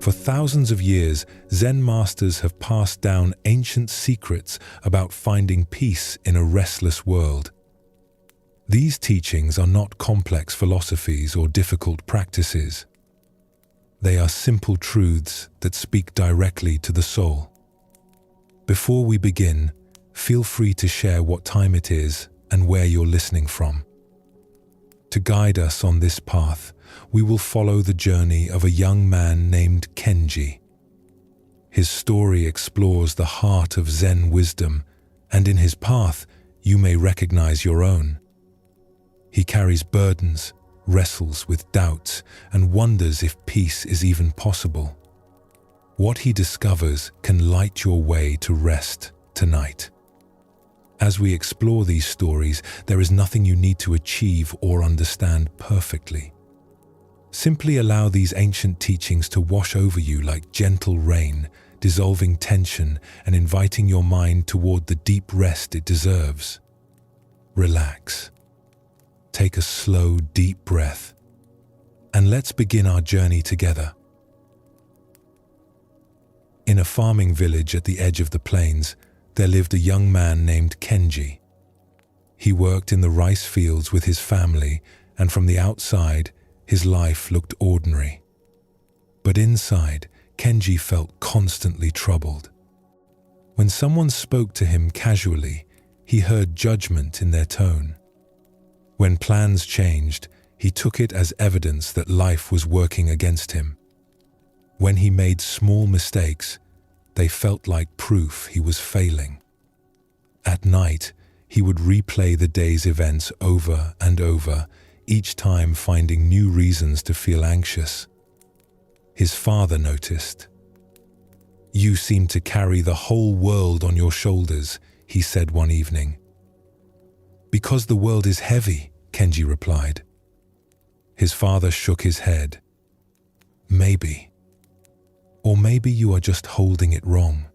For thousands of years, Zen masters have passed down ancient secrets about finding peace in a restless world. These teachings are not complex philosophies or difficult practices. They are simple truths that speak directly to the soul. Before we begin, feel free to share what time it is and where you're listening from. To guide us on this path, we will follow the journey of a young man named Kenji. His story explores the heart of Zen wisdom, and in his path, you may recognize your own. He carries burdens, wrestles with doubts, and wonders if peace is even possible. What he discovers can light your way to rest tonight. As we explore these stories, there is nothing you need to achieve or understand perfectly. Simply allow these ancient teachings to wash over you like gentle rain, dissolving tension and inviting your mind toward the deep rest it deserves. Relax. Take a slow, deep breath, and let's begin our journey together. In a farming village at the edge of the plains, there lived a young man named Kenji. He worked in the rice fields with his family, and from the outside, his life looked ordinary. But inside, Kenji felt constantly troubled. When someone spoke to him casually, he heard judgment in their tone. When plans changed, he took it as evidence that life was working against him. When he made small mistakes, they felt like proof he was failing. At night, he would replay the day's events over and over, each time finding new reasons to feel anxious. His father noticed. "You seem to carry the whole world on your shoulders," he said one evening. "Because the world is heavy," Kenji replied. His father shook his head. "Maybe. Or maybe you are just holding it wrong."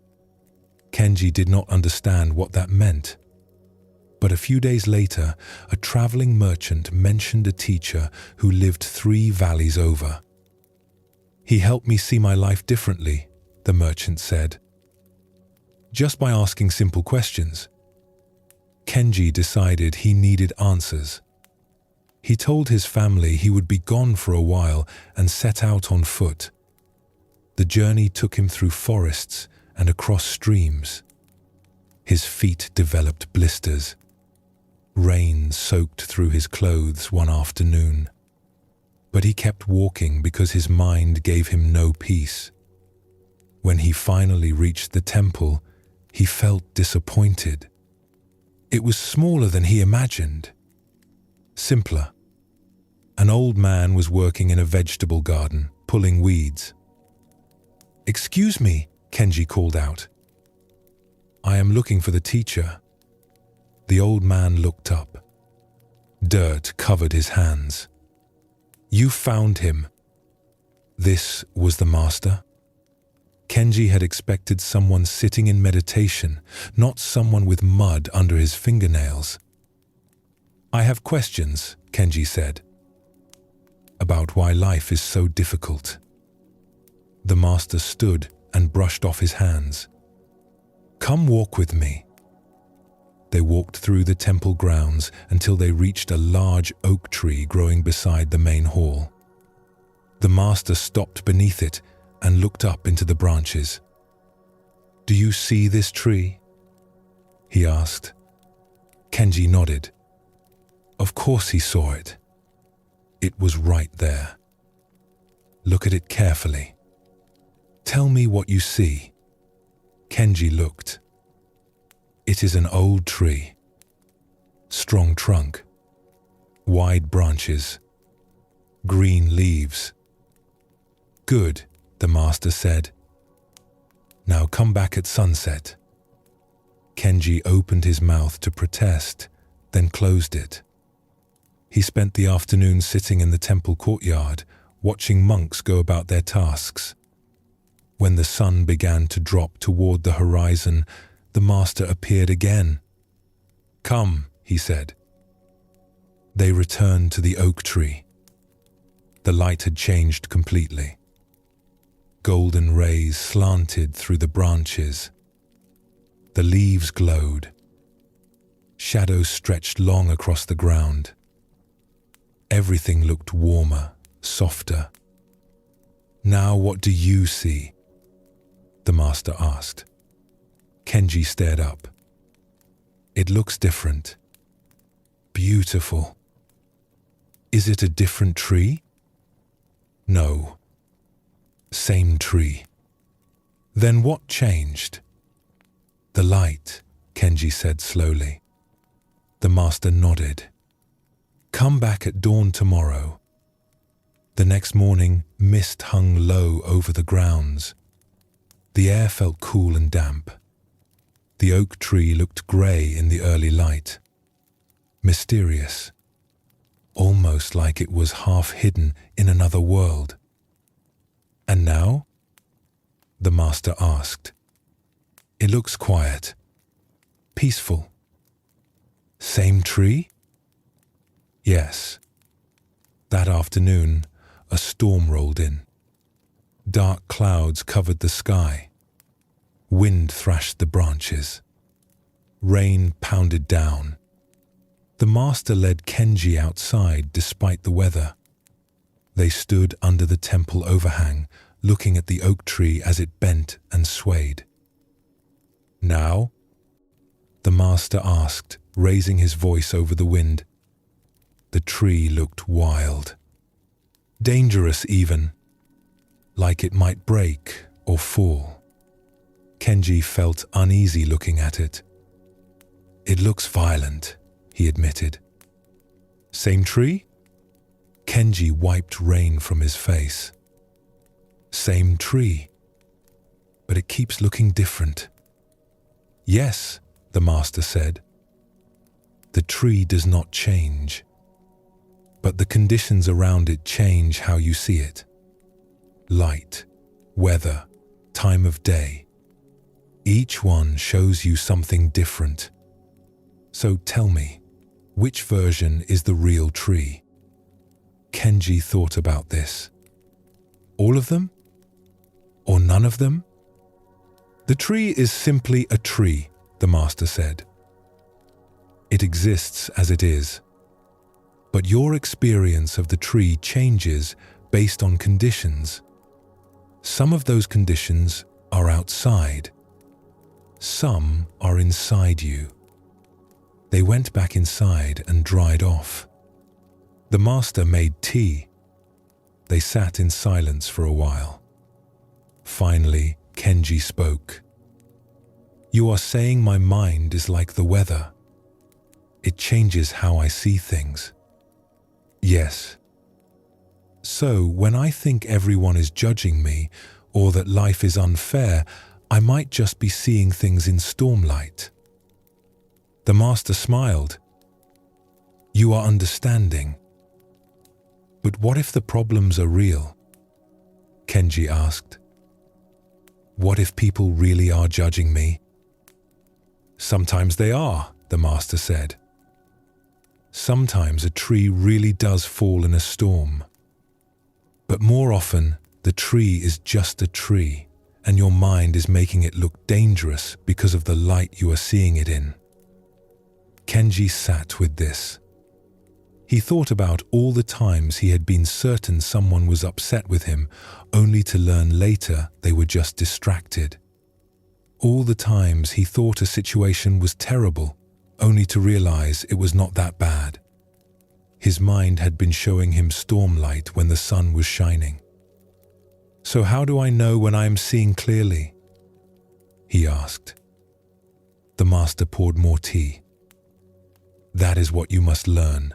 Kenji did not understand what that meant. But a few days later, a traveling merchant mentioned a teacher who lived 3 valleys over. "He helped me see my life differently," the merchant said. Just by asking simple questions. Kenji decided he needed answers. He told his family he would be gone for a while and set out on foot. The journey took him through forests and across streams. His feet developed blisters. Rain soaked through his clothes one afternoon. But he kept walking because his mind gave him no peace. When he finally reached the temple, he felt disappointed. It was smaller than he imagined. Simpler. An old man was working in a vegetable garden, pulling weeds. "Excuse me," Kenji called out. "I am looking for the teacher." The old man looked up. Dirt covered his hands. "You found him." This was the master. Kenji had expected someone sitting in meditation, not someone with mud under his fingernails. "I have questions," Kenji said, "about why life is so difficult." The master stood and brushed off his hands. "Come walk with me." They walked through the temple grounds until they reached a large oak tree growing beside the main hall. The master stopped beneath it and looked up into the branches. "Do you see this tree?" he asked. Kenji nodded. Of course he saw it. It was right there. "Look at it carefully. Tell me what you see." Kenji looked. It is an old tree. Strong trunk. Wide branches. Green leaves. "Good," the master said. "Now come back at sunset." Kenji opened his mouth to protest, then closed it. He spent the afternoon sitting in the temple courtyard, watching monks go about their tasks. When the sun began to drop toward the horizon, the master appeared again. "Come," he said. They returned to the oak tree. The light had changed completely. golden rays slanted through the branches. The leaves glowed. Shadows stretched long across the ground. Everything looked warmer, softer. "Now what do you see?" the master asked. Kenji stared up. "It looks different. Beautiful. Is it a different tree?" "No. Same tree." "Then what changed?" "The light," Kenji said slowly. The master nodded. "Come back at dawn tomorrow." The next morning, mist hung low over the grounds. The air felt cool and damp. The oak tree looked grey in the early light. Mysterious. Almost like it was half hidden in another world. "And now?" the master asked. "It looks quiet. Peaceful." "Same tree?" "Yes." That afternoon, a storm rolled in. Dark clouds covered the sky. Wind thrashed the branches. Rain pounded down. The master led Kenji outside despite the weather. They stood under the temple overhang, looking at the oak tree as it bent and swayed. "Now?" the master asked, raising his voice over the wind. The tree looked wild. Dangerous even. Like it might break or fall. Kenji felt uneasy looking at it. "It looks violent," he admitted. "Same tree?" Kenji wiped rain from his face. "Same tree. But it keeps looking different." "Yes," the master said. "The tree does not change. But the conditions around it change how you see it. Light, weather, time of day. Each one shows you something different. So tell me, which version is the real tree?" Kenji thought about this. "All of them? Or none of them?" "The tree is simply a tree," the master said. "It exists as it is. But your experience of the tree changes based on conditions. Some of those conditions are outside. Some are inside you." They went back inside and dried off. The master made tea. They sat in silence for a while. Finally, Kenji spoke. "You are saying my mind is like the weather. It changes how I see things." "Yes." "So when I think everyone is judging me or that life is unfair, I might just be seeing things in stormlight." The master smiled. "You are understanding. But what if the problems are real?" Kenji asked. "What if people really are judging me?" "Sometimes they are," the master said. "Sometimes a tree really does fall in a storm. But more often, the tree is just a tree, and your mind is making it look dangerous because of the light you are seeing it in." Kenji sat with this. He thought about all the times he had been certain someone was upset with him, only to learn later they were just distracted. All the times he thought a situation was terrible, only to realize it was not that bad. His mind had been showing him stormlight when the sun was shining. "So how do I know when I am seeing clearly?" he asked. The master poured more tea. "That is what you must learn.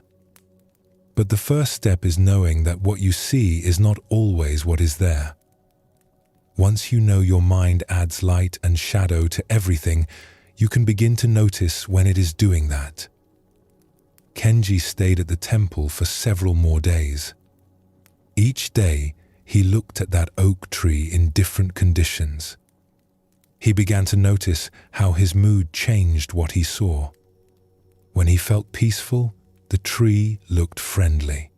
But the first step is knowing that what you see is not always what is there. Once you know your mind adds light and shadow to everything, you can begin to notice when it is doing that." Kenji stayed at the temple for several more days. Each day, he looked at that oak tree in different conditions. He began to notice how his mood changed what he saw. When he felt peaceful, the tree looked friendly.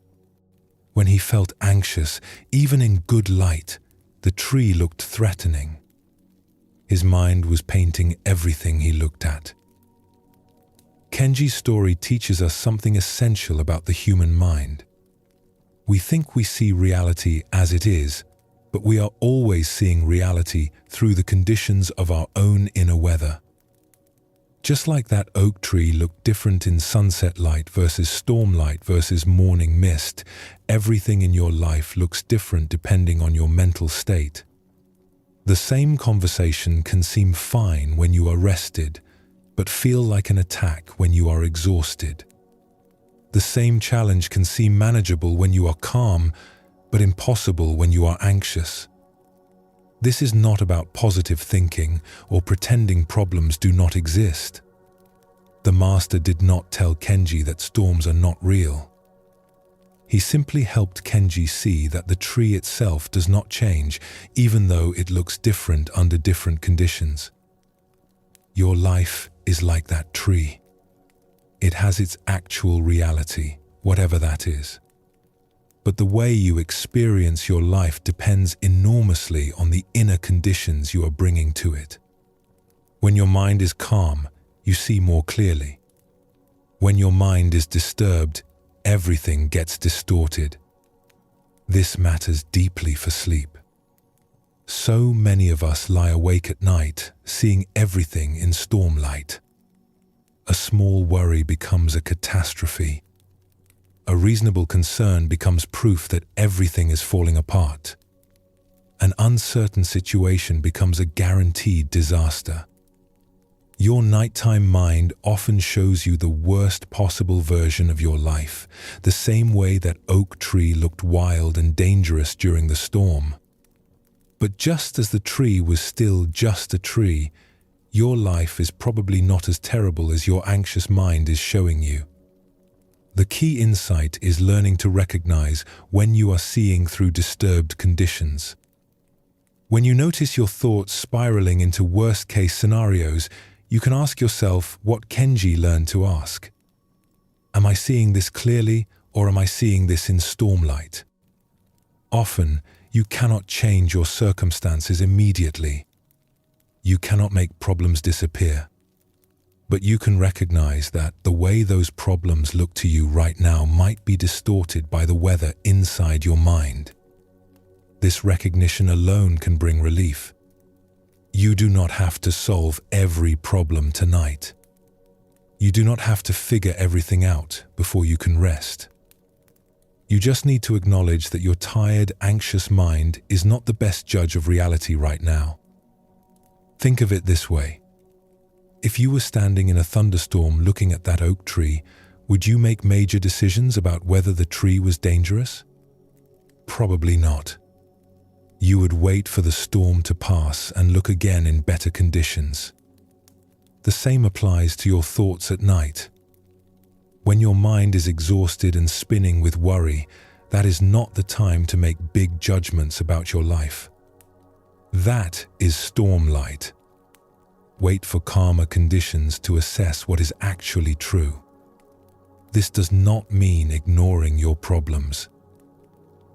When he felt anxious, even in good light, The tree looked threatening. His mind was painting everything he looked at. Kenji's story teaches us something essential about the human mind. We think we see reality as it is, but we are always seeing reality through the conditions of our own inner weather. Just like that oak tree looked different in sunset light versus storm light versus morning mist, everything in your life looks different depending on your mental state. The same conversation can seem fine when you are rested, but feel like an attack when you are exhausted. The same challenge can seem manageable when you are calm, but impossible when you are anxious. This is not about positive thinking or pretending problems do not exist. The master did not tell Kenji that storms are not real. He simply helped Kenji see that the tree itself does not change, even though it looks different under different conditions. Your life is like that tree. It has its actual reality, whatever that is. But the way you experience your life depends enormously on the inner conditions you are bringing to it. When your mind is calm, you see more clearly. When your mind is disturbed, everything gets distorted. This matters deeply for sleep. So many of us lie awake at night, seeing everything in storm light. A small worry becomes a catastrophe. A reasonable concern becomes proof that everything is falling apart. An uncertain situation becomes a guaranteed disaster. Your nighttime mind often shows you the worst possible version of your life, the same way that oak tree looked wild and dangerous during the storm. But just as the tree was still just a tree, your life is probably not as terrible as your anxious mind is showing you. The key insight is learning to recognize when you are seeing through disturbed conditions. When you notice your thoughts spiraling into worst-case scenarios, you can ask yourself what Kenji learned to ask. Am I seeing this clearly, or am I seeing this in stormlight? Often, you cannot change your circumstances immediately. You cannot make problems disappear. But you can recognize that the way those problems look to you right now might be distorted by the weather inside your mind. This recognition alone can bring relief. You do not have to solve every problem tonight. You do not have to figure everything out before you can rest. You just need to acknowledge that your tired, anxious mind is not the best judge of reality right now. Think of it this way. If you were standing in a thunderstorm looking at that oak tree, would you make major decisions about whether the tree was dangerous? Probably not. You would wait for the storm to pass and look again in better conditions. The same applies to your thoughts at night. When your mind is exhausted and spinning with worry, that is not the time to make big judgments about your life. That is stormlight. Wait for calmer conditions to assess what is actually true. This does not mean ignoring your problems.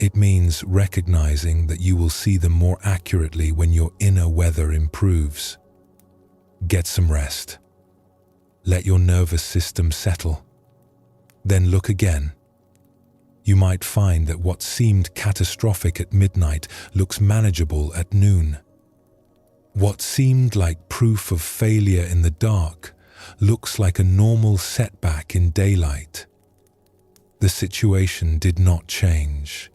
It means recognizing that you will see them more accurately when your inner weather improves. Get some rest. Let your nervous system settle. Then look again. You might find that what seemed catastrophic at midnight looks manageable at noon. What seemed like proof of failure in the dark looks like a normal setback in daylight. The situation did not change.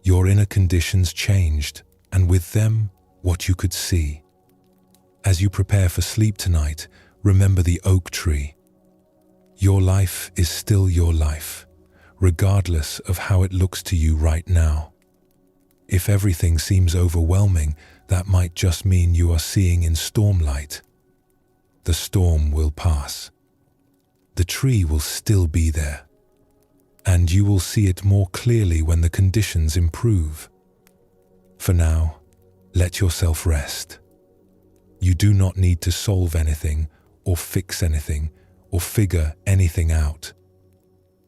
Your inner conditions changed, and with them, what you could see. As you prepare for sleep tonight, remember the oak tree. Your life is still your life, regardless of how it looks to you right now. If everything seems overwhelming, that might just mean you are seeing in stormlight. The storm will pass. The tree will still be there. And you will see it more clearly when the conditions improve. For now, let yourself rest. You do not need to solve anything, or fix anything, or figure anything out.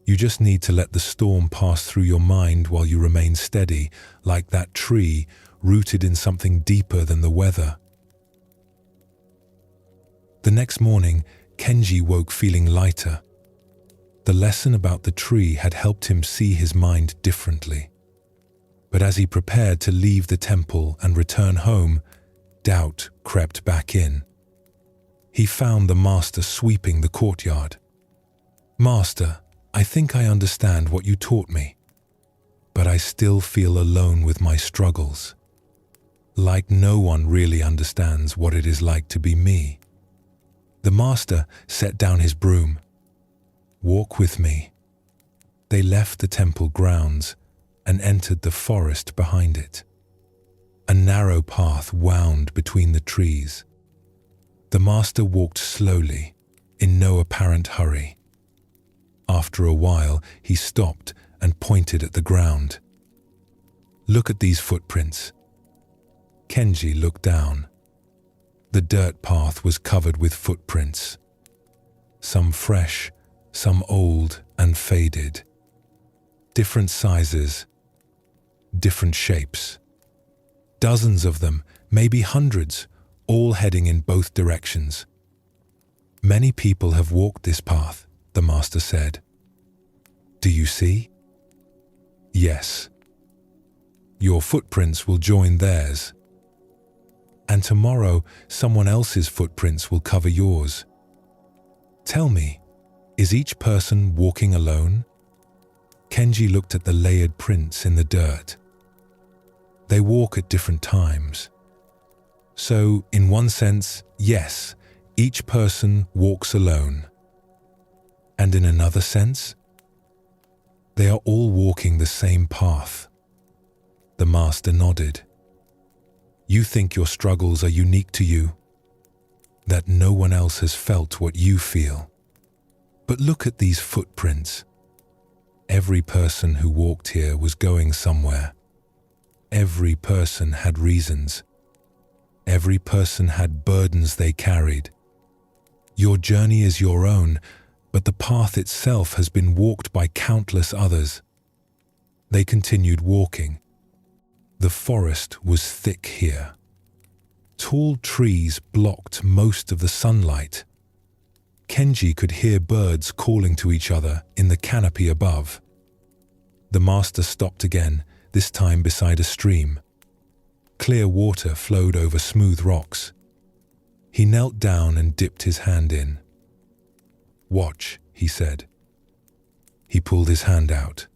You just need to let the storm pass through your mind while you remain steady, like that tree, rooted in something deeper than the weather. The next morning, Kenji woke feeling lighter. The lesson about the tree had helped him see his mind differently. But as he prepared to leave the temple and return home, doubt crept back in. He found the master sweeping the courtyard. "Master, I think I understand what you taught me, but I still feel alone with my struggles. Like no one really understands what it is like to be me." The master set down his broom. "Walk with me." They left the temple grounds and entered the forest behind it. A narrow path wound between the trees. The master walked slowly, in no apparent hurry. After a while, he stopped and pointed at the ground. "Look at these footprints." Kenji looked down. The dirt path was covered with footprints. Some fresh, some old and faded. Different sizes, different shapes. Dozens of them, maybe hundreds, all heading in both directions. "Many people have walked this path," the master said. "Do you see?" "Yes." "Your footprints will join theirs. And tomorrow, someone else's footprints will cover yours. Tell me, is each person walking alone?" Kenji looked at the layered prints in the dirt. "They walk at different times. So, in one sense, yes, each person walks alone. And in another sense, they are all walking the same path." The master nodded. "You think your struggles are unique to you, that no one else has felt what you feel. But look at these footprints. Every person who walked here was going somewhere. Every person had reasons. Every person had burdens they carried. Your journey is your own, but the path itself has been walked by countless others." They continued walking. The forest was thick here. Tall trees blocked most of the sunlight. Kenji could hear birds calling to each other in the canopy above. The master stopped again, this time beside a stream. Clear water flowed over smooth rocks. He knelt down and dipped his hand in. "Watch," he said. He pulled his hand out.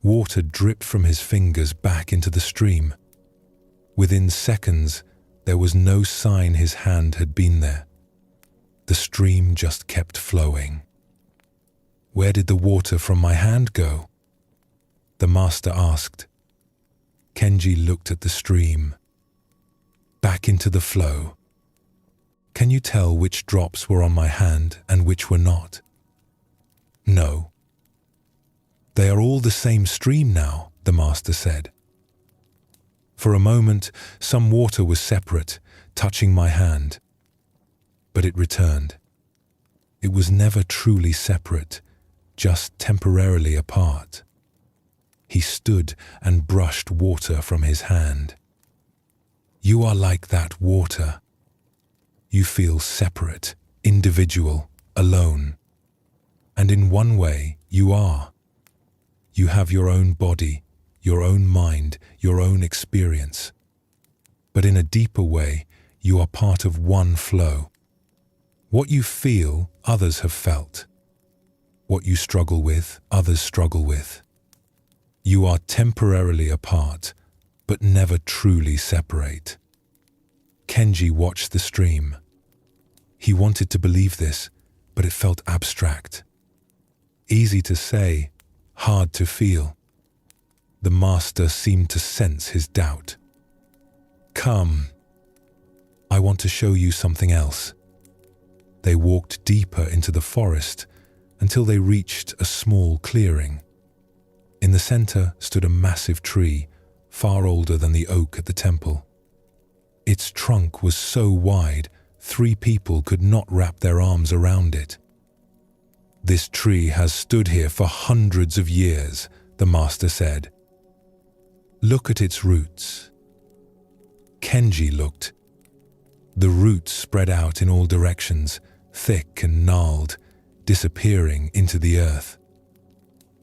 Water dripped from his fingers back into the stream. Within seconds, there was no sign his hand had been there. The stream just kept flowing. "Where did the water from my hand go?" the master asked. Kenji looked at the stream. "Back into the flow. Can you tell which drops were on my hand and which were not?" "No." "They are all the same stream now," the master said. For a moment, some water was separate, touching my hand. But it returned. It was never truly separate, just temporarily apart. He stood and brushed water from his hand. "You are like that water. You feel separate, individual, alone. And in one way, you are. You have your own body, your own mind, your own experience. But in a deeper way, you are part of one flow. What you feel, others have felt. What you struggle with, others struggle with. You are temporarily apart, but never truly separate." Kenji watched the stream. He wanted to believe this, but it felt abstract. Easy to say, hard to feel. The master seemed to sense his doubt. "Come. I want to show you something else." They walked deeper into the forest until they reached a small clearing. In the center stood a massive tree, far older than the oak at the temple. Its trunk was so wide, 3 people could not wrap their arms around it. "This tree has stood here for hundreds of years," the master said. "Look at its roots. Kenji looked. The roots spread out in all directions, thick and gnarled, disappearing into the earth.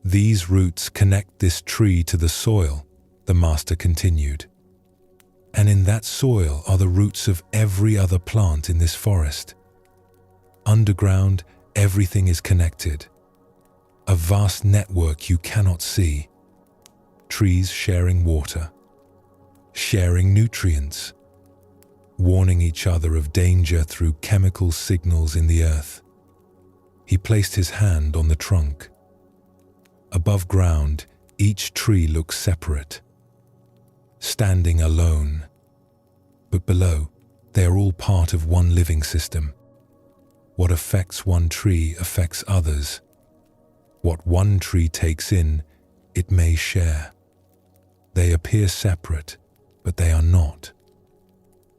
These roots connect this tree to the soil, the master continued. And in that soil are the roots of every other plant in this forest. Underground, everything is connected. A vast network you cannot see. Trees sharing water, sharing nutrients, warning each other of danger through chemical signals in the earth. He placed his hand on the trunk. Above ground, each tree looks separate, standing alone. But below, they are all part of one living system. What affects one tree affects others. What one tree takes in, it may share. They appear separate, but they are not.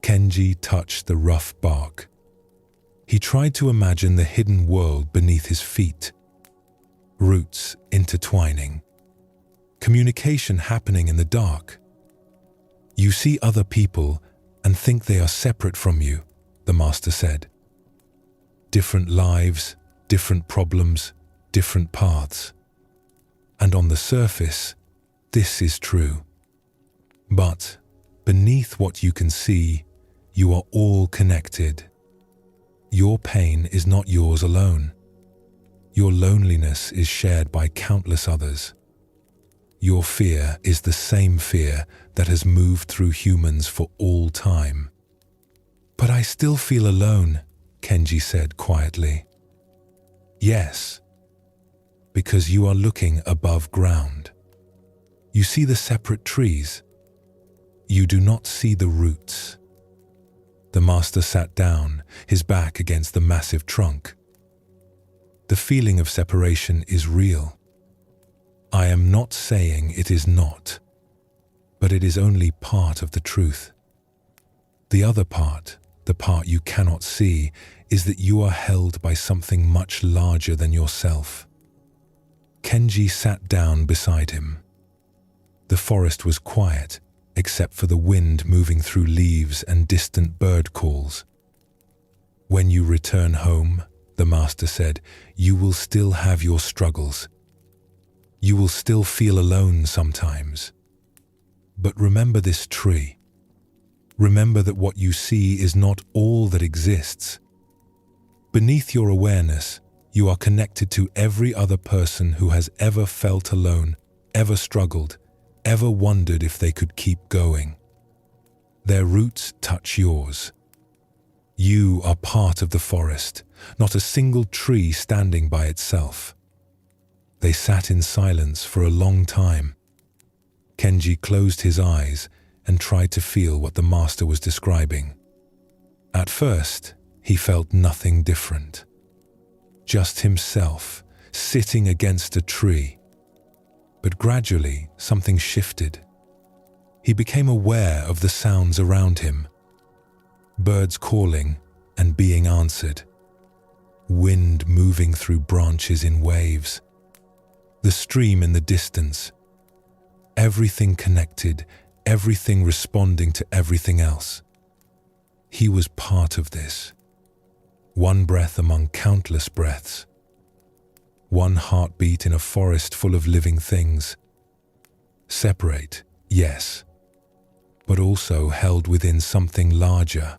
Kenji touched the rough bark. He tried to imagine the hidden world beneath his feet. Roots intertwining. Communication happening in the dark. You see other people and think they are separate from you, the master said. Different lives, different problems, different paths. And on the surface, this is true. But beneath what you can see, you are all connected. Your pain is not yours alone. Your loneliness is shared by countless others. Your fear is the same fear that has moved through humans for all time. But I still feel alone, Kenji said quietly. Yes, because you are looking above ground. You see the separate trees. You do not see the roots. The master sat down, his back against the massive trunk. The feeling of separation is real. I am not saying it is not, but it is only part of the truth. The other part, the part you cannot see, is that you are held by something much larger than yourself. Kenji sat down beside him. The forest was quiet, except for the wind moving through leaves and distant bird calls. When you return home, the master said, you will still have your struggles. You will still feel alone sometimes. But remember this tree. Remember that what you see is not all that exists. Beneath your awareness, you are connected to every other person who has ever felt alone, ever struggled, ever wondered if they could keep going. Their roots touch yours. You are part of the forest, not a single tree standing by itself. They sat in silence for a long time. Kenji closed his eyes and tried to feel what the master was describing. At first, he felt nothing different. Just himself, sitting against a tree. But gradually, something shifted. He became aware of the sounds around him. Birds calling and being answered. Wind moving through branches in waves. The stream in the distance. Everything connected, everything responding to everything else. He was part of this. One breath among countless breaths. One heartbeat in a forest full of living things. Separate, yes, but also held within something larger.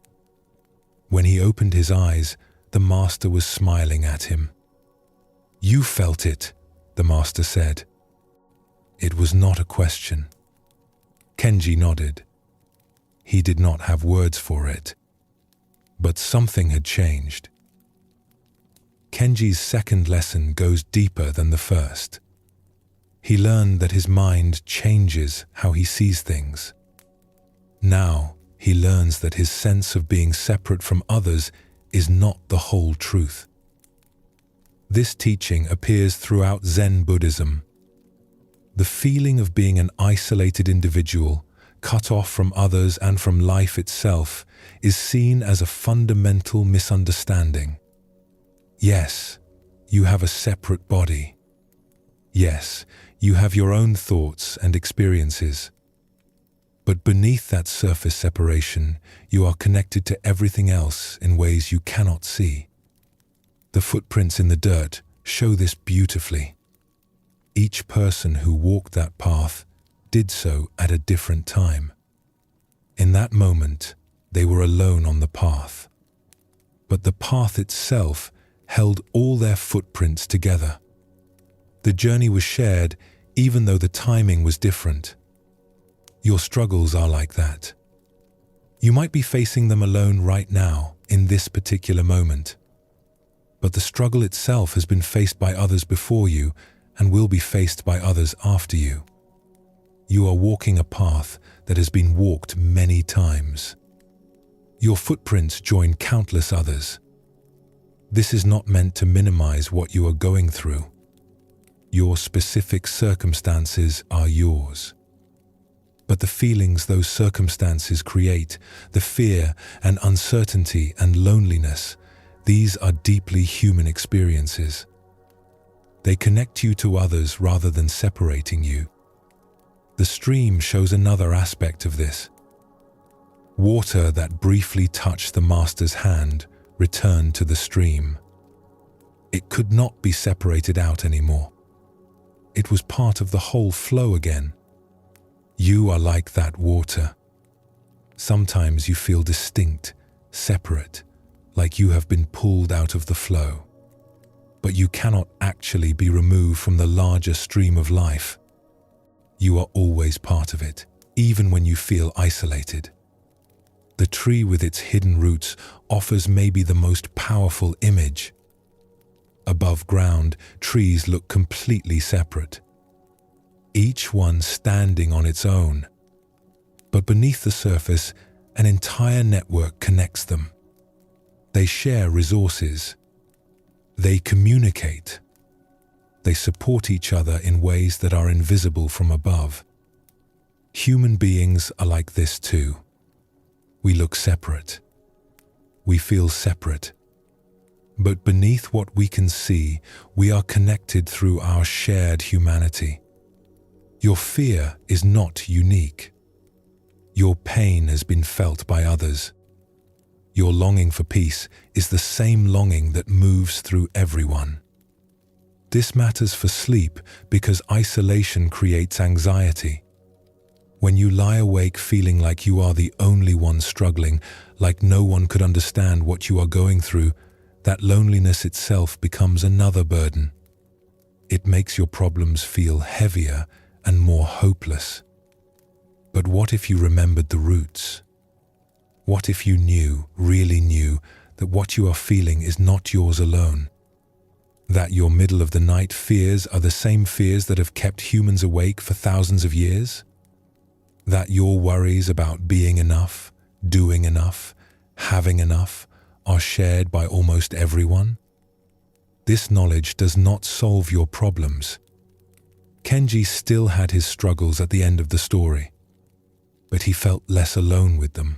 When he opened his eyes, the master was smiling at him. You felt it, the master said. It was not a question. Kenji nodded. He did not have words for it. But something had changed. Kenji's second lesson goes deeper than the first. He learned that his mind changes how he sees things. Now, he learns that his sense of being separate from others is not the whole truth. This teaching appears throughout Zen Buddhism. The feeling of being an isolated individual, cut off from others and from life itself, is seen as a fundamental misunderstanding. Yes, you have a separate body. Yes, you have your own thoughts and experiences. But beneath that surface separation, you are connected to everything else in ways you cannot see. The footprints in the dirt show this beautifully. Each person who walked that path did so at a different time. In that moment, they were alone on the path. But the path itself held all their footprints together. The journey was shared even though the timing was different. Your struggles are like that. You might be facing them alone right now, in this particular moment. But the struggle itself has been faced by others before you and will be faced by others after you. You are walking a path that has been walked many times. Your footprints join countless others. This is not meant to minimize what you are going through. Your specific circumstances are yours. But the feelings those circumstances create, the fear and uncertainty and loneliness, these are deeply human experiences. They connect you to others rather than separating you. The stream shows another aspect of this. Water that briefly touched the master's hand returned to the stream. It could not be separated out anymore. It was part of the whole flow again. You are like that water. Sometimes you feel distinct, separate, like you have been pulled out of the flow. But you cannot actually be removed from the larger stream of life. You are always part of it, even when you feel isolated. The tree with its hidden roots offers maybe the most powerful image. Above ground, trees look completely separate, each one standing on its own. But beneath the surface, an entire network connects them. They share resources. They communicate. They support each other in ways that are invisible from above. Human beings are like this too. We look separate. We feel separate. But beneath what we can see, we are connected through our shared humanity. Your fear is not unique. Your pain has been felt by others. Your longing for peace is the same longing that moves through everyone. This matters for sleep because isolation creates anxiety. When you lie awake feeling like you are the only one struggling, like no one could understand what you are going through, that loneliness itself becomes another burden. It makes your problems feel heavier and more hopeless. But what if you remembered the roots? What if you knew, really knew, that what you are feeling is not yours alone? That your middle-of-the-night fears are the same fears that have kept humans awake for thousands of years? That your worries about being enough, doing enough, having enough, are shared by almost everyone? This knowledge does not solve your problems. Kenji still had his struggles at the end of the story, but he felt less alone with them.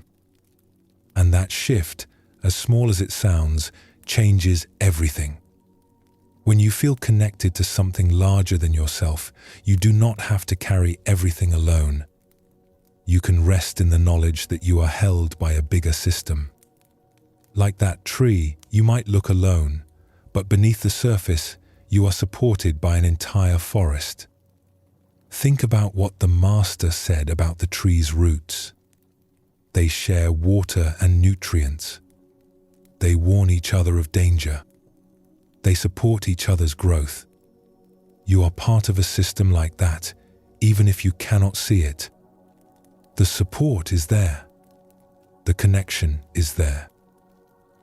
And that shift, as small as it sounds, changes everything. When you feel connected to something larger than yourself, you do not have to carry everything alone. You can rest in the knowledge that you are held by a bigger system. Like that tree, you might look alone, but beneath the surface, you are supported by an entire forest. Think about what the master said about the tree's roots. They share water and nutrients. They warn each other of danger. They support each other's growth. You are part of a system like that, even if you cannot see it. The support is there. The connection is there.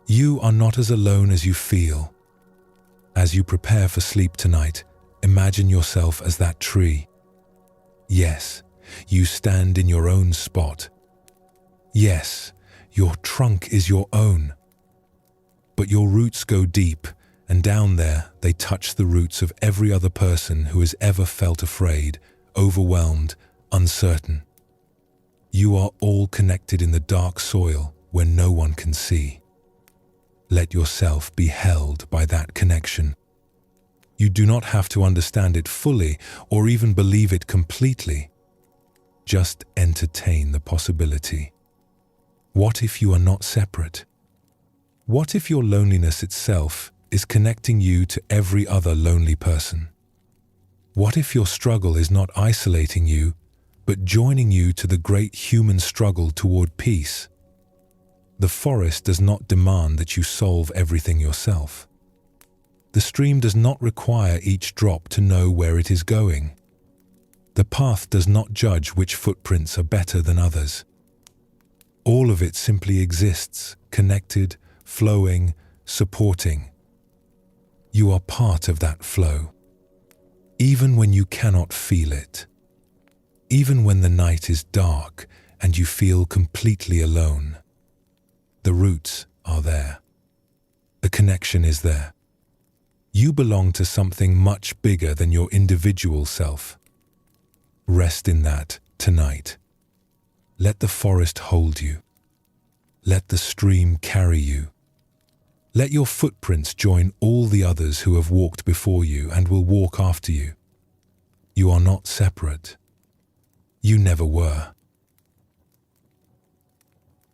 You are not as alone as you feel. As you prepare for sleep tonight, imagine yourself as that tree. Yes, you stand in your own spot. Yes, your trunk is your own. But your roots go deep, and down there they touch the roots of every other person who has ever felt afraid, overwhelmed, uncertain. You are all connected in the dark soil where no one can see. Let yourself be held by that connection. You do not have to understand it fully or even believe it completely. Just entertain the possibility. What if you are not separate? What if your loneliness itself is connecting you to every other lonely person? What if your struggle is not isolating you, but joining you to the great human struggle toward peace? The forest does not demand that you solve everything yourself. The stream does not require each drop to know where it is going. The path does not judge which footprints are better than others. All of it simply exists, connected, flowing, supporting. You are part of that flow. Even when you cannot feel it. Even when the night is dark and you feel completely alone. The roots are there. The connection is there. You belong to something much bigger than your individual self. Rest in that tonight. Let the forest hold you. Let the stream carry you. Let your footprints join all the others who have walked before you and will walk after you. You are not separate. You never were.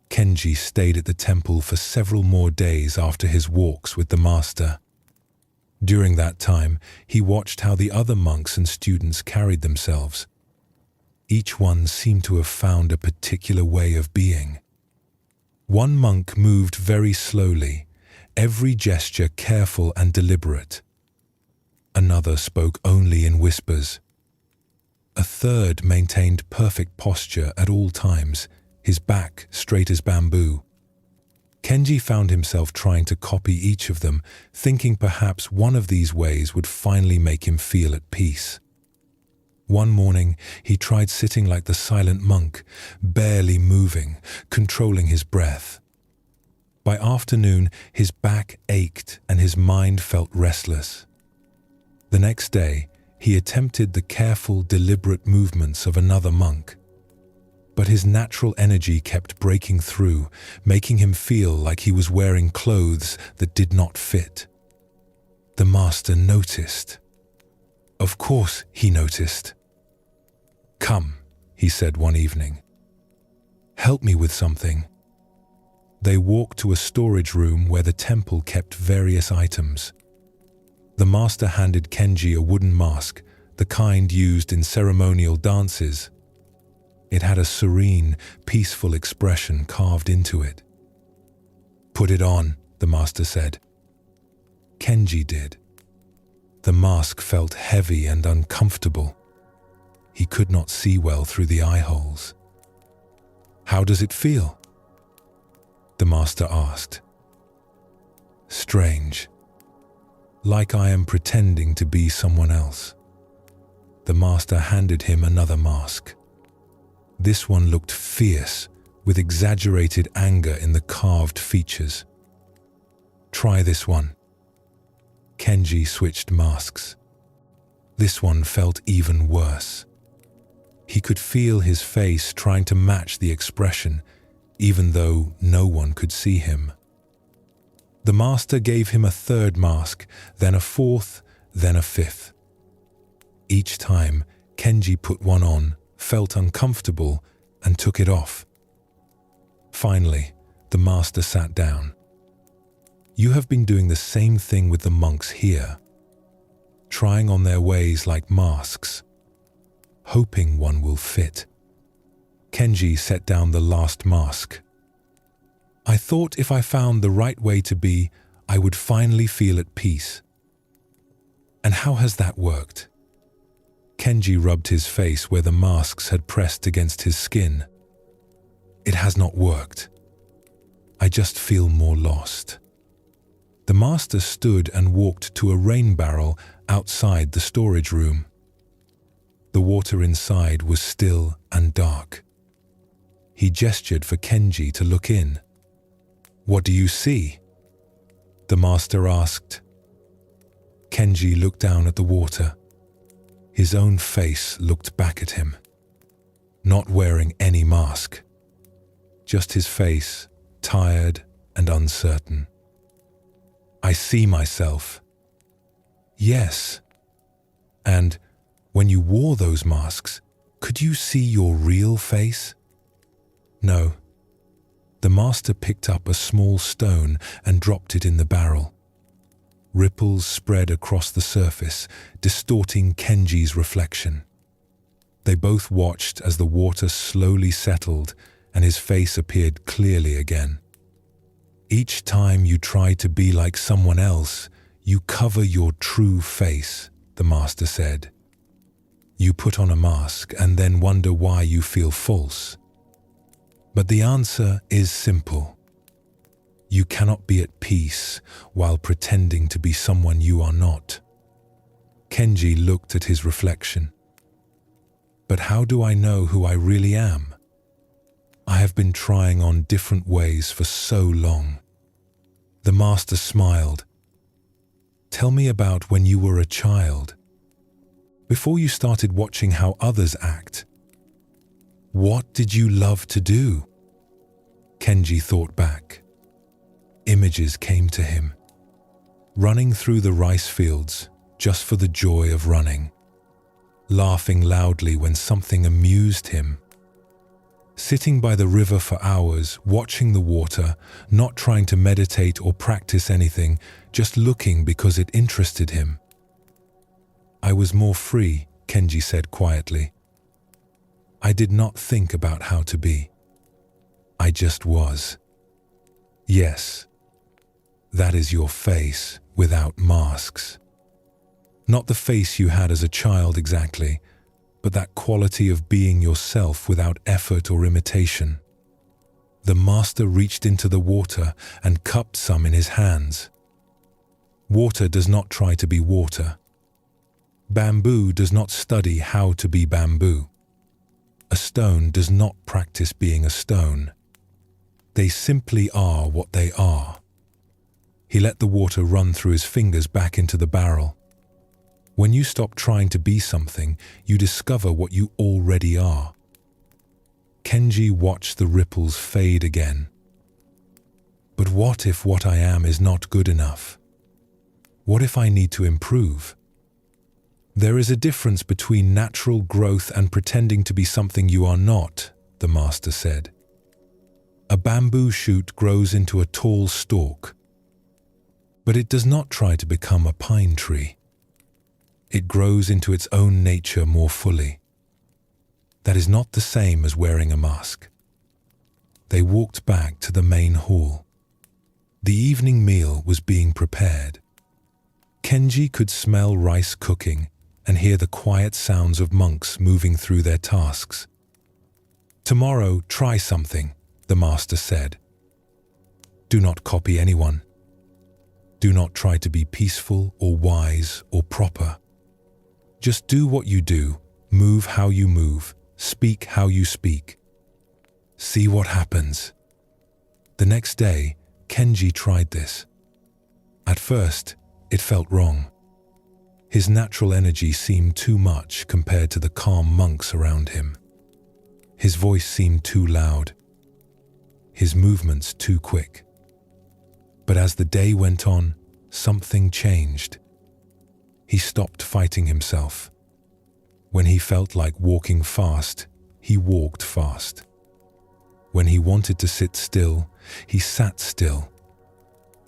Kenji stayed at the temple for several more days after his walks with the master. During that time, he watched how the other monks and students carried themselves. Each one seemed to have found a particular way of being. One monk moved very slowly, every gesture careful and deliberate. Another spoke only in whispers. A third maintained perfect posture at all times, his back straight as bamboo. Kenji found himself trying to copy each of them, thinking perhaps one of these ways would finally make him feel at peace. One morning, he tried sitting like the silent monk, barely moving, controlling his breath. By afternoon, his back ached and his mind felt restless. The next day, he attempted the careful, deliberate movements of another monk. But his natural energy kept breaking through, making him feel like he was wearing clothes that did not fit. The master noticed. Of course he noticed. "Come," he said one evening. "Help me with something." They walked to a storage room where the temple kept various items. The master handed Kenji a wooden mask, the kind used in ceremonial dances. It had a serene, peaceful expression carved into it. "Put it on," the master said. Kenji did. The mask felt heavy and uncomfortable. He could not see well through the eye holes. "How does it feel?" the master asked. "Strange. Like I am pretending to be someone else." The master handed him another mask. This one looked fierce, with exaggerated anger in the carved features. "Try this one." Kenji switched masks. This one felt even worse. He could feel his face trying to match the expression, even though no one could see him. The master gave him a third mask, then a fourth, then a fifth. Each time, Kenji put one on, felt uncomfortable, and took it off. Finally, the master sat down. "You have been doing the same thing with the monks here, trying on their ways like masks, hoping one will fit." Kenji set down the last mask. "I thought if I found the right way to be, I would finally feel at peace." "And how has that worked?" Kenji rubbed his face where the masks had pressed against his skin. "It has not worked. I just feel more lost." The master stood and walked to a rain barrel outside the storage room. The water inside was still and dark. He gestured for Kenji to look in. "What do you see?" the master asked. Kenji looked down at the water. His own face looked back at him, not wearing any mask, just his face, tired and uncertain. "I see myself." "Yes. And when you wore those masks, Could you see your real face? No. The master picked up a small stone and dropped it in the barrel. Ripples spread across the surface, distorting Kenji's reflection. They both watched as the water slowly settled and his face appeared clearly again. Each time you try to be like someone else, you cover your true face, the master said. You put on a mask and then wonder why you feel false. But the answer is simple. You cannot be at peace while pretending to be someone you are not. Kenji looked at his reflection. But how do I know who I really am? I have been trying on different ways for so long. The master smiled. Tell me about when you were a child. Before you started watching how others act. What did you love to do? Kenji thought back. Images came to him. Running through the rice fields just for the joy of running. Laughing loudly when something amused him. Sitting by the river for hours, watching the water, not trying to meditate or practice anything, just looking because it interested him. I was more free, Kenji said quietly. I did not think about how to be. I just was. Yes, that is your face without masks. Not the face you had as a child exactly, but that quality of being yourself without effort or imitation. The master reached into the water and cupped some in his hands. Water does not try to be water. Bamboo does not study how to be bamboo. A stone does not practice being a stone. They simply are what they are. He let the water run through his fingers back into the barrel. When you stop trying to be something, you discover what you already are. Kenji watched the ripples fade again. But what if what I am is not good enough? What if I need to improve? There is a difference between natural growth and pretending to be something you are not, the master said. A bamboo shoot grows into a tall stalk, but it does not try to become a pine tree. It grows into its own nature more fully. That is not the same as wearing a mask. They walked back to the main hall. The evening meal was being prepared. Kenji could smell rice cooking and hear the quiet sounds of monks moving through their tasks. Tomorrow, try something, the master said. Do not copy anyone. Do not try to be peaceful or wise or proper. Just do what you do, move how you move, speak how you speak. See what happens. The next day, Kenji tried this. At first, it felt wrong. His natural energy seemed too much compared to the calm monks around him. His voice seemed too loud. His movements too quick. But as the day went on, something changed. He stopped fighting himself. When he felt like walking fast, he walked fast. When he wanted to sit still, he sat still.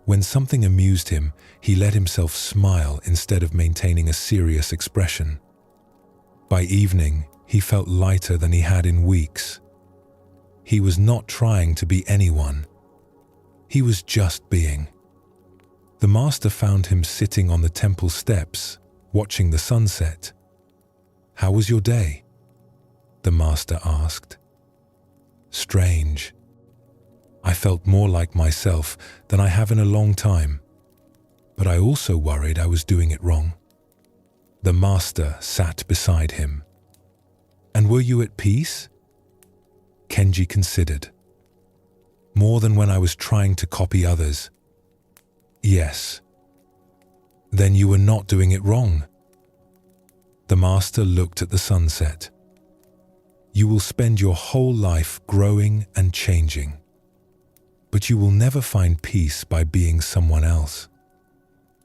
When something amused him, he let himself smile instead of maintaining a serious expression. By evening, he felt lighter than he had in weeks. He was not trying to be anyone. He was just being. The master found him sitting on the temple steps, watching the sunset. "How was your day?" the master asked. "Strange. I felt more like myself than I have in a long time, but I also worried I was doing it wrong." The master sat beside him. "And were you at peace?" Kenji considered. "More than when I was trying to copy others." "Yes." "Then you were not doing it wrong." The master looked at the sunset. "You will spend your whole life growing and changing, but you will never find peace by being someone else.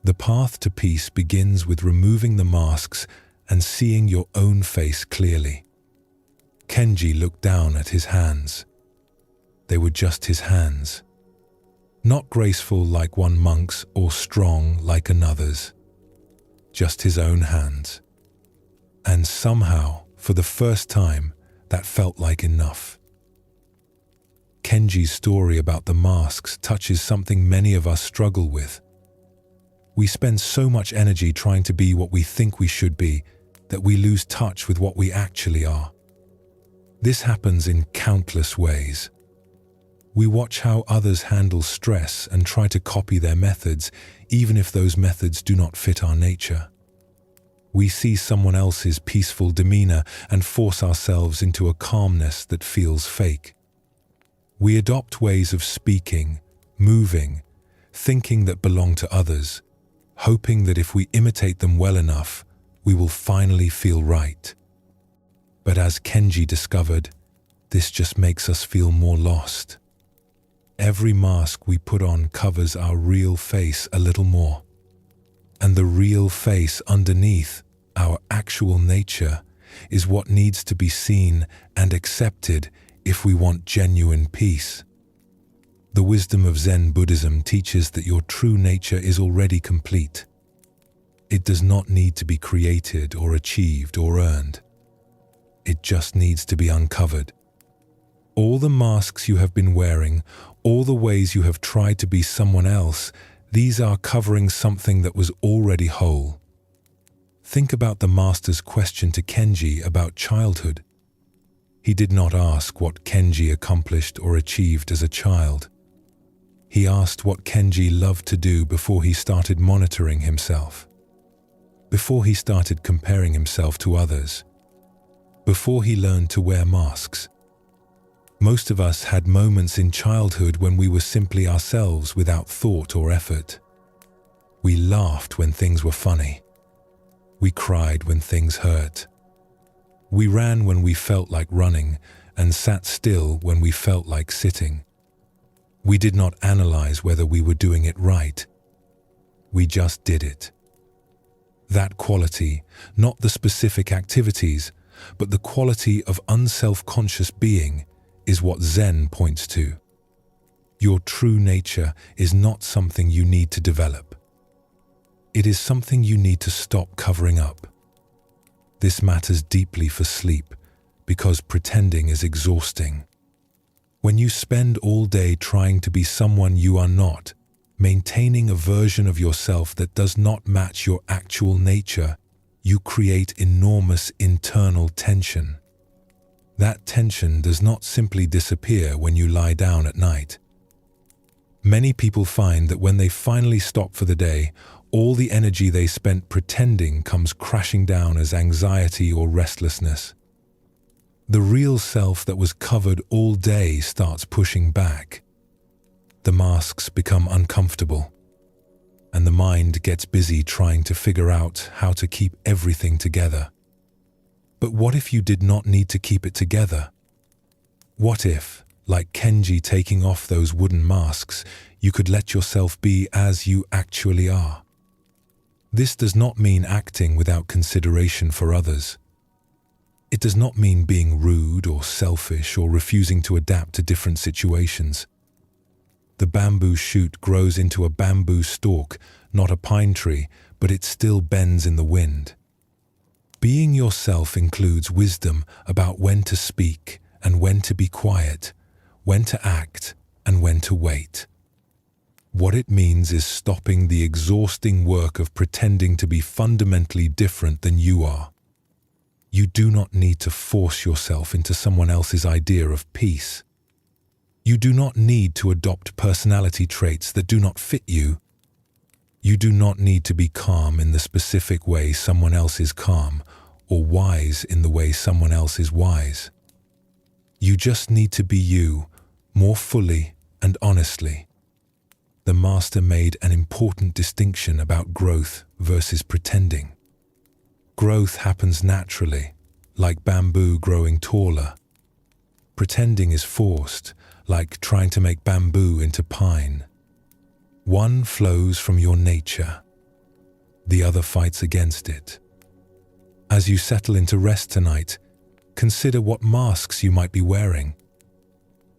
The path to peace begins with removing the masks and seeing your own face clearly. Kenji looked down at his hands. They were just his hands. Not graceful like one monk's or strong like another's. Just his own hands. And somehow, for the first time, that felt like enough. Kenji's story about the masks touches something many of us struggle with. We spend so much energy trying to be what we think we should be that we lose touch with what we actually are. This happens in countless ways. We watch how others handle stress and try to copy their methods, even if those methods do not fit our nature. We see someone else's peaceful demeanor and force ourselves into a calmness that feels fake. We adopt ways of speaking, moving, thinking that belong to others, hoping that if we imitate them well enough, we will finally feel right. But as Kenji discovered, this just makes us feel more lost. Every mask we put on covers our real face a little more. And the real face underneath, our actual nature, is what needs to be seen and accepted if we want genuine peace. The wisdom of Zen Buddhism teaches that your true nature is already complete. It does not need to be created or achieved or earned. It just needs to be uncovered. All the masks you have been wearing, all the ways you have tried to be someone else, these are covering something that was already whole. Think about the master's question to Kenji about childhood. He did not ask what Kenji accomplished or achieved as a child. He asked what Kenji loved to do before he started monitoring himself. Before he started comparing himself to others. Before he learned to wear masks. Most of us had moments in childhood when we were simply ourselves without thought or effort. We laughed when things were funny. We cried when things hurt. We ran when we felt like running and sat still when we felt like sitting. We did not analyze whether we were doing it right. We just did it. That quality, not the specific activities, but the quality of unself-conscious being, is what Zen points to. Your true nature is not something you need to develop. It is something you need to stop covering up. This matters deeply for sleep because pretending is exhausting. When you spend all day trying to be someone you are not, maintaining a version of yourself that does not match your actual nature, you create enormous internal tension. That tension does not simply disappear when you lie down at night. Many people find that when they finally stop for the day, all the energy they spent pretending comes crashing down as anxiety or restlessness. The real self that was covered all day starts pushing back. The masks become uncomfortable, and the mind gets busy trying to figure out how to keep everything together. But what if you did not need to keep it together? What if, like Kenji taking off those wooden masks, you could let yourself be as you actually are? This does not mean acting without consideration for others. It does not mean being rude or selfish or refusing to adapt to different situations. The bamboo shoot grows into a bamboo stalk, not a pine tree, but it still bends in the wind. Being yourself includes wisdom about when to speak and when to be quiet, when to act and when to wait. What it means is stopping the exhausting work of pretending to be fundamentally different than you are. You do not need to force yourself into someone else's idea of peace. You do not need to adopt personality traits that do not fit you. You do not need to be calm in the specific way someone else is calm, or wise in the way someone else is wise. You just need to be you, more fully and honestly. The master made an important distinction about growth versus pretending. Growth happens naturally, like bamboo growing taller. Pretending is forced, like trying to make bamboo into pine. One flows from your nature. The other fights against it. As you settle into rest tonight, consider what masks you might be wearing.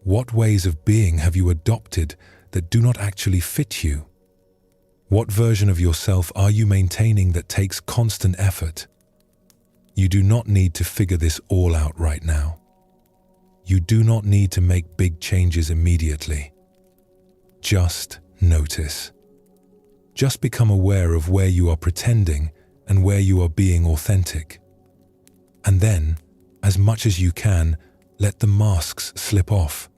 What ways of being have you adopted that do not actually fit you? What version of yourself are you maintaining that takes constant effort? You do not need to figure this all out right now. You do not need to make big changes immediately. Just notice. Just become aware of where you are pretending and where you are being authentic. And then, as much as you can, let the masks slip off.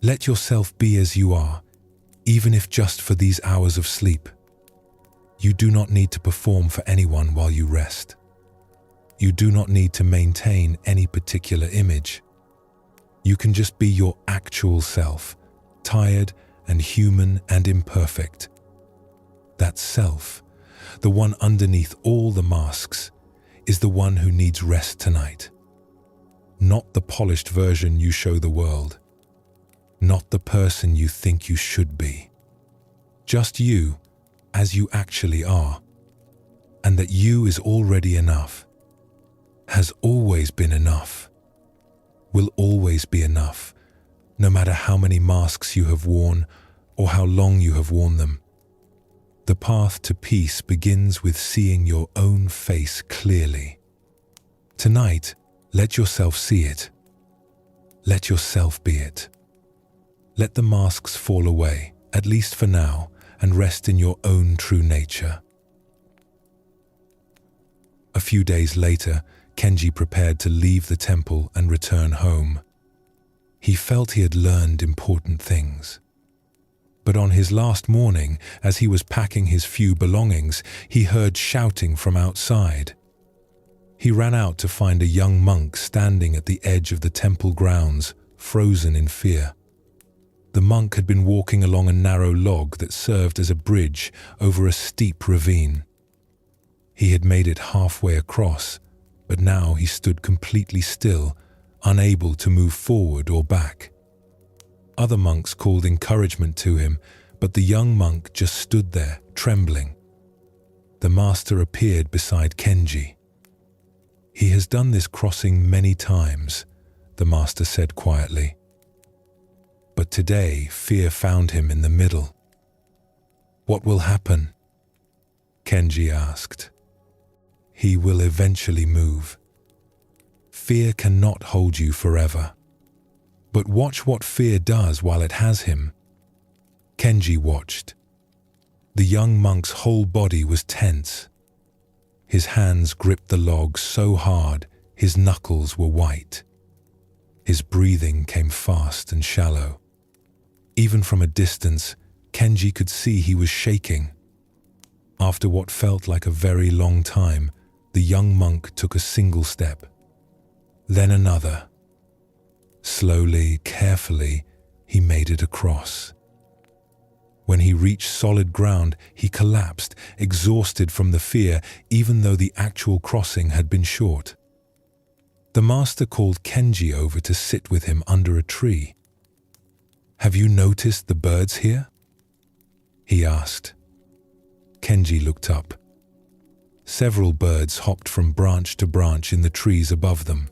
Let yourself be as you are, even if just for these hours of sleep. You do not need to perform for anyone while you rest. You do not need to maintain any particular image. You can just be your actual self, tired and human and imperfect. That self, the one underneath all the masks, is the one who needs rest tonight. Not the polished version you show the world. Not the person you think you should be. Just you, as you actually are. And that you is already enough. Has always been enough. Will always be enough, no matter how many masks you have worn or how long you have worn them. The path to peace begins with seeing your own face clearly. Tonight, let yourself see it. Let yourself be it. Let the masks fall away, at least for now, and rest in your own true nature. A few days later, Kenji prepared to leave the temple and return home. He felt he had learned important things. But on his last morning, as he was packing his few belongings, he heard shouting from outside. He ran out to find a young monk standing at the edge of the temple grounds, frozen in fear. The monk had been walking along a narrow log that served as a bridge over a steep ravine. He had made it halfway across, but now he stood completely still, unable to move forward or back. Other monks called encouragement to him, but the young monk just stood there, trembling. The master appeared beside Kenji. "He has done this crossing many times," the master said quietly. But today, fear found him in the middle. "What will happen?" Kenji asked. "He will eventually move. Fear cannot hold you forever. But watch what fear does while it has him." Kenji watched. The young monk's whole body was tense. His hands gripped the log so hard, his knuckles were white. His breathing came fast and shallow. Even from a distance, Kenji could see he was shaking. After what felt like a very long time, the young monk took a single step. Then another. Slowly, carefully, he made it across. When he reached solid ground, he collapsed, exhausted from the fear, even though the actual crossing had been short. The master called Kenji over to sit with him under a tree. "Have you noticed the birds here?" he asked. Kenji looked up. Several birds hopped from branch to branch in the trees above them.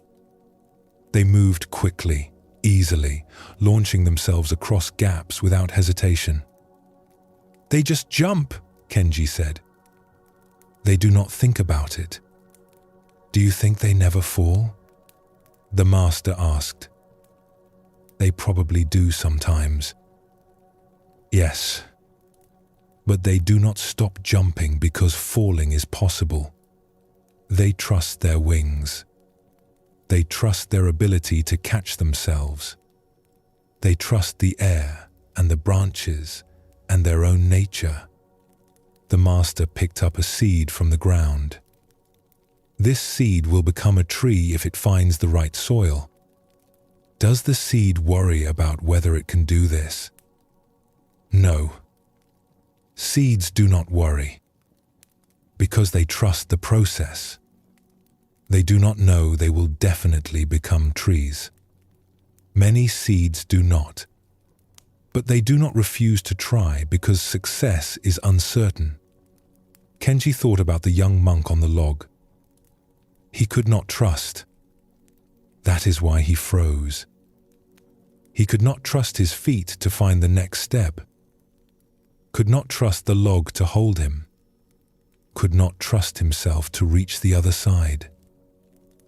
They moved quickly, easily, launching themselves across gaps without hesitation. "They just jump," Kenji said. "They do not think about it. Do you think they never fall?" the master asked. "They probably do sometimes." "Yes, but they do not stop jumping because falling is possible. They trust their wings. They trust their ability to catch themselves. They trust the air and the branches and their own nature." The master picked up a seed from the ground. "This seed will become a tree if it finds the right soil. Does the seed worry about whether it can do this?" No. Seeds do not worry, because they trust the process. They do not know they will definitely become trees. Many seeds do not, but they do not refuse to try because success is uncertain. Kenji thought about the young monk on the log. He could not trust. That is why he froze. He could not trust his feet to find the next step, could not trust the log to hold him, could not trust himself to reach the other side.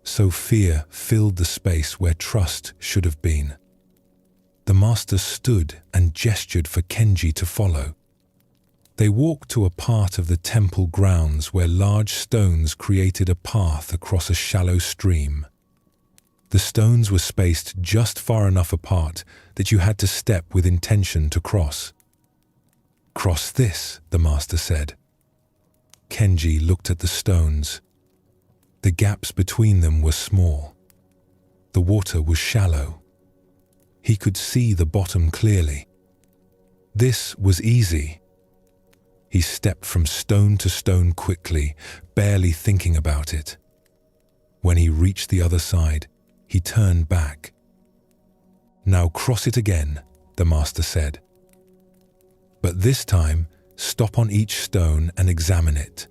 So fear filled the space where trust should have been. The master stood and gestured for Kenji to follow. They walked to a part of the temple grounds where large stones created a path across a shallow stream. The stones were spaced just far enough apart that you had to step with intention to cross. "Cross this," the master said. Kenji looked at the stones. The gaps between them were small. The water was shallow. He could see the bottom clearly. This was easy. He stepped from stone to stone quickly, barely thinking about it. When he reached the other side, he turned back. "Now cross it again," the master said. "But this time, stop on each stone and examine it.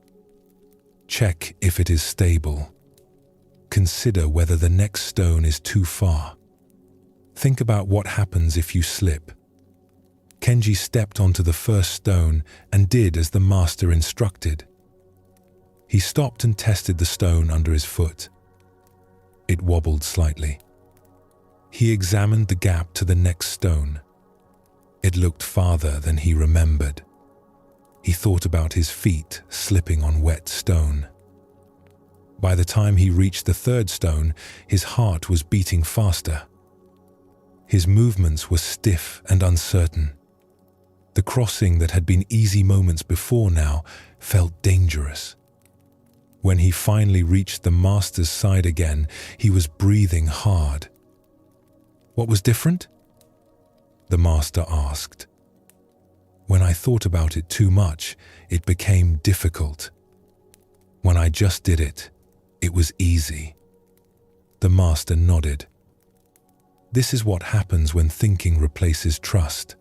Check if it is stable. Consider whether the next stone is too far. Think about what happens if you slip." Kenji stepped onto the first stone and did as the master instructed. He stopped and tested the stone under his foot. It wobbled slightly. He examined the gap to the next stone. It looked farther than he remembered. He thought about his feet slipping on wet stone. By the time he reached the third stone, his heart was beating faster. His movements were stiff and uncertain. The crossing that had been easy moments before now felt dangerous. When he finally reached the master's side again, he was breathing hard. "What was different?" the master asked. "When I thought about it too much, it became difficult. When I just did it, it was easy." The master nodded. This is what happens when thinking replaces trust.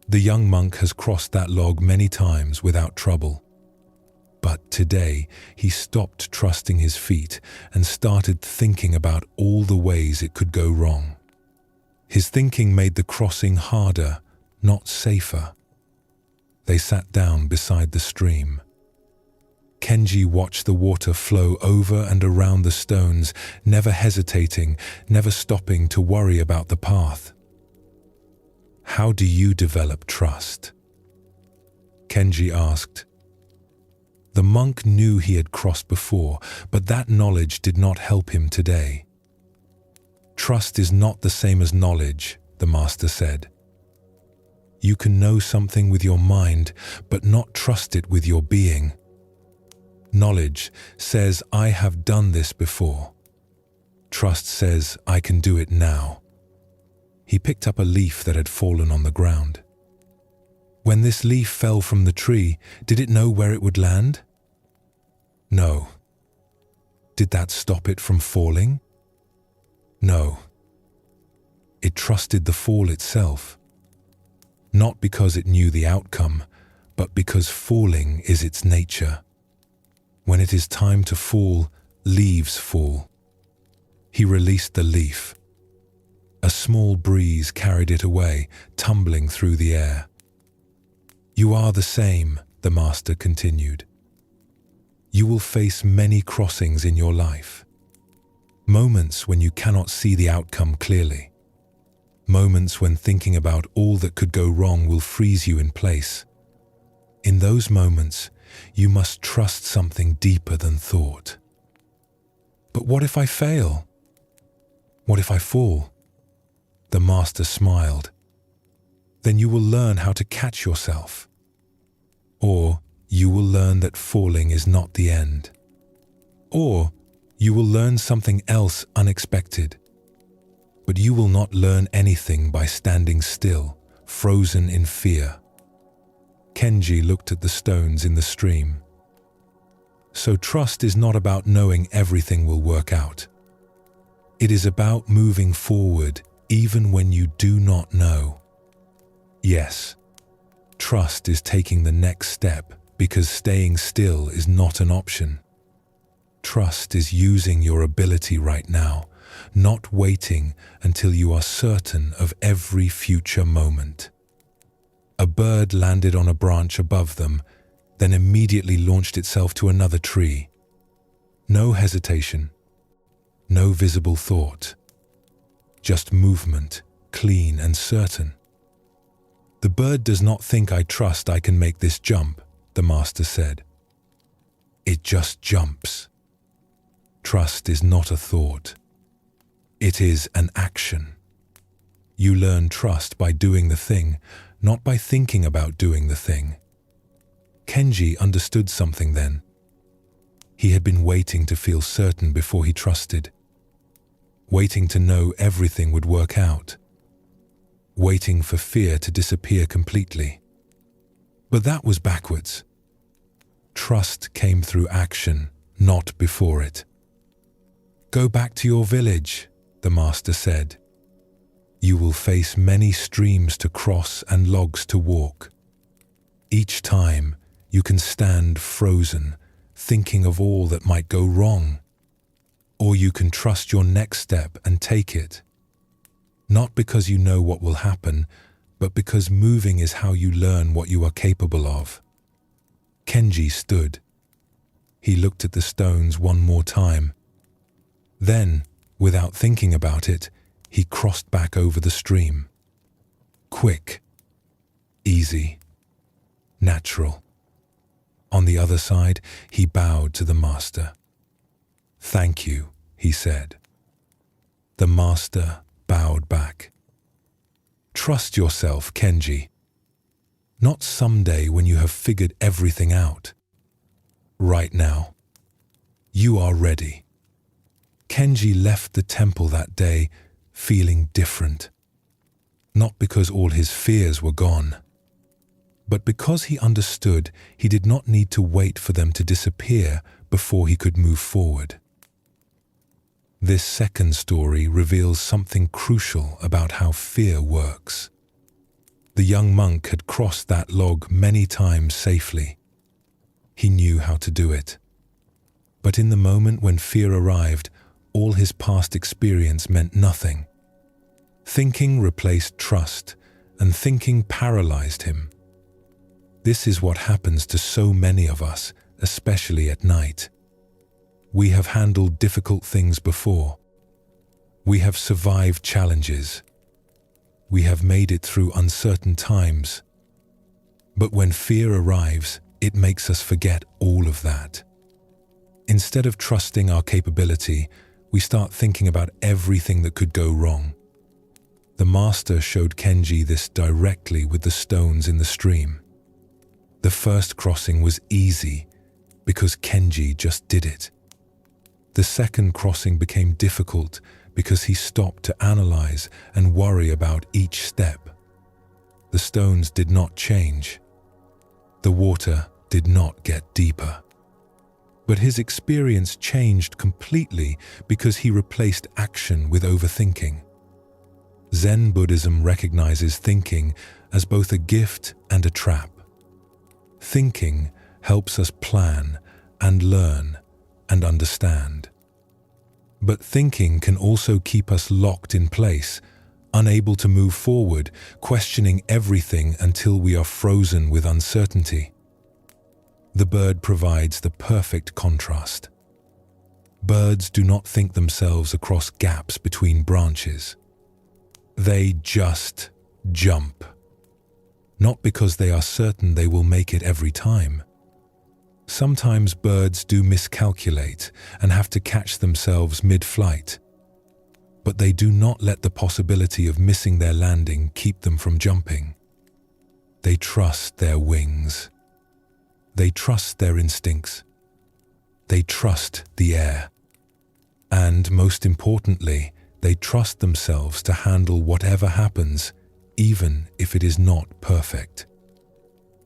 The young monk has crossed that log many times without trouble. But today, he stopped trusting his feet and started thinking about all the ways it could go wrong. His thinking made the crossing harder, not safer. They sat down beside the stream. Kenji watched the water flow over and around the stones, never hesitating, never stopping to worry about the path. "How do you develop trust?" Kenji asked. The monk knew he had crossed before, but that knowledge did not help him today. "Trust is not the same as knowledge," the master said. "You can know something with your mind, but not trust it with your being. Knowledge says, 'I have done this before.' Trust says, 'I can do it now.'" He picked up a leaf that had fallen on the ground. "When this leaf fell from the tree, did it know where it would land?" "No." "Did that stop it from falling?" "No." It trusted the fall itself. Not because it knew the outcome, but because falling is its nature. When it is time to fall, leaves fall. He released the leaf. A small breeze carried it away, tumbling through the air. "You are the same," the master continued. "You will face many crossings in your life. Moments when you cannot see the outcome clearly. Moments when thinking about all that could go wrong will freeze you in place. In those moments, you must trust something deeper than thought." "But what if I fail? What if I fall?" The master smiled. "Then you will learn how to catch yourself. Or you will learn that falling is not the end. Or you will learn something else unexpected. But you will not learn anything by standing still, frozen in fear." Kenji looked at the stones in the stream. "So trust is not about knowing everything will work out. It is about moving forward even when you do not know. Yes, trust is taking the next step because staying still is not an option. Trust is using your ability right now, not waiting until you are certain of every future moment. A bird landed on a branch above them, then immediately launched itself to another tree. No hesitation, no visible thought, just movement, clean and certain. "The bird does not think I trust I can make this jump," the master said. "It just jumps." Trust is not a thought. It is an action. You learn trust by doing the thing, not by thinking about doing the thing. Kenji understood something then. He had been waiting to feel certain before he trusted, waiting to know everything would work out, waiting for fear to disappear completely. But that was backwards. Trust came through action, not before it. "Go back to your village," the master said. "You will face many streams to cross and logs to walk. Each time, you can stand frozen, thinking of all that might go wrong. Or you can trust your next step and take it. Not because you know what will happen, but because moving is how you learn what you are capable of." Kenji stood. He looked at the stones one more time. Then, without thinking about it, he crossed back over the stream. Quick, easy, natural. On the other side, he bowed to the master. "Thank you," he said. The master bowed back. "Trust yourself, Kenji. Not someday when you have figured everything out. Right now. You are ready." Kenji left the temple that day feeling different. Not because all his fears were gone, but because he understood he did not need to wait for them to disappear before he could move forward. This second story reveals something crucial about how fear works. The young monk had crossed that log many times safely. He knew how to do it. But in the moment when fear arrived, all his past experience meant nothing. Thinking replaced trust, and thinking paralyzed him. This is what happens to so many of us, especially at night. We have handled difficult things before. We have survived challenges. We have made it through uncertain times. But when fear arrives, it makes us forget all of that. Instead of trusting our capability, we start thinking about everything that could go wrong. The master showed Kenji this directly with the stones in the stream. The first crossing was easy because Kenji just did it. The second crossing became difficult because he stopped to analyze and worry about each step. The stones did not change. The water did not get deeper. But his experience changed completely because he replaced action with overthinking. Zen Buddhism recognizes thinking as both a gift and a trap. Thinking helps us plan and learn and understand. But thinking can also keep us locked in place, unable to move forward, questioning everything until we are frozen with uncertainty. The bird provides the perfect contrast. Birds do not think themselves across gaps between branches. They just jump. Not because they are certain they will make it every time. Sometimes birds do miscalculate and have to catch themselves mid-flight. But they do not let the possibility of missing their landing keep them from jumping. They trust their wings. They trust their instincts. They trust the air. And most importantly, they trust themselves to handle whatever happens, even if it is not perfect.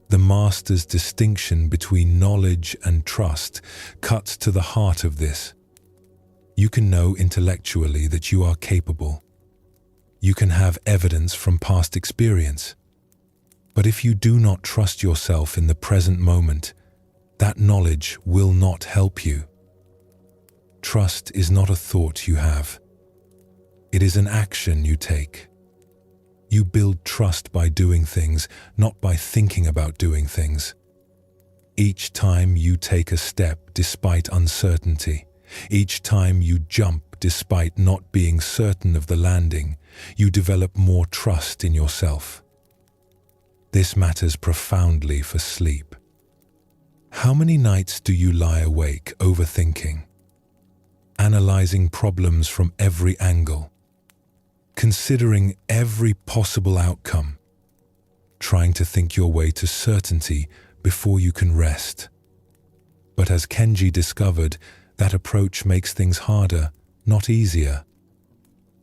The master's distinction between knowledge and trust cuts to the heart of this. You can know intellectually that you are capable. You can have evidence from past experience. But if you do not trust yourself in the present moment, that knowledge will not help you. Trust is not a thought you have. It is an action you take. You build trust by doing things, not by thinking about doing things. Each time you take a step despite uncertainty, each time you jump despite not being certain of the landing, you develop more trust in yourself. This matters profoundly for sleep. How many nights do you lie awake overthinking, analyzing problems from every angle, considering every possible outcome, trying to think your way to certainty before you can rest? But as Kenji discovered, that approach makes things harder, not easier.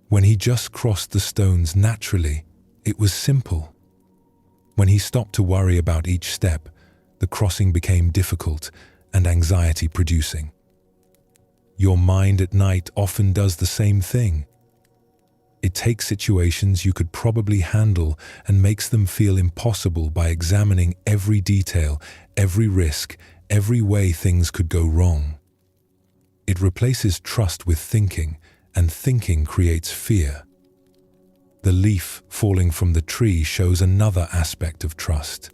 When he just crossed the stones naturally, it was simple. When he stopped to worry about each step, the crossing became difficult and anxiety-producing. Your mind at night often does the same thing. It takes situations you could probably handle and makes them feel impossible by examining every detail, every risk, every way things could go wrong. It replaces trust with thinking, and thinking creates fear. The leaf falling from the tree shows another aspect of trust.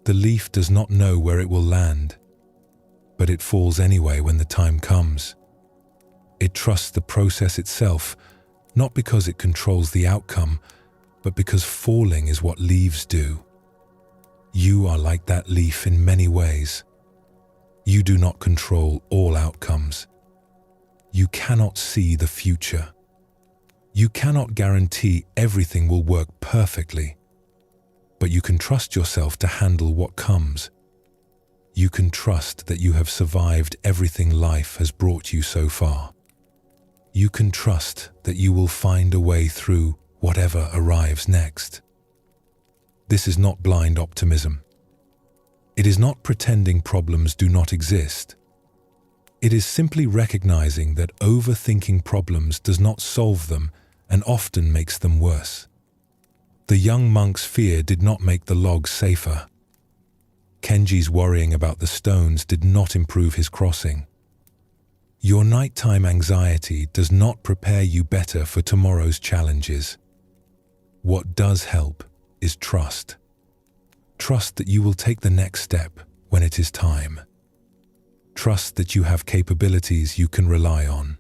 The leaf does not know where it will land, but it falls anyway when the time comes. It trusts the process itself, not because it controls the outcome, but because falling is what leaves do. You are like that leaf in many ways. You do not control all outcomes. You cannot see the future. You cannot guarantee everything will work perfectly, but you can trust yourself to handle what comes. You can trust that you have survived everything life has brought you so far. You can trust that you will find a way through whatever arrives next. This is not blind optimism. It is not pretending problems do not exist. It is simply recognizing that overthinking problems does not solve them and often makes them worse. The young monk's fear did not make the logs safer. Kenji's worrying about the stones did not improve his crossing. Your nighttime anxiety does not prepare you better for tomorrow's challenges. What does help is trust. Trust that you will take the next step when it is time. Trust that you have capabilities you can rely on.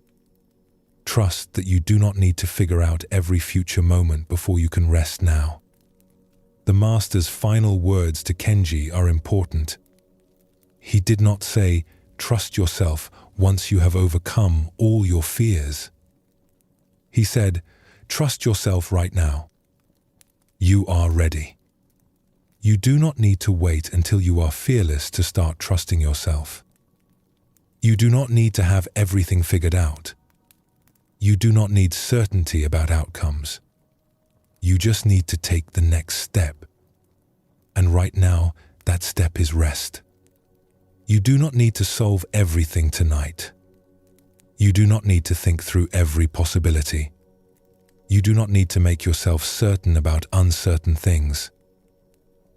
Trust that you do not need to figure out every future moment before you can rest now. The master's final words to Kenji are important. He did not say, "Trust yourself once you have overcome all your fears." He said, "Trust yourself right now. You are ready." You do not need to wait until you are fearless to start trusting yourself. You do not need to have everything figured out. You do not need certainty about outcomes. You just need to take the next step. And right now, that step is rest. You do not need to solve everything tonight. You do not need to think through every possibility. You do not need to make yourself certain about uncertain things.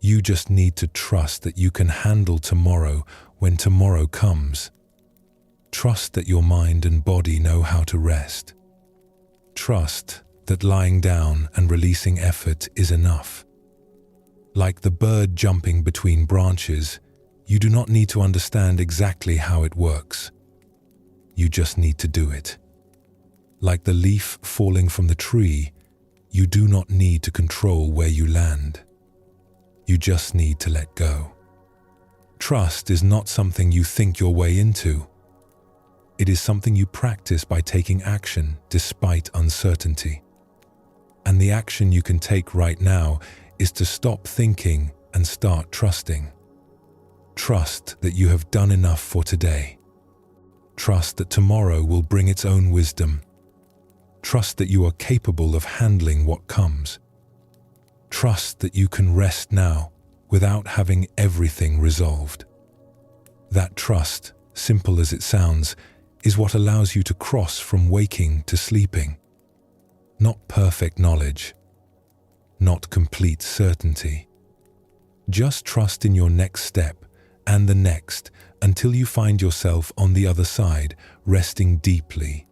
You just need to trust that you can handle tomorrow when tomorrow comes. Trust that your mind and body know how to rest. Trust that lying down and releasing effort is enough. Like the bird jumping between branches, you do not need to understand exactly how it works. You just need to do it. Like the leaf falling from the tree, you do not need to control where you land. You just need to let go. Trust is not something you think your way into. It is something you practice by taking action despite uncertainty. And the action you can take right now is to stop thinking and start trusting. Trust that you have done enough for today. Trust that tomorrow will bring its own wisdom. Trust that you are capable of handling what comes. Trust that you can rest now without having everything resolved. That trust, simple as it sounds, is what allows you to cross from waking to sleeping. Not perfect knowledge, not complete certainty. Just trust in your next step and the next until you find yourself on the other side, resting deeply.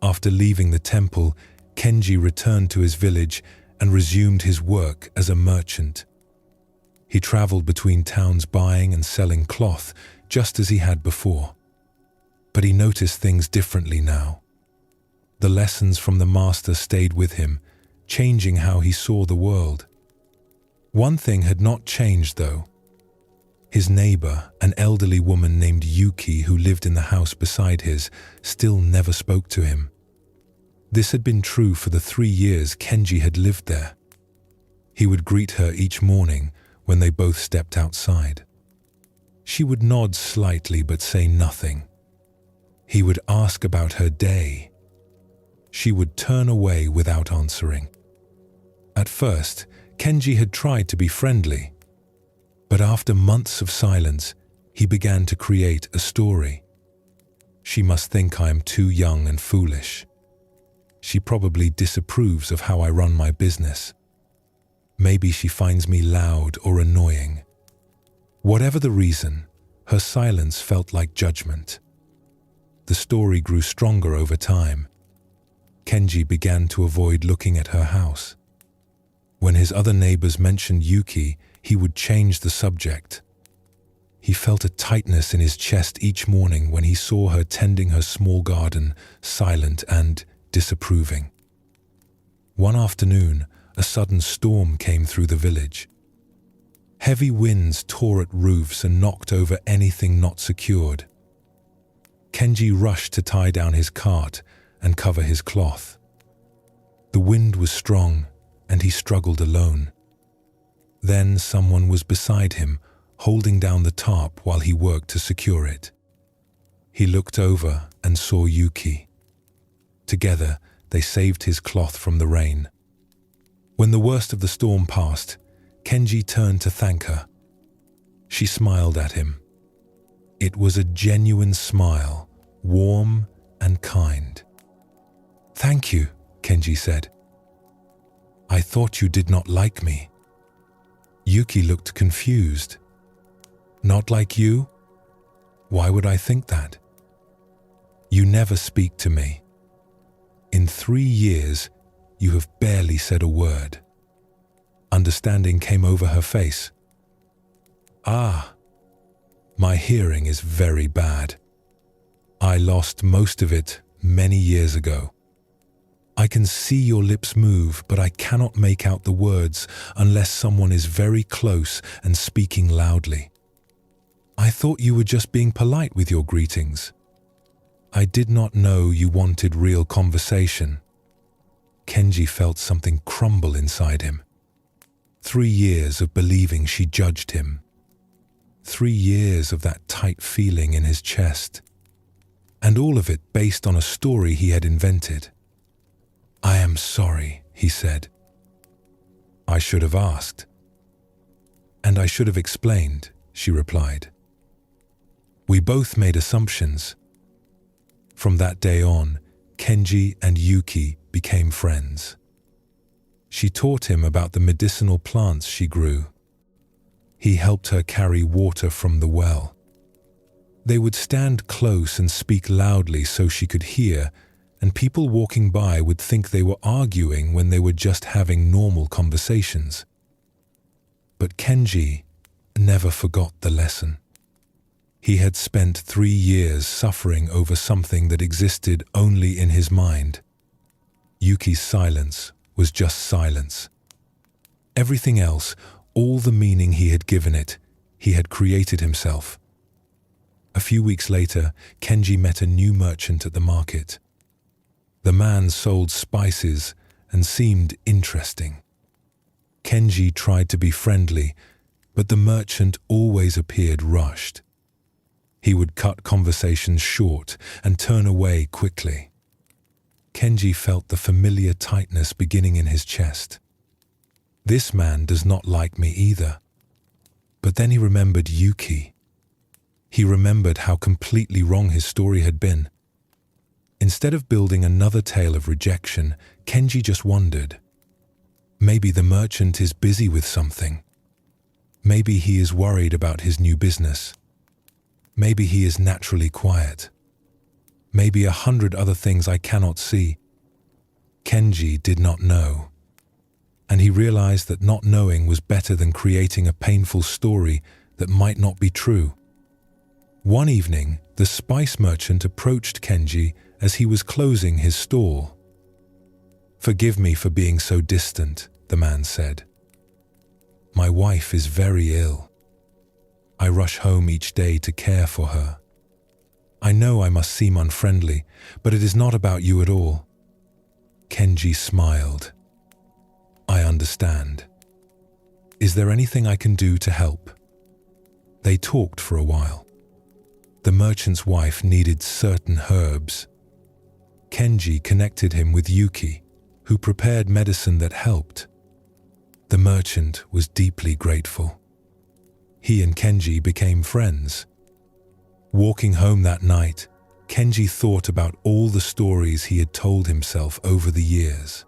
After leaving the temple, Kenji returned to his village and resumed his work as a merchant. He traveled between towns buying and selling cloth just as he had before. But he noticed things differently now. The lessons from the master stayed with him, changing how he saw the world. One thing had not changed though. His neighbor, an elderly woman named Yuki who lived in the house beside his, still never spoke to him. This had been true for the 3 years Kenji had lived there. He would greet her each morning when they both stepped outside. She would nod slightly but say nothing. He would ask about her day. She would turn away without answering. At first, Kenji had tried to be friendly, but after months of silence, he began to create a story. She must think I am too young and foolish. She probably disapproves of how I run my business. Maybe she finds me loud or annoying. Whatever the reason, her silence felt like judgment. The story grew stronger over time. Kenji began to avoid looking at her house. When his other neighbors mentioned Yuki, he would change the subject. He felt a tightness in his chest each morning when he saw her tending her small garden, silent and disapproving. One afternoon, a sudden storm came through the village. Heavy winds tore at roofs and knocked over anything not secured. Kenji rushed to tie down his cart and cover his cloth. The wind was strong, and he struggled alone. Then someone was beside him, holding down the tarp while he worked to secure it. He looked over and saw Yuki. Together, they saved his cloth from the rain. When the worst of the storm passed, Kenji turned to thank her. She smiled at him. It was a genuine smile, warm and kind. "Thank you," Kenji said. "I thought you did not like me." Yuki looked confused. "Not like you? Why would I think that? You never speak to me. In 3 years, you have barely said a word." Understanding came over her face. "Ah, my hearing is very bad. I lost most of it many years ago. I can see your lips move, but I cannot make out the words unless someone is very close and speaking loudly. I thought you were just being polite with your greetings. I did not know you wanted real conversation." Kenji felt something crumble inside him. 3 years of believing she judged him. 3 years of that tight feeling in his chest. And all of it based on a story he had invented. "I am sorry," he said. "I should have asked." "And I should have explained," she replied. "We both made assumptions." From that day on, Kenji and Yuki became friends. She taught him about the medicinal plants she grew. He helped her carry water from the well. They would stand close and speak loudly so she could hear, and people walking by would think they were arguing when they were just having normal conversations. But Kenji never forgot the lesson. He had spent 3 years suffering over something that existed only in his mind. Yuki's silence was just silence. Everything else, all the meaning he had given it, he had created himself. A few weeks later, Kenji met a new merchant at the market. The man sold spices and seemed interesting. Kenji tried to be friendly, but the merchant always appeared rushed. He would cut conversations short and turn away quickly. Kenji felt the familiar tightness beginning in his chest. This man does not like me either. But then he remembered Yuki. He remembered how completely wrong his story had been. Instead of building another tale of rejection, Kenji just wondered. Maybe the merchant is busy with something. Maybe he is worried about his new business. Maybe he is naturally quiet. Maybe 100 other things I cannot see. Kenji did not know. And he realized that not knowing was better than creating a painful story that might not be true. One evening, the spice merchant approached Kenji as he was closing his stall. "Forgive me for being so distant," the man said. "My wife is very ill. I rush home each day to care for her. I know I must seem unfriendly, but it is not about you at all." Kenji smiled. "I understand. Is there anything I can do to help?" They talked for a while. The merchant's wife needed certain herbs. Kenji connected him with Yuki, who prepared medicine that helped. The merchant was deeply grateful. He and Kenji became friends. Walking home that night, Kenji thought about all the stories he had told himself over the years.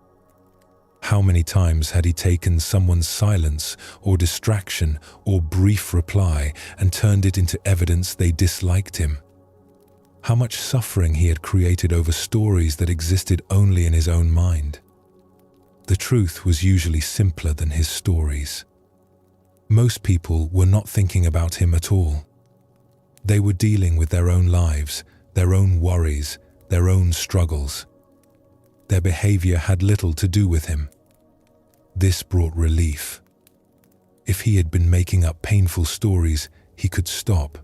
How many times had he taken someone's silence or distraction or brief reply and turned it into evidence they disliked him? How much suffering he had created over stories that existed only in his own mind. The truth was usually simpler than his stories. Most people were not thinking about him at all. They were dealing with their own lives, their own worries, their own struggles. Their behavior had little to do with him. This brought relief. If he had been making up painful stories, he could stop.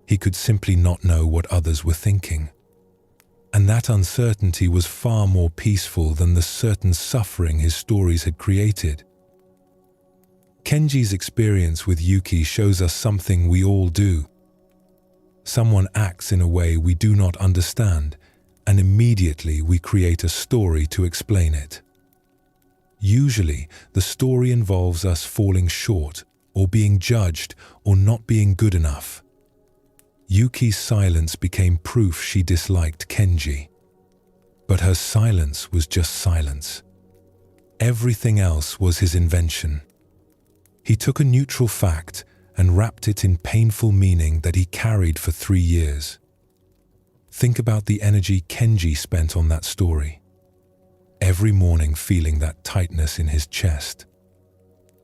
He could simply not know what others were thinking. And that uncertainty was far more peaceful than the certain suffering his stories had created. Kenji's experience with Yuki shows us something we all do. Someone acts in a way we do not understand, and immediately we create a story to explain it. Usually, the story involves us falling short, or being judged, or not being good enough. Yuki's silence became proof she disliked Kenji. But her silence was just silence. Everything else was his invention. He took a neutral fact and wrapped it in painful meaning that he carried for 3 years. Think about the energy Kenji spent on that story. Every morning feeling that tightness in his chest.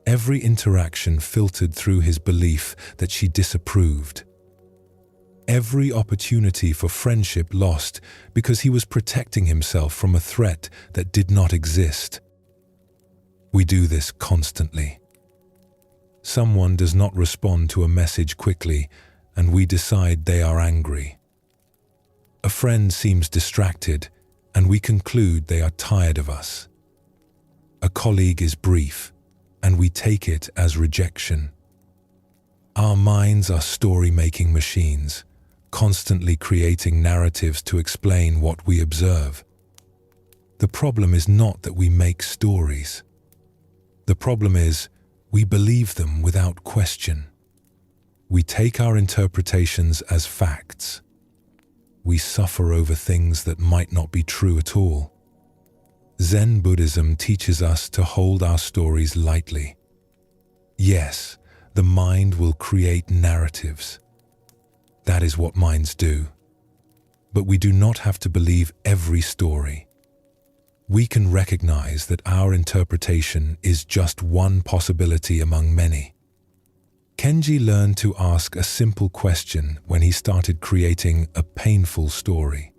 Every interaction filtered through his belief that she disapproved. Every opportunity for friendship lost because he was protecting himself from a threat that did not exist. We do this constantly. Someone does not respond to a message quickly, and we decide they are angry. A friend seems distracted, and we conclude they are tired of us. A colleague is brief, and we take it as rejection. Our minds are story-making machines, constantly creating narratives to explain what we observe. The problem is not that we make stories. The problem is we believe them without question. We take our interpretations as facts. We suffer over things that might not be true at all. Zen Buddhism teaches us to hold our stories lightly. Yes, the mind will create narratives. That is what minds do. But we do not have to believe every story. We can recognize that our interpretation is just one possibility among many. Kenji learned to ask a simple question when he started creating a painful story.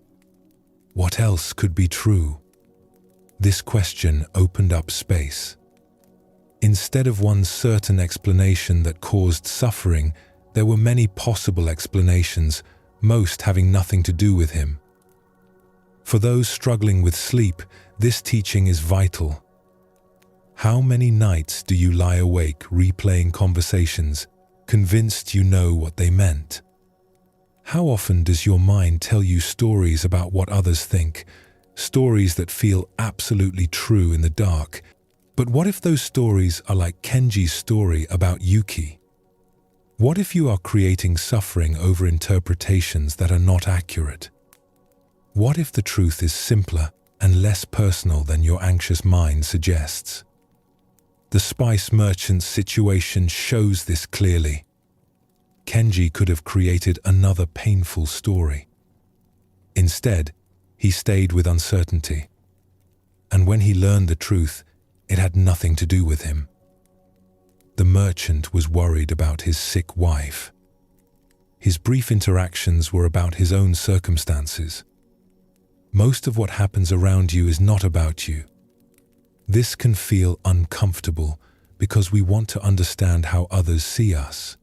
What else could be true? This question opened up space. Instead of one certain explanation that caused suffering, there were many possible explanations, most having nothing to do with him. For those struggling with sleep, this teaching is vital. How many nights do you lie awake replaying conversations, convinced you know what they meant? How often does your mind tell you stories about what others think, stories that feel absolutely true in the dark? But what if those stories are like Kenji's story about Yuki? What if you are creating suffering over interpretations that are not accurate? What if the truth is simpler and less personal than your anxious mind suggests? The spice merchant's situation shows this clearly. Kenji could have created another painful story. Instead, he stayed with uncertainty. And when he learned the truth, it had nothing to do with him. The merchant was worried about his sick wife. His brief interactions were about his own circumstances. Most of what happens around you is not about you. This can feel uncomfortable because we want to understand how others see us.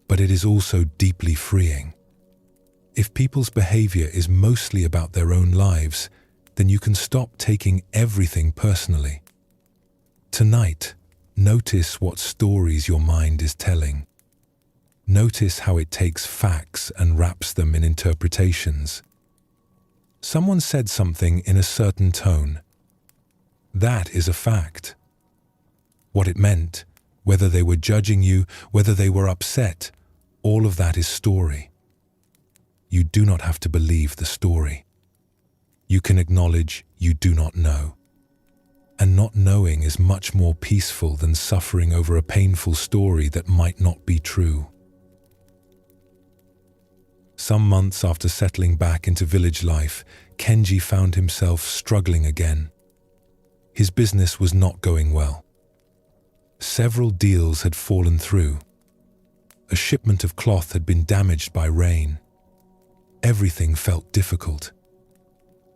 But it is also deeply freeing. If people's behavior is mostly about their own lives, then you can stop taking everything personally. Tonight, notice what stories your mind is telling. Notice how it takes facts and wraps them in interpretations. Someone said something in a certain tone. That is a fact. What it meant, whether they were judging you, whether they were upset, all of that is story. You do not have to believe the story. You can acknowledge you do not know. And not knowing is much more peaceful than suffering over a painful story that might not be true. Some months after settling back into village life, Kenji found himself struggling again. His business was not going well. Several deals had fallen through. A shipment of cloth had been damaged by rain. Everything felt difficult.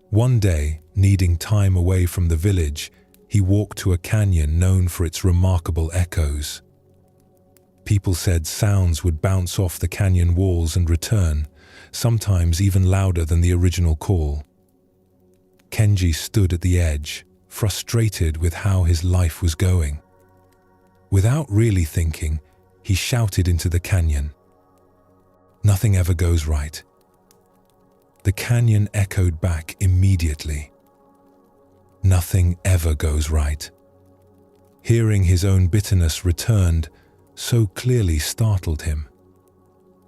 One day, needing time away from the village, he walked to a canyon known for its remarkable echoes. People said sounds would bounce off the canyon walls and return, sometimes even louder than the original call. Kenji stood at the edge, frustrated with how his life was going. Without really thinking, he shouted into the canyon. Nothing ever goes right. The canyon echoed back immediately. Nothing ever goes right. Hearing his own bitterness returned, so clearly startled him.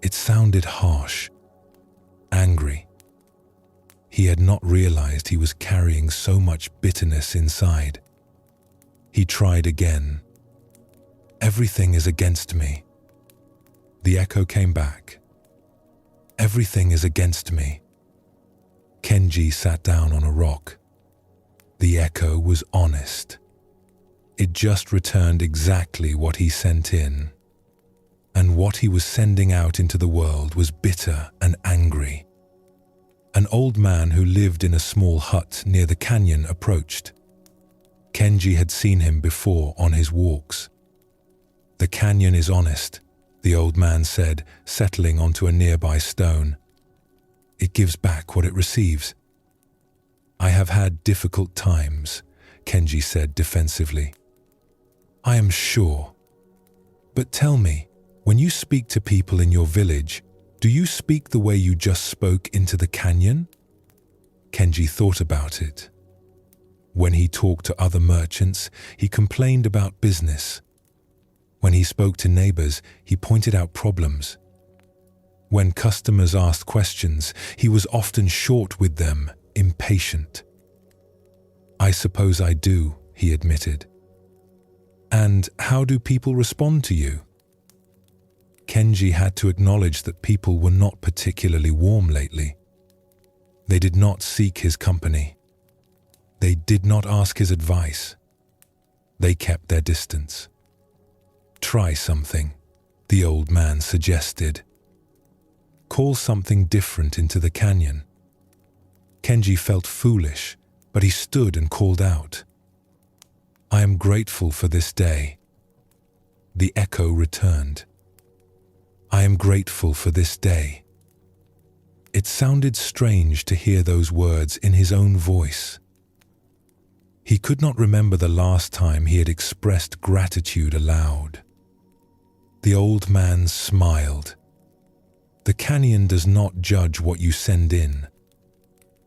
It sounded harsh, angry. He had not realized he was carrying so much bitterness inside. He tried again. Everything is against me. The echo came back. Everything is against me. Kenji sat down on a rock. The echo was honest. It just returned exactly what he sent in. And what he was sending out into the world was bitter and angry. An old man who lived in a small hut near the canyon approached. Kenji had seen him before on his walks. "The canyon is honest," the old man said, settling onto a nearby stone. "It gives back what it receives." "I have had difficult times," Kenji said defensively. "I am sure. But tell me, when you speak to people in your village, do you speak the way you just spoke into the canyon?" Kenji thought about it. When he talked to other merchants, he complained about business. When he spoke to neighbors, he pointed out problems. When customers asked questions, he was often short with them, impatient. "I suppose I do," he admitted. "And how do people respond to you?" Kenji had to acknowledge that people were not particularly warm lately. They did not seek his company. They did not ask his advice. They kept their distance. "Try something," the old man suggested. "Call something different into the canyon." Kenji felt foolish, but he stood and called out, "I am grateful for this day." The echo returned. "I am grateful for this day." It sounded strange to hear those words in his own voice. He could not remember the last time he had expressed gratitude aloud. The old man smiled. The canyon does not judge what you send in.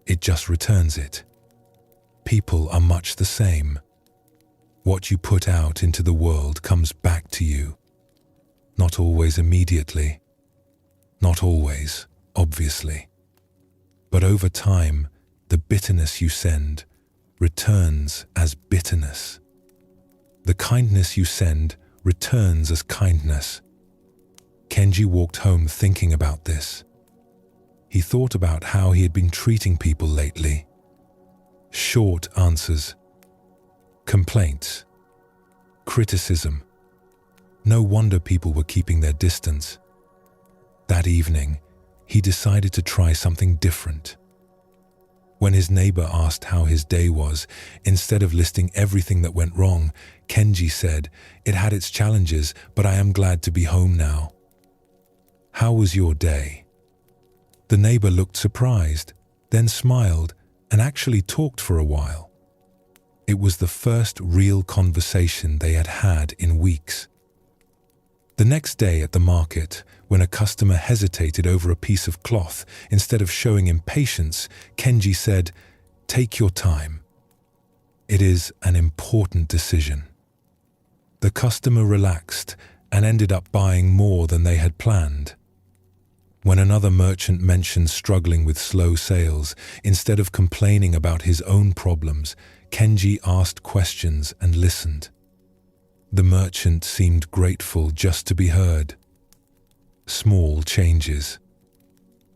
It just returns it. People are much the same. What you put out into the world comes back to you. Not always immediately. Not always, obviously. But over time, the bitterness you send returns as bitterness. The kindness you send returns as kindness. Kenji walked home thinking about this. He thought about how he had been treating people lately. Short answers. Complaints. Criticism. No wonder people were keeping their distance. That evening, he decided to try something different. When his neighbor asked how his day was, instead of listing everything that went wrong, Kenji said, "It had its challenges, but I am glad to be home now." "How was your day?" The neighbor looked surprised, then smiled, and actually talked for a while. It was the first real conversation they had had in weeks. The next day at the market, when a customer hesitated over a piece of cloth, instead of showing impatience, Kenji said, "Take your time. It is an important decision." The customer relaxed and ended up buying more than they had planned. When another merchant mentioned struggling with slow sales, instead of complaining about his own problems, Kenji asked questions and listened. The merchant seemed grateful just to be heard. Small changes.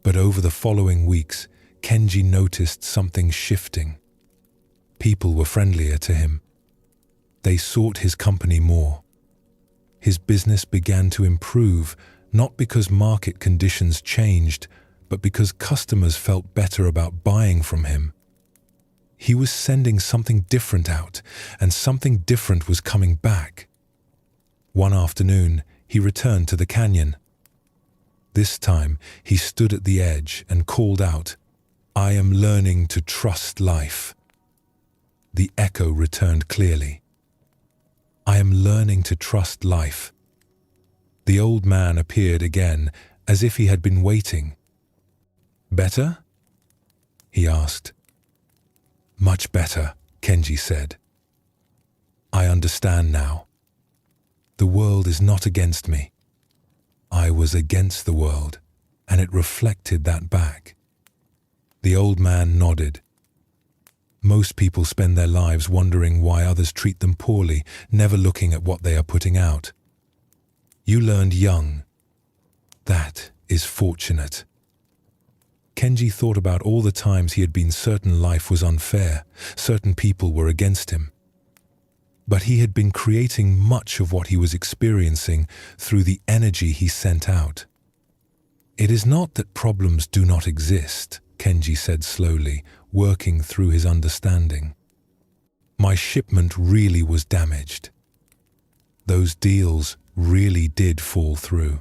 But over the following weeks, Kenji noticed something shifting. People were friendlier to him. They sought his company more. His business began to improve, not because market conditions changed, but because customers felt better about buying from him. He was sending something different out, and something different was coming back. One afternoon, he returned to the canyon. This time, he stood at the edge and called out, "I am learning to trust life." The echo returned clearly. "I am learning to trust life." The old man appeared again, as if he had been waiting. "Better?" he asked. "Much better," Kenji said. "I understand now. The world is not against me. I was against the world, and it reflected that back." The old man nodded. Most people spend their lives wondering why others treat them poorly, never looking at what they are putting out. You learned young. That is fortunate. Kenji thought about all the times he had been certain life was unfair, certain people were against him. But he had been creating much of what he was experiencing through the energy he sent out. "It is not that problems do not exist," Kenji said slowly, working through his understanding. "My shipment really was damaged. Those deals really did fall through.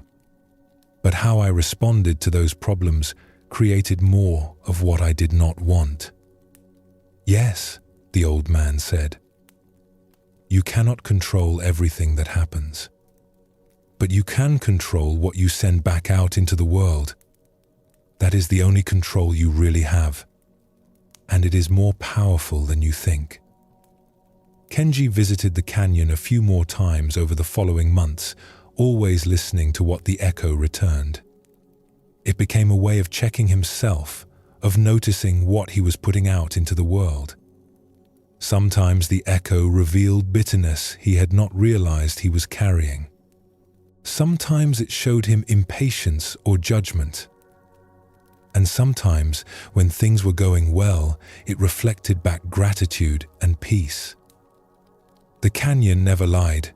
But how I responded to those problems created more of what I did not want." "Yes," the old man said. "You cannot control everything that happens. But you can control what you send back out into the world. That is the only control you really have. And it is more powerful than you think." Kenji visited the canyon a few more times over the following months, always listening to what the echo returned. It became a way of checking himself, of noticing what he was putting out into the world. Sometimes the echo revealed bitterness he had not realized he was carrying. Sometimes it showed him impatience or judgment. And sometimes, when things were going well, it reflected back gratitude and peace. The canyon never lied.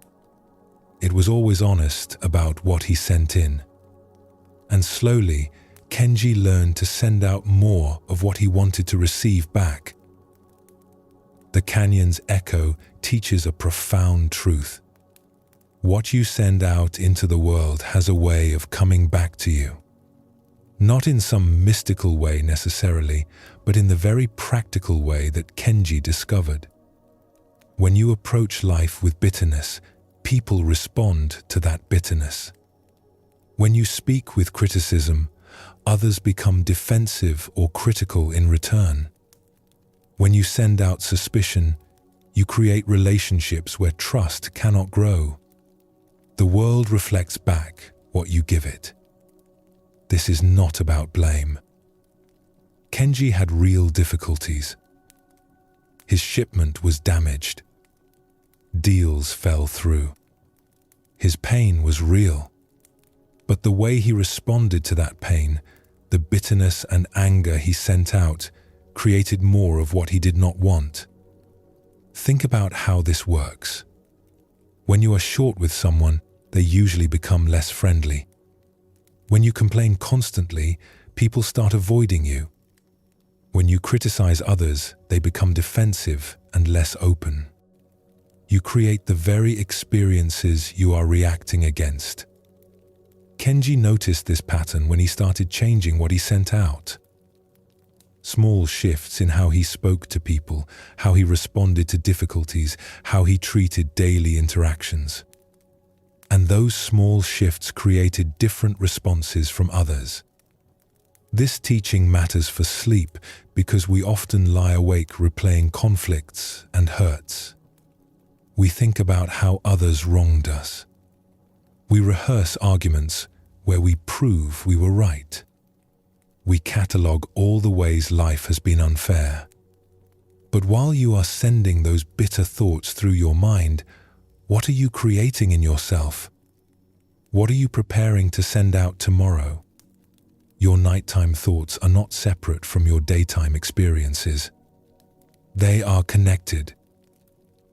It was always honest about what he sent in. And slowly, Kenji learned to send out more of what he wanted to receive back. The canyon's echo teaches a profound truth. What you send out into the world has a way of coming back to you. Not in some mystical way necessarily, but in the very practical way that Kenji discovered. When you approach life with bitterness, people respond to that bitterness. When you speak with criticism, others become defensive or critical in return. When you send out suspicion, you create relationships where trust cannot grow. The world reflects back what you give it. This is not about blame. Kenji had real difficulties. His shipment was damaged. Deals fell through. His pain was real. But the way he responded to that pain, the bitterness and anger he sent out created more of what he did not want. Think about how this works. When you are short with someone, they usually become less friendly. When you complain constantly, people start avoiding you. When you criticize others, they become defensive and less open. You create the very experiences you are reacting against. Kenji noticed this pattern when he started changing what he sent out. Small shifts in how he spoke to people, how he responded to difficulties, how he treated daily interactions. And those small shifts created different responses from others. This teaching matters for sleep because we often lie awake replaying conflicts and hurts. We think about how others wronged us. We rehearse arguments where we prove we were right. We catalogue all the ways life has been unfair. But while you are sending those bitter thoughts through your mind, what are you creating in yourself? What are you preparing to send out tomorrow? Your nighttime thoughts are not separate from your daytime experiences. They are connected.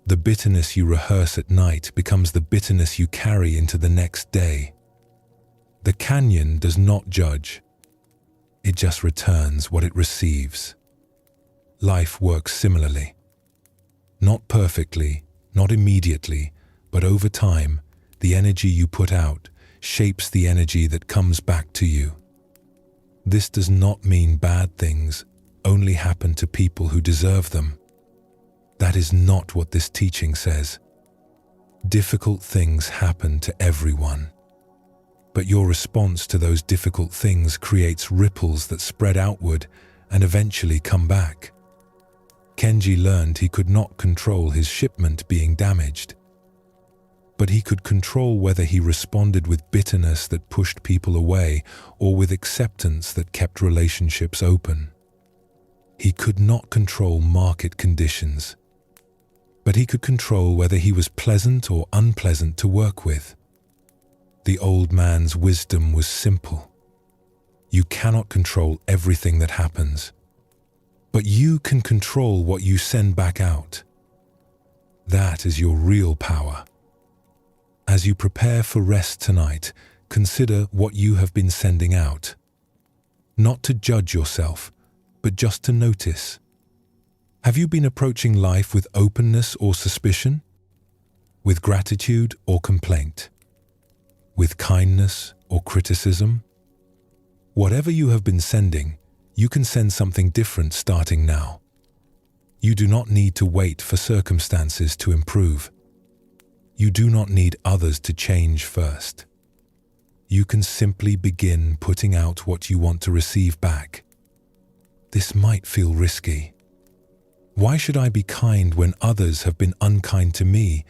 The bitterness you rehearse at night becomes the bitterness you carry into the next day. The canyon does not judge. It just returns what it receives. Life works similarly. Not perfectly, not immediately, but over time, the energy you put out shapes the energy that comes back to you. This does not mean bad things only happen to people who deserve them. That is not what this teaching says. Difficult things happen to everyone. But your response to those difficult things creates ripples that spread outward and eventually come back. Kenji learned he could not control his shipment being damaged, but he could control whether he responded with bitterness that pushed people away or with acceptance that kept relationships open. He could not control market conditions, but he could control whether he was pleasant or unpleasant to work with. The old man's wisdom was simple. You cannot control everything that happens, but you can control what you send back out. That is your real power. As you prepare for rest tonight, consider what you have been sending out. Not to judge yourself, but just to notice. Have you been approaching life with openness or suspicion? With gratitude or complaint? With kindness or criticism? Whatever you have been sending, you can send something different starting now. You do not need to wait for circumstances to improve. You do not need others to change first. You can simply begin putting out what you want to receive back. This might feel risky. Why should I be kind when others have been unkind to me?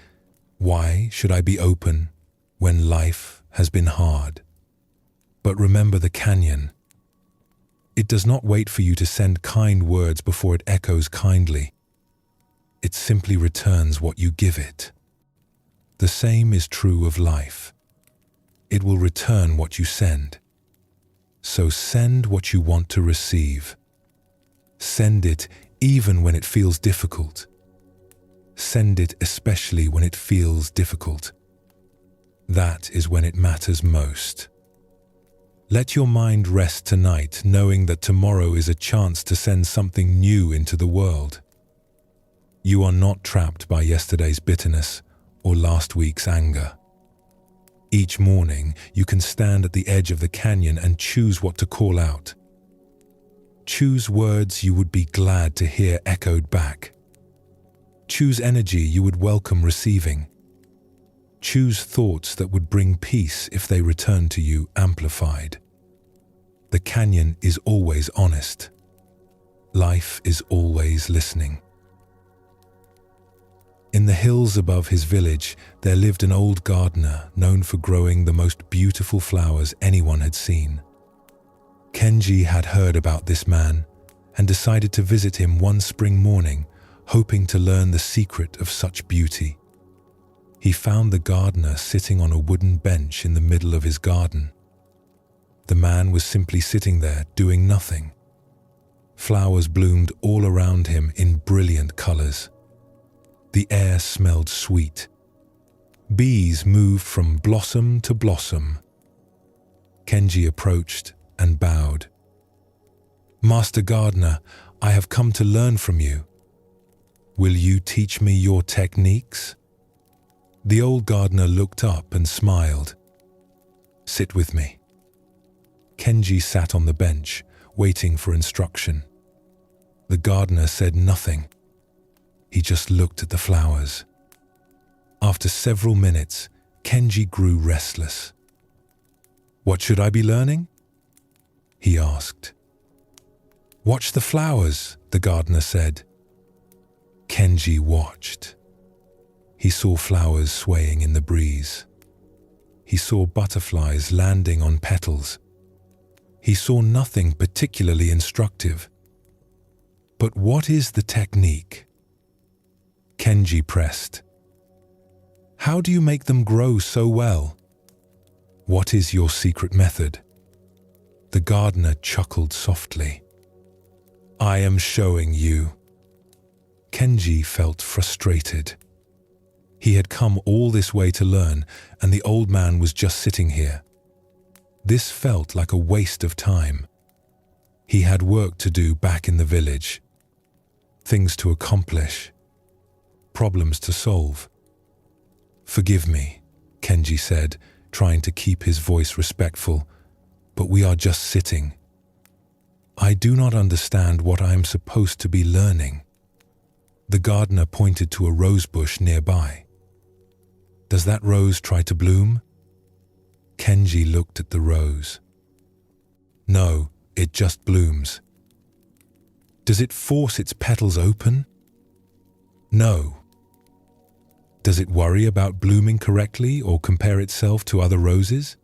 Why should I be open when life has been hard? But remember the canyon. It does not wait for you to send kind words before it echoes kindly. It simply returns what you give it. The same is true of life. It will return what you send. So send what you want to receive. Send it even when it feels difficult. Send it especially when it feels difficult. That is when it matters most. Let your mind rest tonight knowing that tomorrow is a chance to send something new into the world. You are not trapped by yesterday's bitterness or last week's anger. Each morning, you can stand at the edge of the canyon and choose what to call out. Choose words you would be glad to hear echoed back. Choose energy you would welcome receiving. Choose thoughts that would bring peace if they return to you amplified. The canyon is always honest. Life is always listening. In the hills above his village, there lived an old gardener known for growing the most beautiful flowers anyone had seen. Kenji had heard about this man and decided to visit him one spring morning, hoping to learn the secret of such beauty. He found the gardener sitting on a wooden bench in the middle of his garden. The man was simply sitting there, doing nothing. Flowers bloomed all around him in brilliant colors. The air smelled sweet. Bees moved from blossom to blossom. Kenji approached and bowed. "Master Gardener, I have come to learn from you. Will you teach me your techniques?" The old gardener looked up and smiled. "Sit with me." Kenji sat on the bench, waiting for instruction. The gardener said nothing. He just looked at the flowers. After several minutes, Kenji grew restless. "What should I be learning?" he asked. "Watch the flowers," the gardener said. Kenji watched. He saw flowers swaying in the breeze. He saw butterflies landing on petals. He saw nothing particularly instructive. But what is the technique? Kenji pressed. "How do you make them grow so well? What is your secret method?" The gardener chuckled softly. "I am showing you." Kenji felt frustrated. He had come all this way to learn, and the old man was just sitting here. This felt like a waste of time. He had work to do back in the village. Things to accomplish. Problems to solve. "Forgive me," Kenji said, trying to keep his voice respectful, "but we are just sitting. I do not understand what I am supposed to be learning." The gardener pointed to a rose bush nearby. "Does that rose try to bloom?" Kenji looked at the rose. "No, it just blooms." "Does it force its petals open?" "No." "Does it worry about blooming correctly or compare itself to other roses?"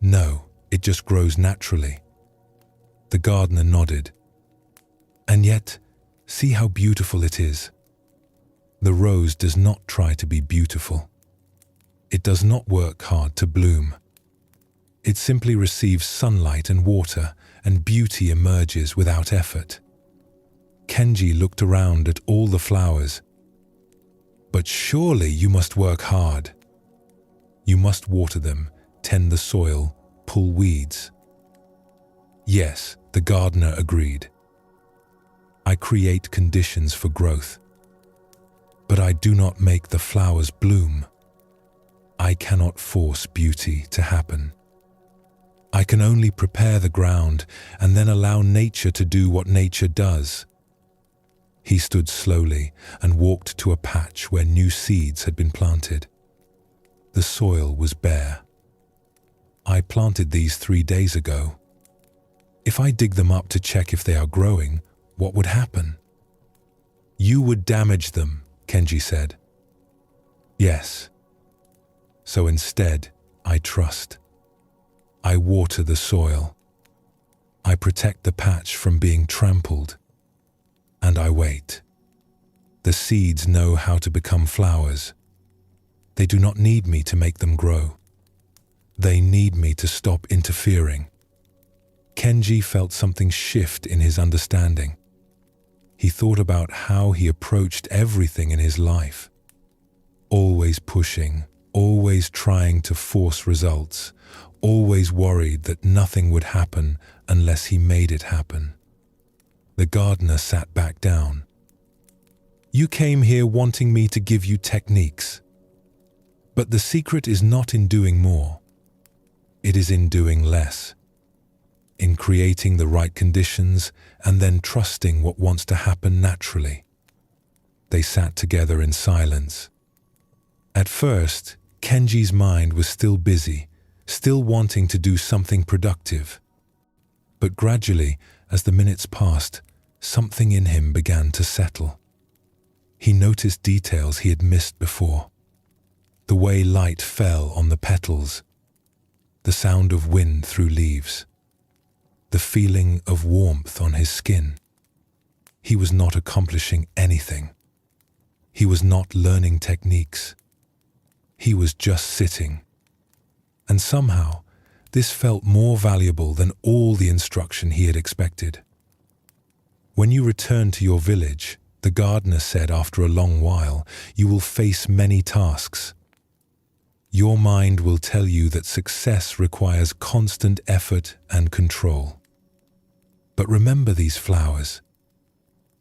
"No, it just grows naturally." The gardener nodded. "And yet, see how beautiful it is. The rose does not try to be beautiful. It does not work hard to bloom. It simply receives sunlight and water, and beauty emerges without effort." Kenji looked around at all the flowers. "But surely you must work hard. You must water them, tend the soil, pull weeds." "Yes," the gardener agreed. "I create conditions for growth. But I do not make the flowers bloom. I cannot force beauty to happen. I can only prepare the ground and then allow nature to do what nature does." He stood slowly and walked to a patch where new seeds had been planted. The soil was bare. "I planted these 3 days ago. If I dig them up to check if they are growing, what would happen?" "You would damage them," Kenji said. "Yes. So instead, I trust. I water the soil. I protect the patch from being trampled. And I wait. The seeds know how to become flowers. They do not need me to make them grow. They need me to stop interfering." Kenji felt something shift in his understanding. He thought about how he approached everything in his life. Always pushing, always trying to force results, always worried that nothing would happen unless he made it happen. The gardener sat back down. "You came here wanting me to give you techniques. But the secret is not in doing more. It is in doing less. In creating the right conditions and then trusting what wants to happen naturally." They sat together in silence. At first, Kenji's mind was still busy, still wanting to do something productive. But gradually, as the minutes passed, something in him began to settle. He noticed details he had missed before. The way light fell on the petals, the sound of wind through leaves, the feeling of warmth on his skin. He was not accomplishing anything. He was not learning techniques. He was just sitting. And somehow, This felt more valuable than all the instruction he had expected. When you return to your village, the gardener said after a long while, you will face many tasks. Your mind will tell you that success requires constant effort and control. But remember these flowers.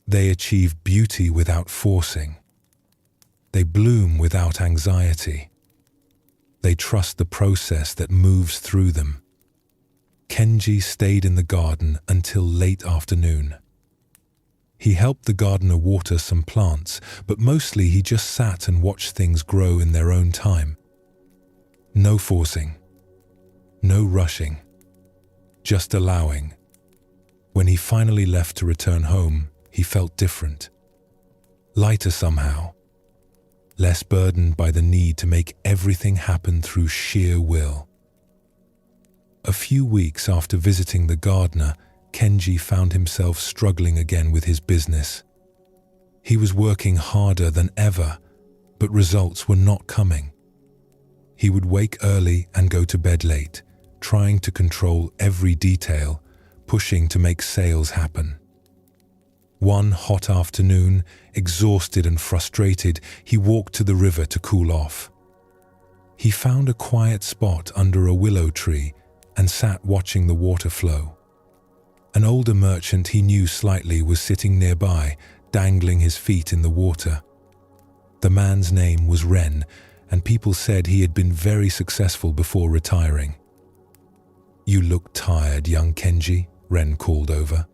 They achieve beauty without forcing. They bloom without anxiety. They trust the process that moves through them. Kenji stayed in the garden until late afternoon. He helped the gardener water some plants, but mostly he just sat and watched things grow in their own time. No forcing, no rushing, just allowing. When he finally left to return home, he felt different, lighter somehow, less burdened by the need to make everything happen through sheer will. A few weeks after visiting the gardener, Kenji found himself struggling again with his business. He was working harder than ever, but results were not coming. He would wake early and go to bed late, trying to control every detail, pushing to make sales happen. One hot afternoon, exhausted and frustrated, he walked to the river to cool off. He found a quiet spot under a willow tree and sat watching the water flow. An older merchant he knew slightly was sitting nearby, dangling his feet in the water. The man's name was Ren, and people said he had been very successful before retiring. "You look tired, young Kenji," Ren called over.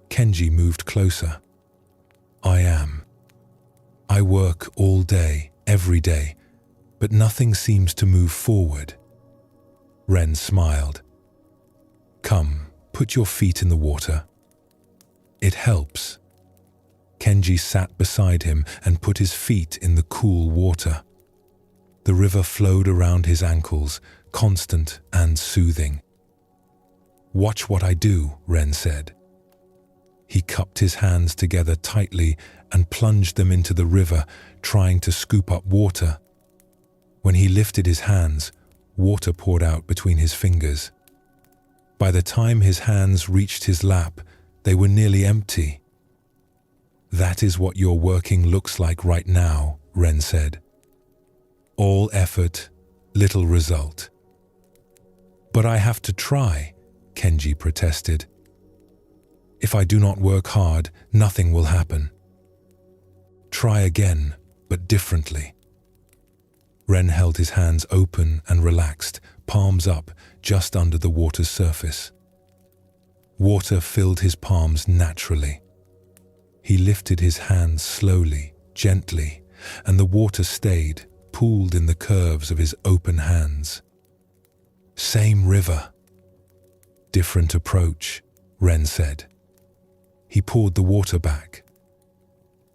Kenji moved closer. "I am. I work all day, every day, but nothing seems to move forward." Ren smiled. "Come, put your feet in the water. It helps." Kenji sat beside him and put his feet in the cool water. The river flowed around his ankles, constant and soothing. "Watch what I do," Ren said. He cupped his hands together tightly and plunged them into the river, trying to scoop up water. When he lifted his hands, water poured out between his fingers. By the time his hands reached his lap, they were nearly empty. "That is what your working looks like right now," Ren said. "All effort, little result." "But I have to try," Kenji protested. "If I do not work hard, nothing will happen." "Try again, but differently." Ren held his hands open and relaxed, palms up, just under the water's surface. Water filled his palms naturally. He lifted his hands slowly, gently, and the water stayed, pooled in the curves of his open hands. "Same river. Different approach," Ren said. He poured the water back.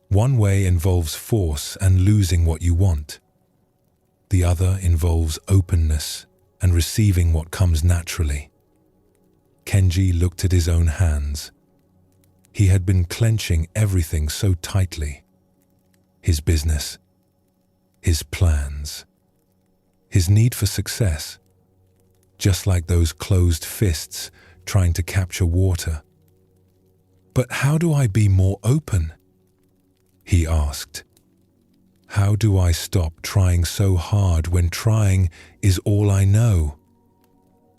"One way involves force and losing what you want. The other involves openness and receiving what comes naturally." Kenji looked at his own hands. He had been clenching everything so tightly. His business, his plans, his need for success, just like those closed fists trying to capture water. "But how do I be more open?" he asked. "How do I stop trying so hard when trying is all I know?"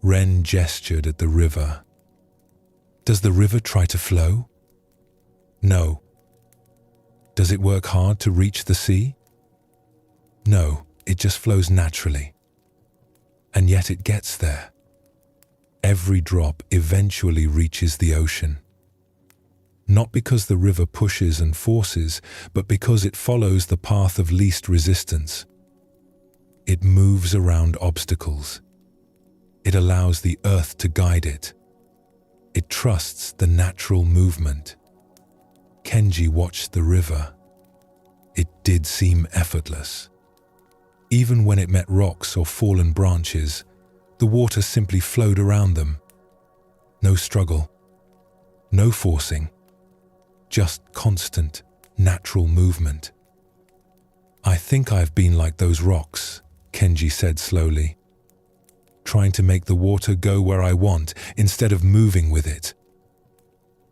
Ren gestured at the river. "Does the river try to flow?" "No." "Does it work hard to reach the sea?" "No, it just flows naturally. And yet it gets there. Every drop eventually reaches the ocean. Not because the river pushes and forces, but because it follows the path of least resistance. It moves around obstacles. It allows the earth to guide it. It trusts the natural movement." Kenji watched the river. It did seem effortless. Even when it met rocks or fallen branches, the water simply flowed around them. No struggle, no forcing. Just constant, natural movement. "I think I've been like those rocks," Kenji said slowly. trying to make the water go where I want instead of moving with it.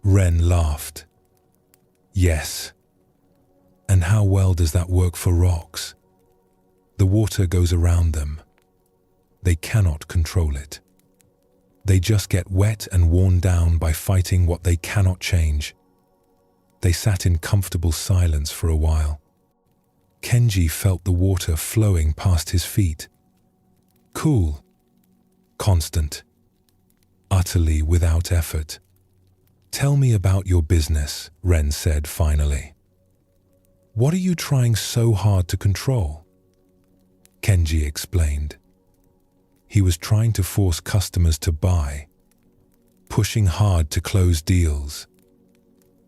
Ren laughed. Yes. And how well does that work for rocks? The water goes around them. They cannot control it. They just get wet and worn down by fighting what they cannot change. They sat in comfortable silence for a while. Kenji felt the water flowing past his feet. Cool. Constant. Utterly without effort. Tell me about your business, Ren said finally. What are you trying so hard to control? Kenji explained. He was trying to force customers to buy, pushing hard to close deals,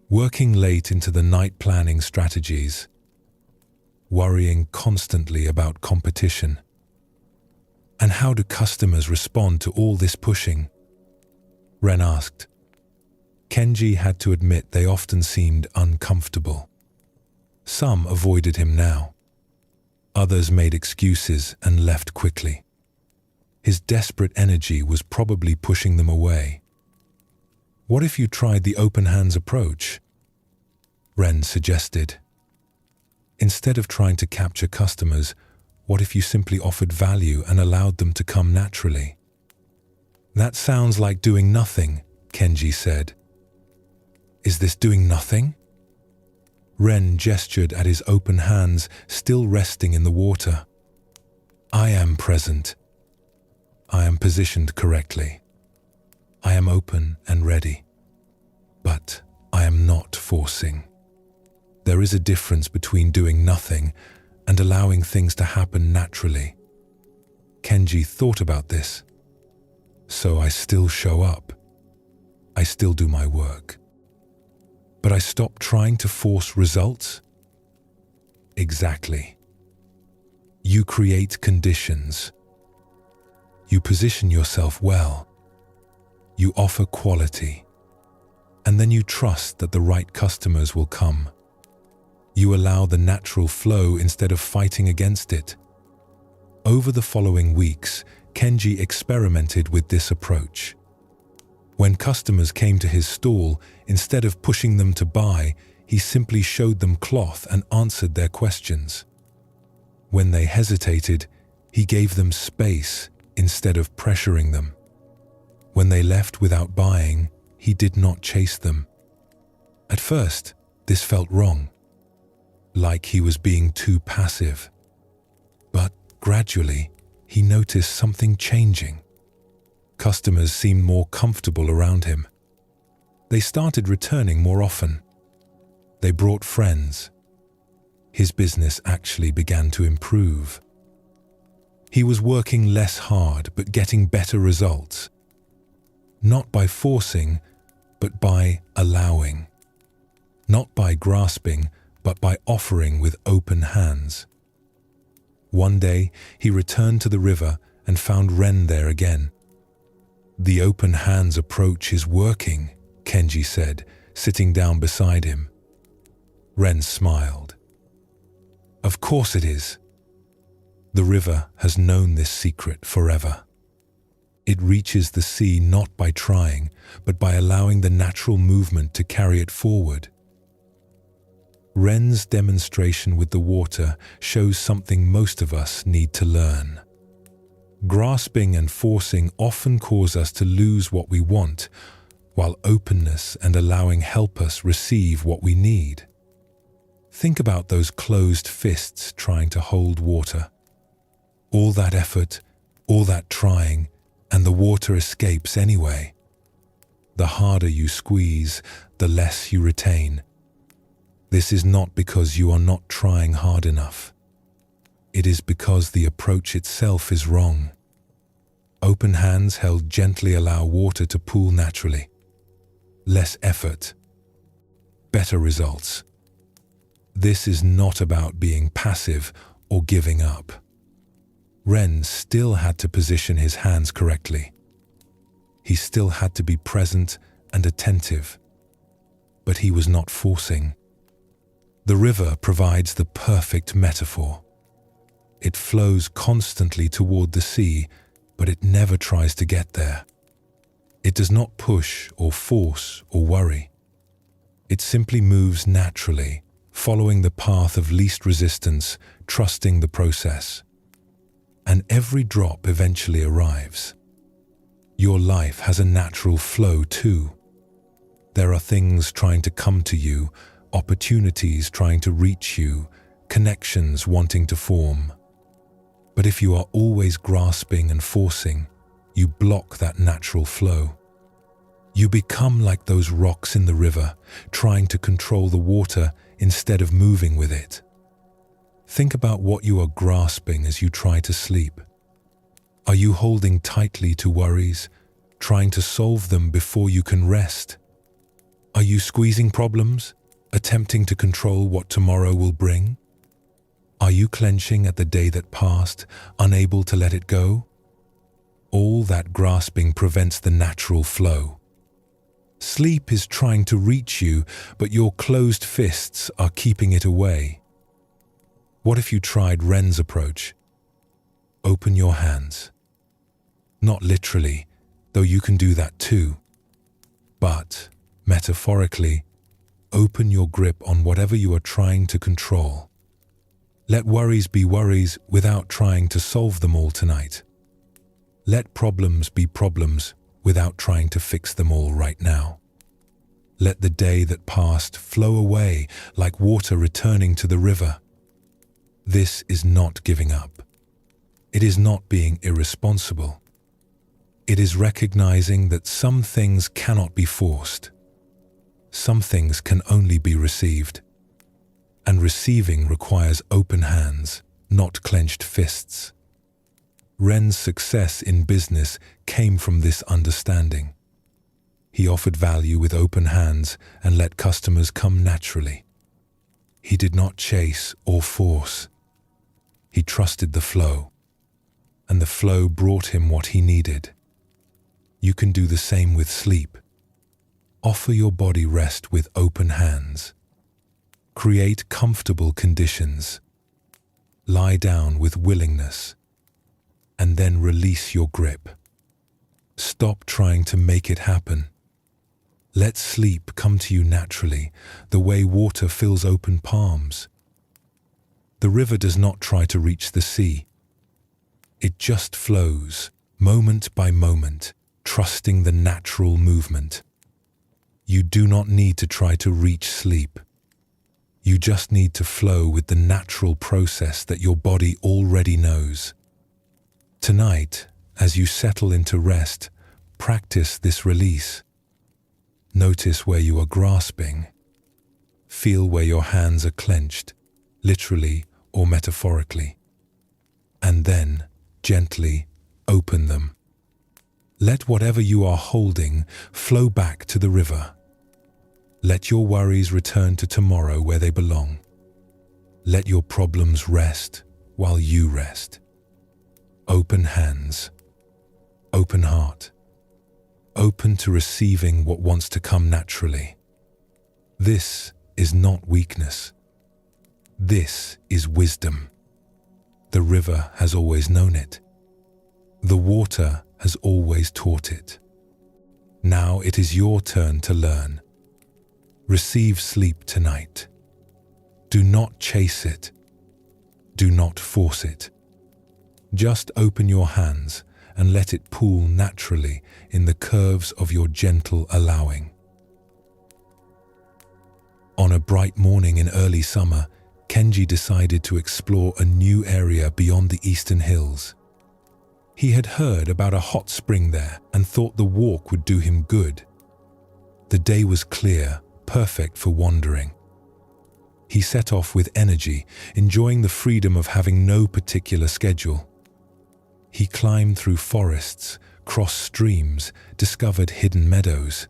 working late into the night planning strategies, worrying constantly about competition. And how do customers respond to all this pushing? Ren asked. Kenji had to admit they often seemed uncomfortable. Some avoided him now. Others made excuses and left quickly. His desperate energy was probably pushing them away. What if you tried the open hands approach? Ren suggested. Instead of trying to capture customers, what if you simply offered value and allowed them to come naturally? That sounds like doing nothing, Kenji said. Is this doing nothing? Ren gestured at his open hands, still resting in the water. I am present. I am positioned correctly. I am open and ready. But I am not forcing. There is a difference between doing nothing and allowing things to happen naturally. Kenji thought about this. So I still show up. I still do my work. But I stop trying to force results? Exactly. You create conditions. You position yourself well. You offer quality. And then you trust that the right customers will come. You allow the natural flow instead of fighting against it. Over the following weeks, Kenji experimented with this approach. When customers came to his stall, instead of pushing them to buy, he simply showed them cloth and answered their questions. When they hesitated, he gave them space instead of pressuring them. When they left without buying, he did not chase them. At first, this felt wrong, like he was being too passive. But gradually, he noticed something changing. Customers seemed more comfortable around him. They started returning more often. They brought friends. His business actually began to improve. He was working less hard but getting better results. Not by forcing, but by allowing. Not by grasping, but by offering with open hands. One day, he returned to the river and found Ren there again. The open hands approach is working, Kenji said, sitting down beside him. Ren smiled. Of course it is. The river has known this secret forever. It reaches the sea not by trying, but by allowing the natural movement to carry it forward. Ren's demonstration with the water shows something most of us need to learn. Grasping and forcing often cause us to lose what we want, while openness and allowing help us receive what we need. Think about those closed fists trying to hold water. All that effort, all that trying, and the water escapes anyway. The harder you squeeze, the less you retain. This is not because you are not trying hard enough. It is because the approach itself is wrong. Open hands held gently allow water to pool naturally. Less effort. Better results. This is not about being passive or giving up. Ren still had to position his hands correctly. He still had to be present and attentive. But he was not forcing. The river provides the perfect metaphor. It flows constantly toward the sea, but it never tries to get there. It does not push or force or worry. It simply moves naturally, following the path of least resistance, trusting the process. And every drop eventually arrives. Your life has a natural flow too. There are things trying to come to you, opportunities trying to reach you, connections wanting to form. But if you are always grasping and forcing, you block that natural flow. You become like those rocks in the river, trying to control the water instead of moving with it. Think about what you are grasping as you try to sleep. Are you holding tightly to worries, trying to solve them before you can rest? Are you squeezing problems, attempting to control what tomorrow will bring? Are you clenching at the day that passed, unable to let it go? All that grasping prevents the natural flow. Sleep is trying to reach you, but your closed fists are keeping it away. What if you tried Ren's approach? Open your hands. Not literally, though you can do that too. But, metaphorically, open your grip on whatever you are trying to control. Let worries be worries without trying to solve them all tonight. Let problems be problems without trying to fix them all right now. Let the day that passed flow away like water returning to the river. This is not giving up. It is not being irresponsible. It is recognizing that some things cannot be forced. Some things can only be received. And receiving requires open hands, not clenched fists. Ren's success in business came from this understanding. He offered value with open hands and let customers come naturally. He did not chase or force. He trusted the flow, and the flow brought him what he needed. You can do the same with sleep. Offer your body rest with open hands. Create comfortable conditions. Lie down with willingness, and then release your grip. Stop trying to make it happen. Let sleep come to you naturally, the way water fills open palms. The river does not try to reach the sea. It just flows, moment by moment, trusting the natural movement. You do not need to try to reach sleep. You just need to flow with the natural process that your body already knows. Tonight, as you settle into rest, practice this release. Notice where you are grasping. Feel where your hands are clenched, literally or metaphorically. And then, gently, open them. Let whatever you are holding flow back to the river. Let your worries return to tomorrow where they belong. Let your problems rest while you rest. Open hands, open heart, open to receiving what wants to come naturally. This is not weakness. This is wisdom. The river has always known it. The water has always taught it. Now it is your turn to learn. Receive sleep tonight. Do not chase it. Do not force it. Just open your hands and let it pool naturally in the curves of your gentle allowing. On a bright morning in early summer, Kenji decided to explore a new area beyond the eastern hills. He had heard about a hot spring there and thought the walk would do him good. The day was clear, perfect for wandering. He set off with energy, enjoying the freedom of having no particular schedule. He climbed through forests, crossed streams, discovered hidden meadows.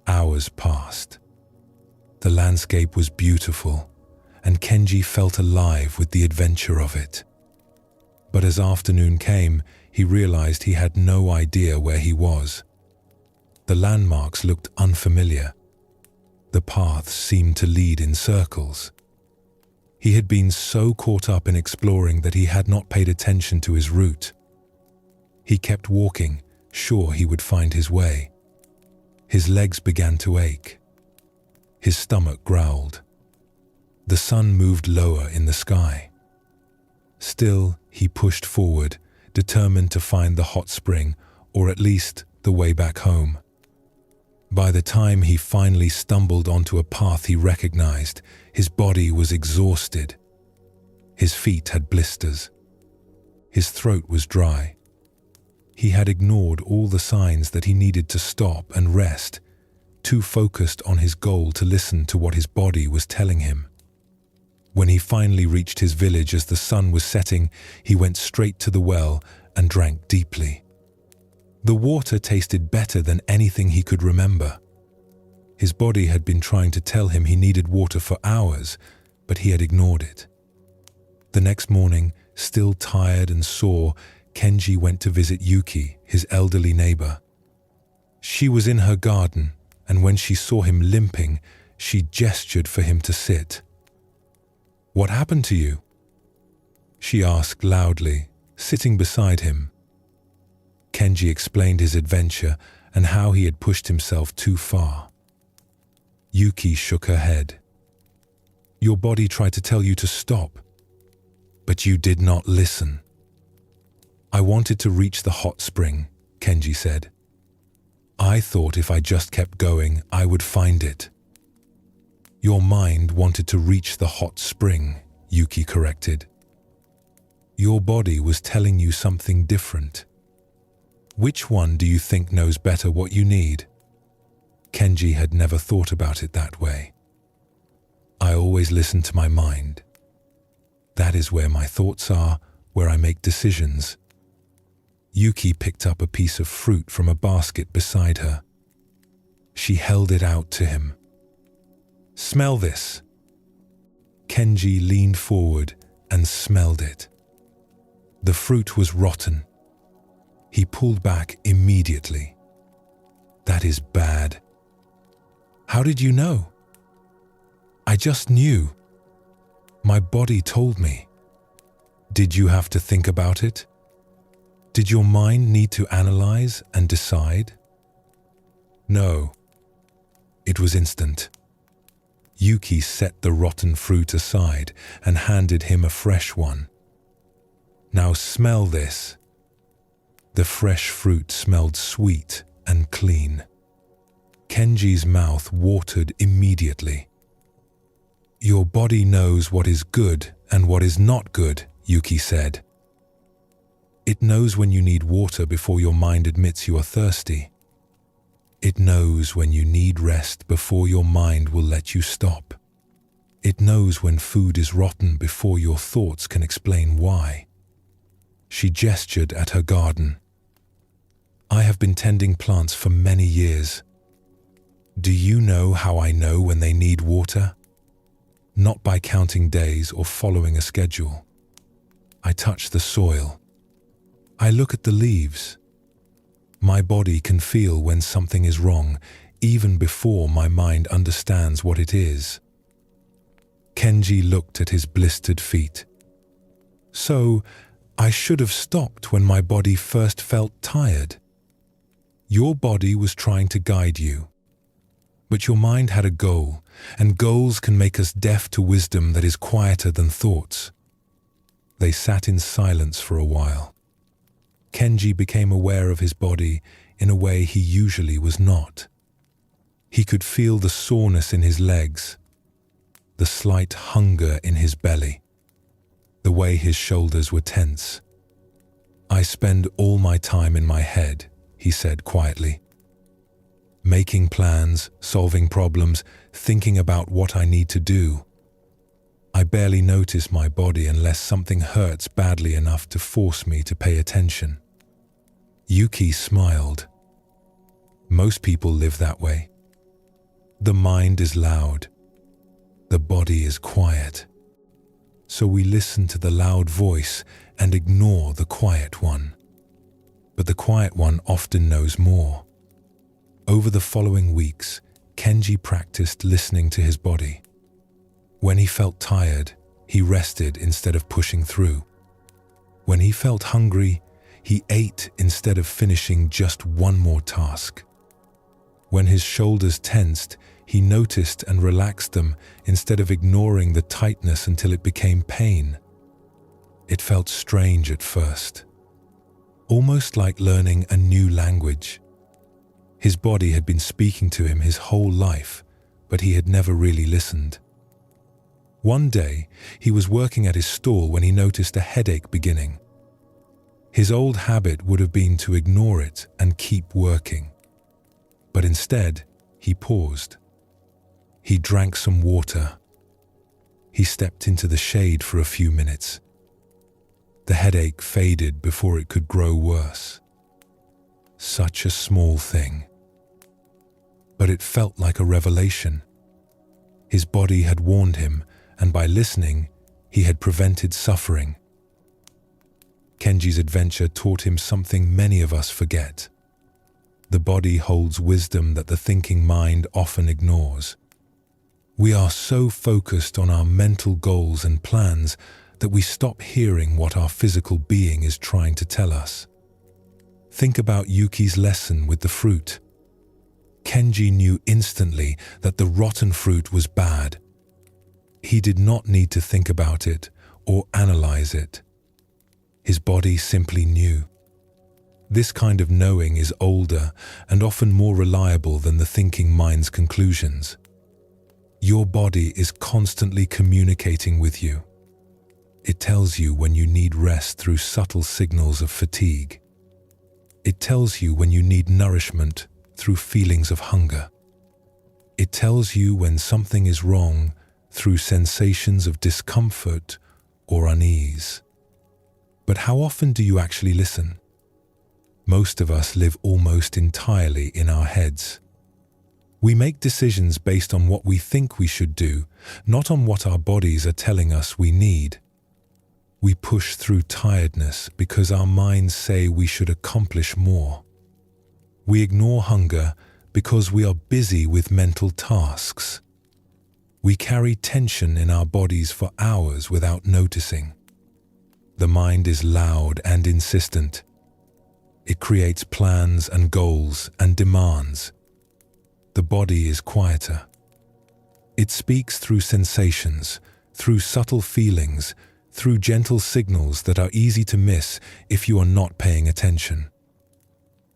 Hours passed. The landscape was beautiful, and Kenji felt alive with the adventure of it. But as afternoon came, he realized he had no idea where he was. The landmarks looked unfamiliar. The paths seemed to lead in circles. He had been so caught up in exploring that he had not paid attention to his route. He kept walking, sure he would find his way. His legs began to ache. His stomach growled. The sun moved lower in the sky. Still, he pushed forward, determined to find the hot spring, or at least the way back home. By the time he finally stumbled onto a path he recognized, his body was exhausted. His feet had blisters. His throat was dry. He had ignored all the signs that he needed to stop and rest, too focused on his goal to listen to what his body was telling him. When he finally reached his village as the sun was setting, he went straight to the well and drank deeply. The water tasted better than anything he could remember. His body had been trying to tell him he needed water for hours, but he had ignored it. The next morning, still tired and sore, Kenji went to visit Yuki, his elderly neighbor. She was in her garden, and when she saw him limping, she gestured for him to sit. "What happened to you?" she asked loudly, sitting beside him. Kenji explained his adventure and how he had pushed himself too far. Yuki shook her head. "Your body tried to tell you to stop, but you did not listen." "I wanted to reach the hot spring," Kenji said. "I thought if I just kept going, I would find it." "Your mind wanted to reach the hot spring," Yuki corrected. "Your body was telling you something different. Which one do you think knows better what you need?" Kenji had never thought about it that way. "I always listen to my mind. That is where my thoughts are, where I make decisions." Yuki picked up a piece of fruit from a basket beside her. She held it out to him. "Smell this." Kenji leaned forward and smelled it. The fruit was rotten. He pulled back immediately. "That is bad." "How did you know?" "I just knew. My body told me." "Did you have to think about it? Did your mind need to analyze and decide?" "No. It was instant." Yuki set the rotten fruit aside and handed him a fresh one. "Now smell this." The fresh fruit smelled sweet and clean. Kenji's mouth watered immediately. "Your body knows what is good and what is not good," Yuki said. "It knows when you need water before your mind admits you are thirsty. It knows when you need rest before your mind will let you stop. It knows when food is rotten before your thoughts can explain why." She gestured at her garden. "I have been tending plants for many years. Do you know how I know when they need water? Not by counting days or following a schedule. I touch the soil. I look at the leaves. My body can feel when something is wrong, even before my mind understands what it is." Kenji looked at his blistered feet. "So, I should have stopped when my body first felt tired. Your body was trying to guide you. But your mind had a goal, and goals can make us deaf to wisdom that is quieter than thoughts." They sat in silence for a while. Kenji became aware of his body in a way he usually was not. He could feel the soreness in his legs, the slight hunger in his belly, the way his shoulders were tense. "I spend all my time in my head," he said quietly. "Making plans, solving problems, thinking about what I need to do. I barely notice my body unless something hurts badly enough to force me to pay attention." Yuki smiled. "Most people live that way. The mind is loud. The body is quiet. So we listen to the loud voice and ignore the quiet one. But the quiet one often knows more." Over the following weeks, Kenji practiced listening to his body. When he felt tired, he rested instead of pushing through. When he felt hungry, he ate instead of finishing just one more task. When his shoulders tensed, he noticed and relaxed them instead of ignoring the tightness until it became pain. It felt strange at first, almost like learning a new language. His body had been speaking to him his whole life, but he had never really listened. One day, he was working at his stall when he noticed a headache beginning. His old habit would have been to ignore it and keep working. But instead, he paused. He drank some water. He stepped into the shade for a few minutes. The headache faded before it could grow worse. Such a small thing. But it felt like a revelation. His body had warned him, and by listening, he had prevented suffering. Kenji's adventure taught him something many of us forget. The body holds wisdom that the thinking mind often ignores. We are so focused on our mental goals and plans that we stop hearing what our physical being is trying to tell us. Think about Yuki's lesson with the fruit. Kenji knew instantly that the rotten fruit was bad. He did not need to think about it or analyze it. His body simply knew. This kind of knowing is older and often more reliable than the thinking mind's conclusions. Your body is constantly communicating with you. It tells you when you need rest through subtle signals of fatigue. It tells you when you need nourishment through feelings of hunger. It tells you when something is wrong through sensations of discomfort or unease. But how often do you actually listen? Most of us live almost entirely in our heads. We make decisions based on what we think we should do, not on what our bodies are telling us we need. We push through tiredness because our minds say we should accomplish more. We ignore hunger because we are busy with mental tasks. We carry tension in our bodies for hours without noticing. The mind is loud and insistent. It creates plans and goals and demands. The body is quieter. It speaks through sensations, through subtle feelings, through gentle signals that are easy to miss if you are not paying attention.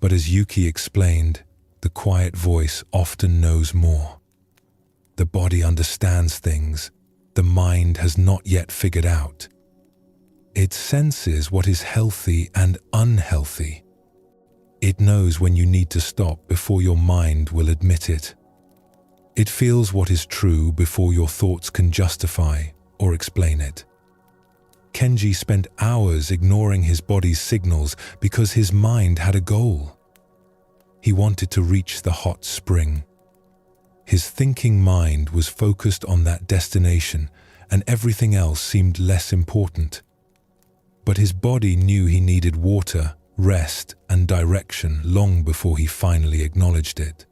But as Yuki explained, the quiet voice often knows more. The body understands things the mind has not yet figured out. It senses what is healthy and unhealthy. It knows when you need to stop before your mind will admit it. It feels what is true before your thoughts can justify or explain it. Kenji spent hours ignoring his body's signals because his mind had a goal. He wanted to reach the hot spring. His thinking mind was focused on that destination, and everything else seemed less important. But his body knew he needed water, rest, and direction long before he finally acknowledged it.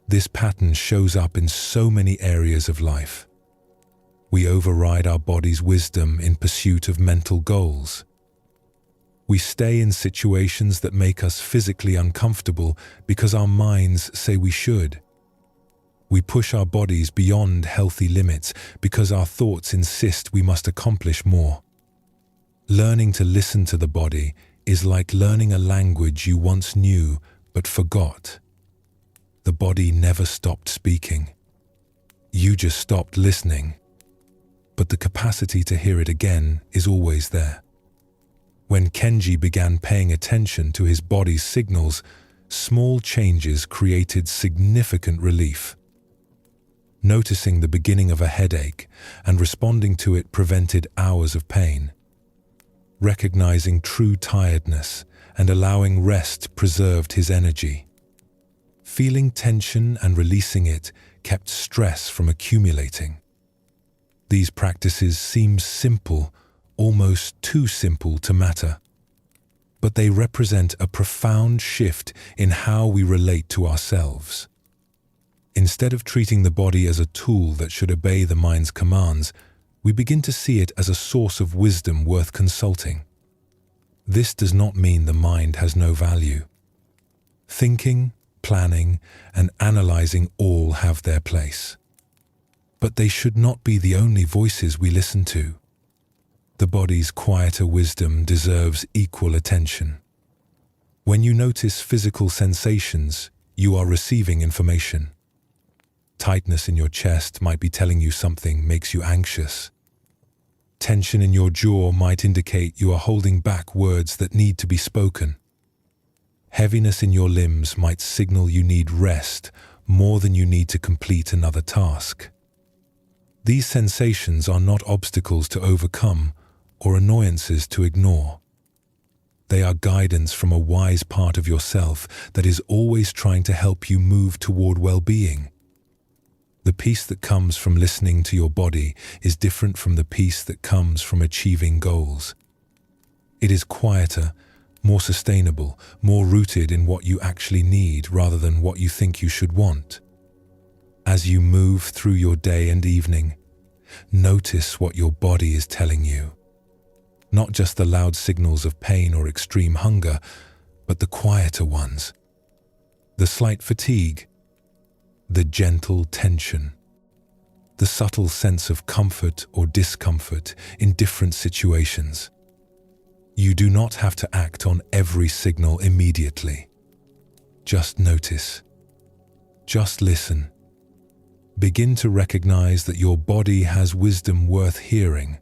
This pattern shows up in so many areas of life. We override our body's wisdom in pursuit of mental goals. We stay in situations that make us physically uncomfortable because our minds say we should. We push our bodies beyond healthy limits because our thoughts insist we must accomplish more. Learning to listen to the body is like learning a language you once knew but forgot. The body never stopped speaking. You just stopped listening. But the capacity to hear it again is always there. When Kenji began paying attention to his body's signals, small changes created significant relief. Noticing the beginning of a headache and responding to it prevented hours of pain. Recognizing true tiredness and allowing rest preserved his energy. Feeling tension and releasing it kept stress from accumulating. These practices seem simple, almost too simple to matter. But they represent a profound shift in how we relate to ourselves. Instead of treating the body as a tool that should obey the mind's commands, we begin to see it as a source of wisdom worth consulting. This does not mean the mind has no value. Thinking, planning, and analyzing all have their place. But they should not be the only voices we listen to. The body's quieter wisdom deserves equal attention. When you notice physical sensations, you are receiving information. Tightness in your chest might be telling you something makes you anxious. Tension in your jaw might indicate you are holding back words that need to be spoken. Heaviness in your limbs might signal you need rest more than you need to complete another task. These sensations are not obstacles to overcome or annoyances to ignore. They are guidance from a wise part of yourself that is always trying to help you move toward well-being. The peace that comes from listening to your body is different from the peace that comes from achieving goals. It is quieter, more sustainable, more rooted in what you actually need rather than what you think you should want. As you move through your day and evening, notice what your body is telling you. Not just the loud signals of pain or extreme hunger, but the quieter ones. The slight fatigue, the gentle tension, the subtle sense of comfort or discomfort in different situations. You do not have to act on every signal immediately. Just notice. Just listen. Begin to recognize that your body has wisdom worth hearing.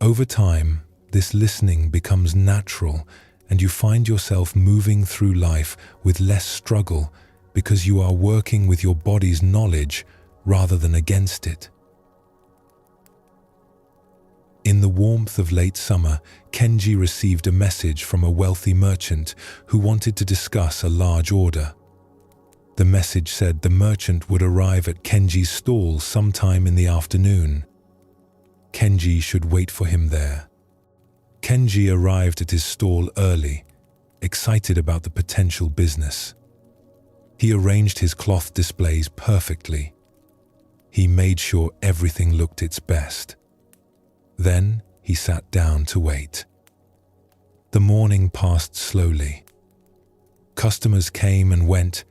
Over time, this listening becomes natural and you find yourself moving through life with less struggle because you are working with your body's knowledge rather than against it. In the warmth of late summer, Kenji received a message from a wealthy merchant who wanted to discuss a large order. The message said the merchant would arrive at Kenji's stall sometime in the afternoon. Kenji should wait for him there. Kenji arrived at his stall early, excited about the potential business. He arranged his cloth displays perfectly. He made sure everything looked its best. Then he sat down to wait. The morning passed slowly. Customers came and went,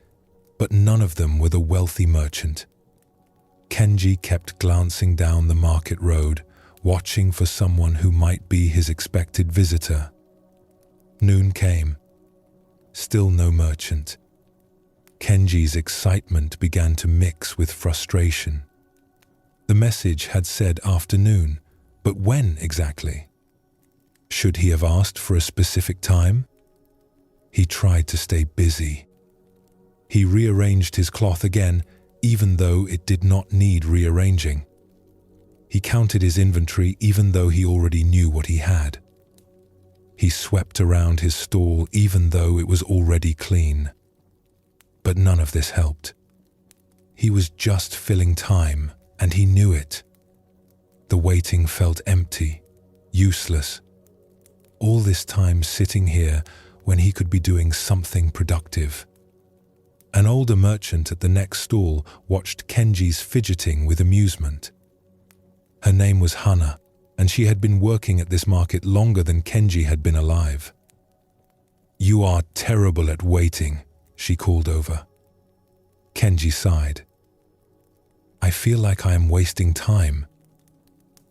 but none of them were the wealthy merchant. Kenji kept glancing down the market road, watching for someone who might be his expected visitor. Noon came. Still no merchant. Kenji's excitement began to mix with frustration. The message had said afternoon, but when exactly? Should he have asked for a specific time? He tried to stay busy. He rearranged his cloth again, even though it did not need rearranging. He counted his inventory even though he already knew what he had. He swept around his stall even though it was already clean. But none of this helped. He was just filling time, and he knew it. The waiting felt empty, useless. All this time sitting here when he could be doing something productive. An older merchant at the next stall watched Kenji's fidgeting with amusement. Her name was Hana, and she had been working at this market longer than Kenji had been alive. "You are terrible at waiting," she called over. Kenji sighed. "I feel like I am wasting time.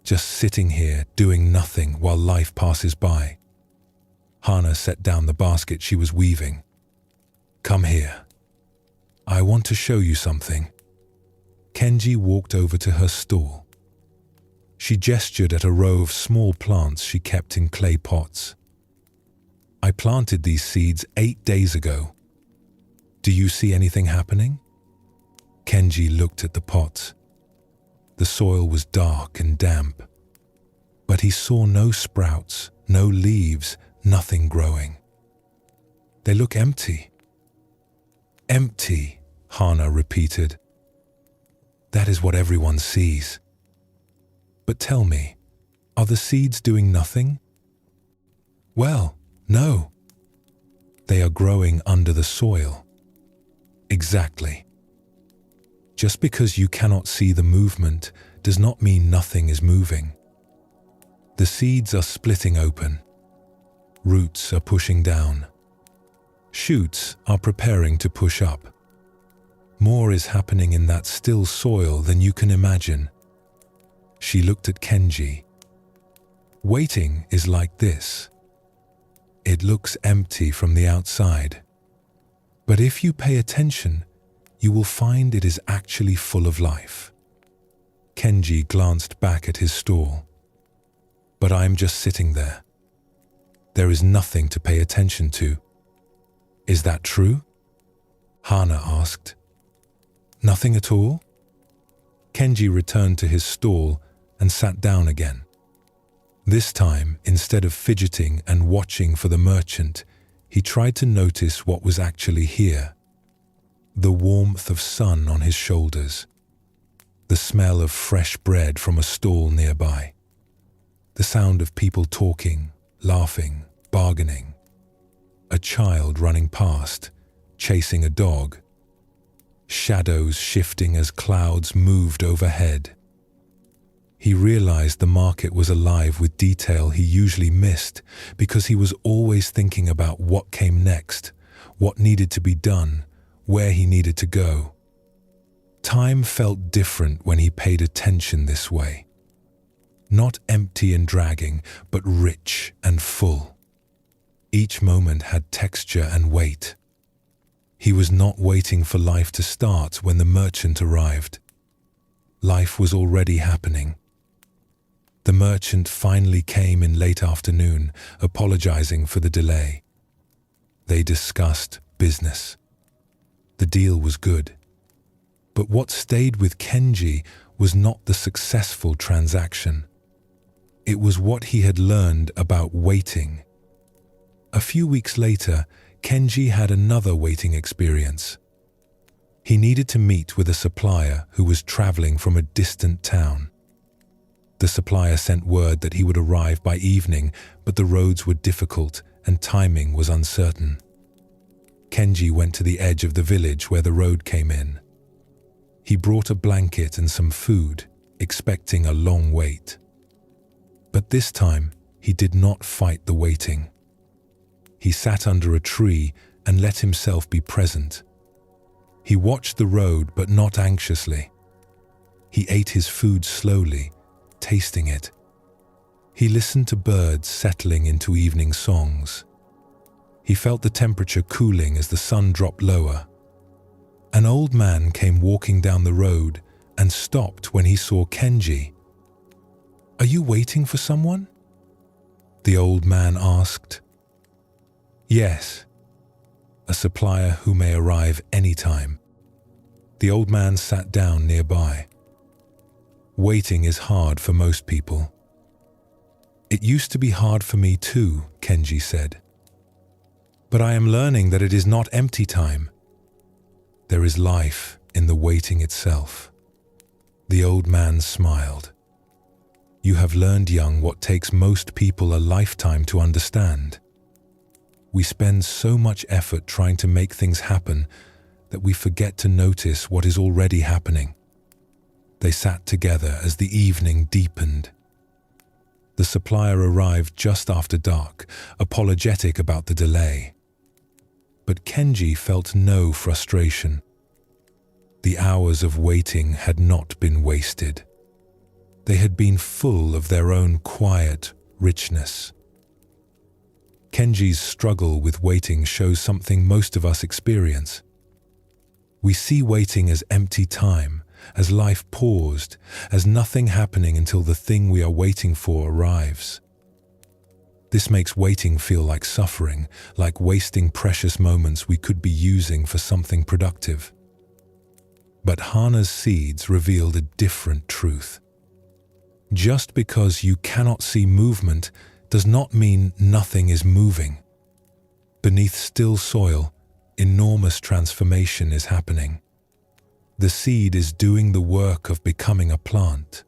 Just sitting here doing nothing while life passes by." Hana set down the basket she was weaving. "Come here. I want to show you something." Kenji walked over to her stall. She gestured at a row of small plants she kept in clay pots. "I planted these seeds 8 days ago. Do you see anything happening?" Kenji looked at the pots. The soil was dark and damp, but he saw no sprouts, no leaves, nothing growing. "They look empty." "Empty," Hana repeated. "That is what everyone sees. But tell me, are the seeds doing nothing?" "Well, no. They are growing under the soil." "Exactly. Just because you cannot see the movement does not mean nothing is moving. The seeds are splitting open. Roots are pushing down. Shoots are preparing to push up. More is happening in that still soil than you can imagine. She looked at Kenji. Waiting is like this. It looks empty from the outside. But if you pay attention, you will find it is actually full of life. Kenji glanced back at his stall. But I am just sitting there. There is nothing to pay attention to. Is that true? Hana asked. Nothing at all? Kenji returned to his stall and sat down again. This time, instead of fidgeting and watching for the merchant, he tried to notice what was actually here. The warmth of sun on his shoulders. The smell of fresh bread from a stall nearby. The sound of people talking, laughing, bargaining. A child running past, chasing a dog. Shadows shifting as clouds moved overhead. He realized the market was alive with detail he usually missed because he was always thinking about what came next, what needed to be done, where he needed to go. Time felt different when he paid attention this way. Not empty and dragging, but rich and full. Each moment had texture and weight. He was not waiting for life to start when the merchant arrived. Life was already happening. The merchant finally came in late afternoon, apologizing for the delay. They discussed business. The deal was good. But what stayed with Kenji was not the successful transaction. It was what he had learned about waiting. A few weeks later, Kenji had another waiting experience. He needed to meet with a supplier who was traveling from a distant town. The supplier sent word that he would arrive by evening, but the roads were difficult and timing was uncertain. Kenji went to the edge of the village where the road came in. He brought a blanket and some food, expecting a long wait. But this time, he did not fight the waiting. He sat under a tree and let himself be present. He watched the road, but not anxiously. He ate his food slowly, tasting it. He listened to birds settling into evening songs. He felt the temperature cooling as the sun dropped lower. An old man came walking down the road and stopped when he saw Kenji. "Are you waiting for someone?" the old man asked. "Yes, a supplier who may arrive any time." The old man sat down nearby. Waiting is hard for most people. "It used to be hard for me too," Kenji said. "But I am learning that it is not empty time. There is life in the waiting itself." The old man smiled. "You have learned, young, what takes most people a lifetime to understand. We spend so much effort trying to make things happen that we forget to notice what is already happening." They sat together as the evening deepened. The supplier arrived just after dark, apologetic about the delay. But Kenji felt no frustration. The hours of waiting had not been wasted. They had been full of their own quiet richness. Kenji's struggle with waiting shows something most of us experience. We see waiting as empty time, as life paused, as nothing happening until the thing we are waiting for arrives. This makes waiting feel like suffering, like wasting precious moments we could be using for something productive. But Hana's seeds revealed a different truth. Just because you cannot see movement does not mean nothing is moving. Beneath still soil, enormous transformation is happening. The seed is doing the work of becoming a plant.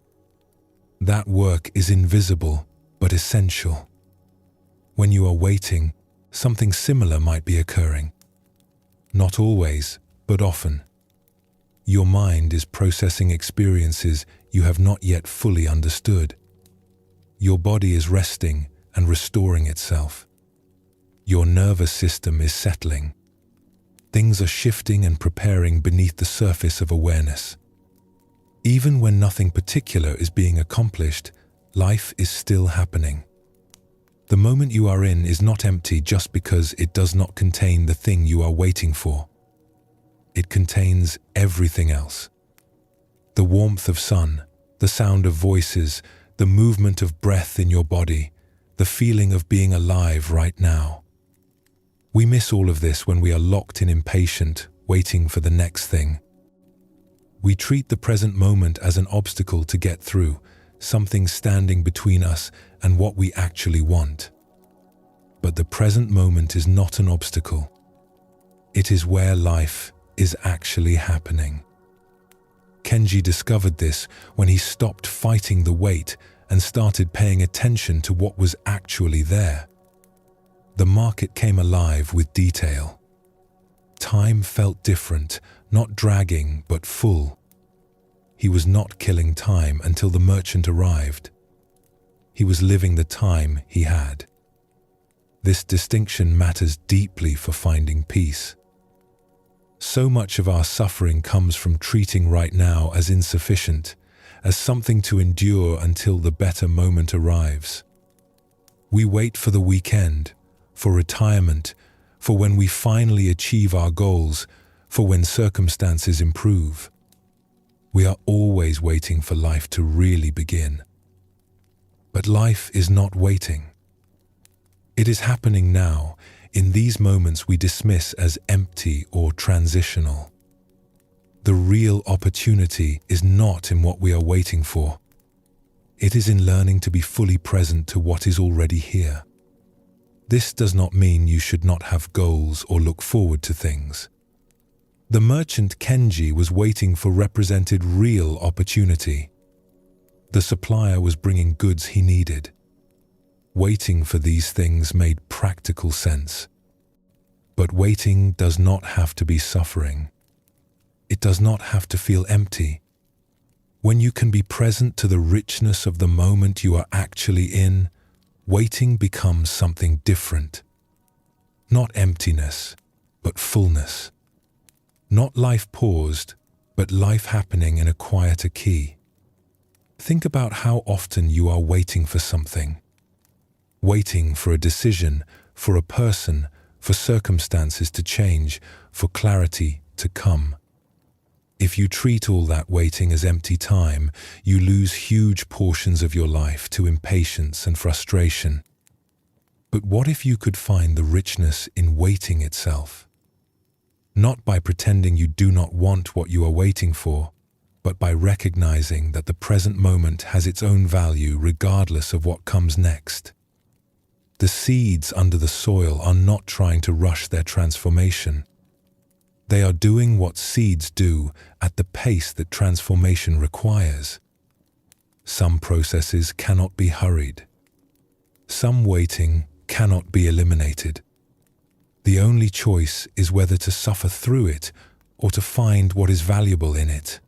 That work is invisible but essential. When you are waiting, something similar might be occurring. Not always, but often. Your mind is processing experiences you have not yet fully understood. Your body is resting and restoring itself. Your nervous system is settling. Things are shifting and preparing beneath the surface of awareness. Even when nothing particular is being accomplished, life is still happening. The moment you are in is not empty just because it does not contain the thing you are waiting for. It contains everything else. The warmth of sun, the sound of voices, the movement of breath in your body, the feeling of being alive right now. We miss all of this when we are locked in impatient, waiting for the next thing. We treat the present moment as an obstacle to get through, something standing between us and what we actually want. But the present moment is not an obstacle. It is where life is actually happening. Kenji discovered this when he stopped fighting the wait and started paying attention to what was actually there. The market came alive with detail. Time felt different, not dragging but full. He was not killing time until the merchant arrived. He was living the time he had. This distinction matters deeply for finding peace. So much of our suffering comes from treating right now as insufficient, as something to endure until the better moment arrives. We wait for the weekend, for retirement, for when we finally achieve our goals, for when circumstances improve. We are always waiting for life to really begin. But life is not waiting. It is happening now, in these moments we dismiss as empty or transitional. The real opportunity is not in what we are waiting for. It is in learning to be fully present to what is already here. This does not mean you should not have goals or look forward to things. The merchant Kenji was waiting for represented real opportunity. The supplier was bringing goods he needed. Waiting for these things made practical sense. But waiting does not have to be suffering. It does not have to feel empty. When you can be present to the richness of the moment you are actually in, waiting becomes something different. Not emptiness, but fullness. Not life paused, but life happening in a quieter key. Think about how often you are waiting for something. Waiting for a decision, for a person, for circumstances to change, for clarity to come. If you treat all that waiting as empty time, you lose huge portions of your life to impatience and frustration. But what if you could find the richness in waiting itself? Not by pretending you do not want what you are waiting for, but by recognizing that the present moment has its own value regardless of what comes next. The seeds under the soil are not trying to rush their transformation. They are doing what seeds do at the pace that transformation requires. Some processes cannot be hurried. Some waiting cannot be eliminated. The only choice is whether to suffer through it or to find what is valuable in it.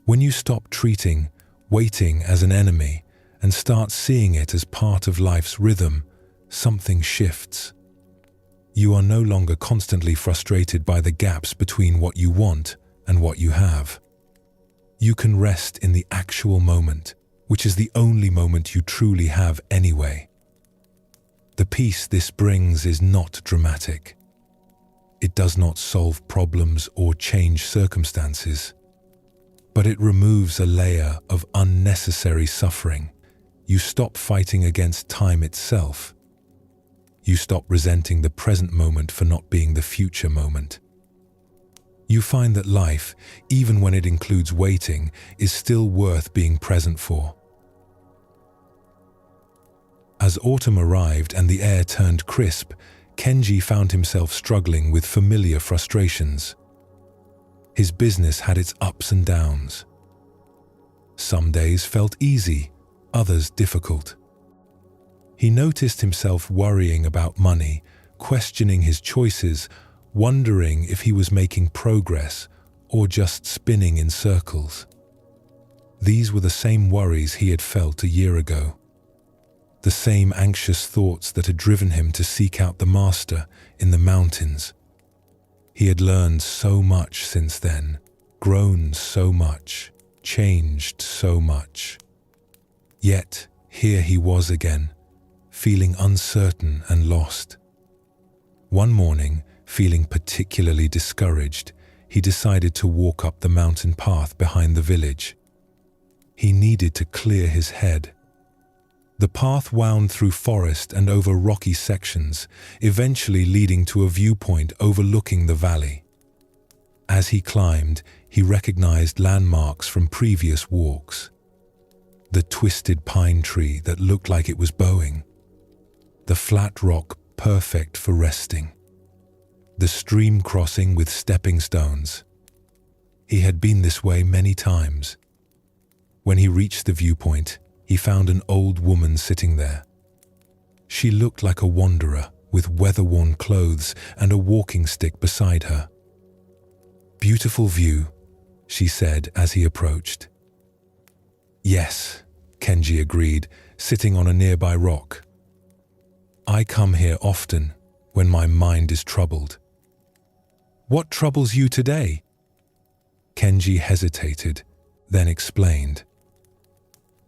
When you stop treating waiting as an enemy and start seeing it as part of life's rhythm, something shifts. You are no longer constantly frustrated by the gaps between what you want and what you have. You can rest in the actual moment, which is the only moment you truly have anyway. The peace this brings is not dramatic. It does not solve problems or change circumstances, but it removes a layer of unnecessary suffering. You stop fighting against time itself. You stop resenting the present moment for not being the future moment. You find that life, even when it includes waiting, is still worth being present for. As autumn arrived and the air turned crisp, Kenji found himself struggling with familiar frustrations. His business had its ups and downs. Some days felt easy, others difficult. He noticed himself worrying about money, questioning his choices, wondering if he was making progress or just spinning in circles. These were the same worries he had felt a year ago. the same anxious thoughts that had driven him to seek out the master in the mountains. He had learned so much since then, grown so much, changed so much. Yet, here he was again, feeling uncertain and lost. One morning, feeling particularly discouraged, he decided to walk up the mountain path behind the village. He needed to clear his head. The path wound through forest and over rocky sections, eventually leading to a viewpoint overlooking the valley. As he climbed, he recognized landmarks from previous walks. The twisted pine tree that looked like it was bowing. The flat rock perfect for resting. The stream crossing with stepping stones. He had been this way many times. When he reached the viewpoint, he found an old woman sitting there. She looked like a wanderer with weather-worn clothes and a walking stick beside her. "Beautiful view," she said as he approached. "Yes," Kenji agreed, sitting on a nearby rock. "I come here often when my mind is troubled." "What troubles you today?" Kenji hesitated, then explained.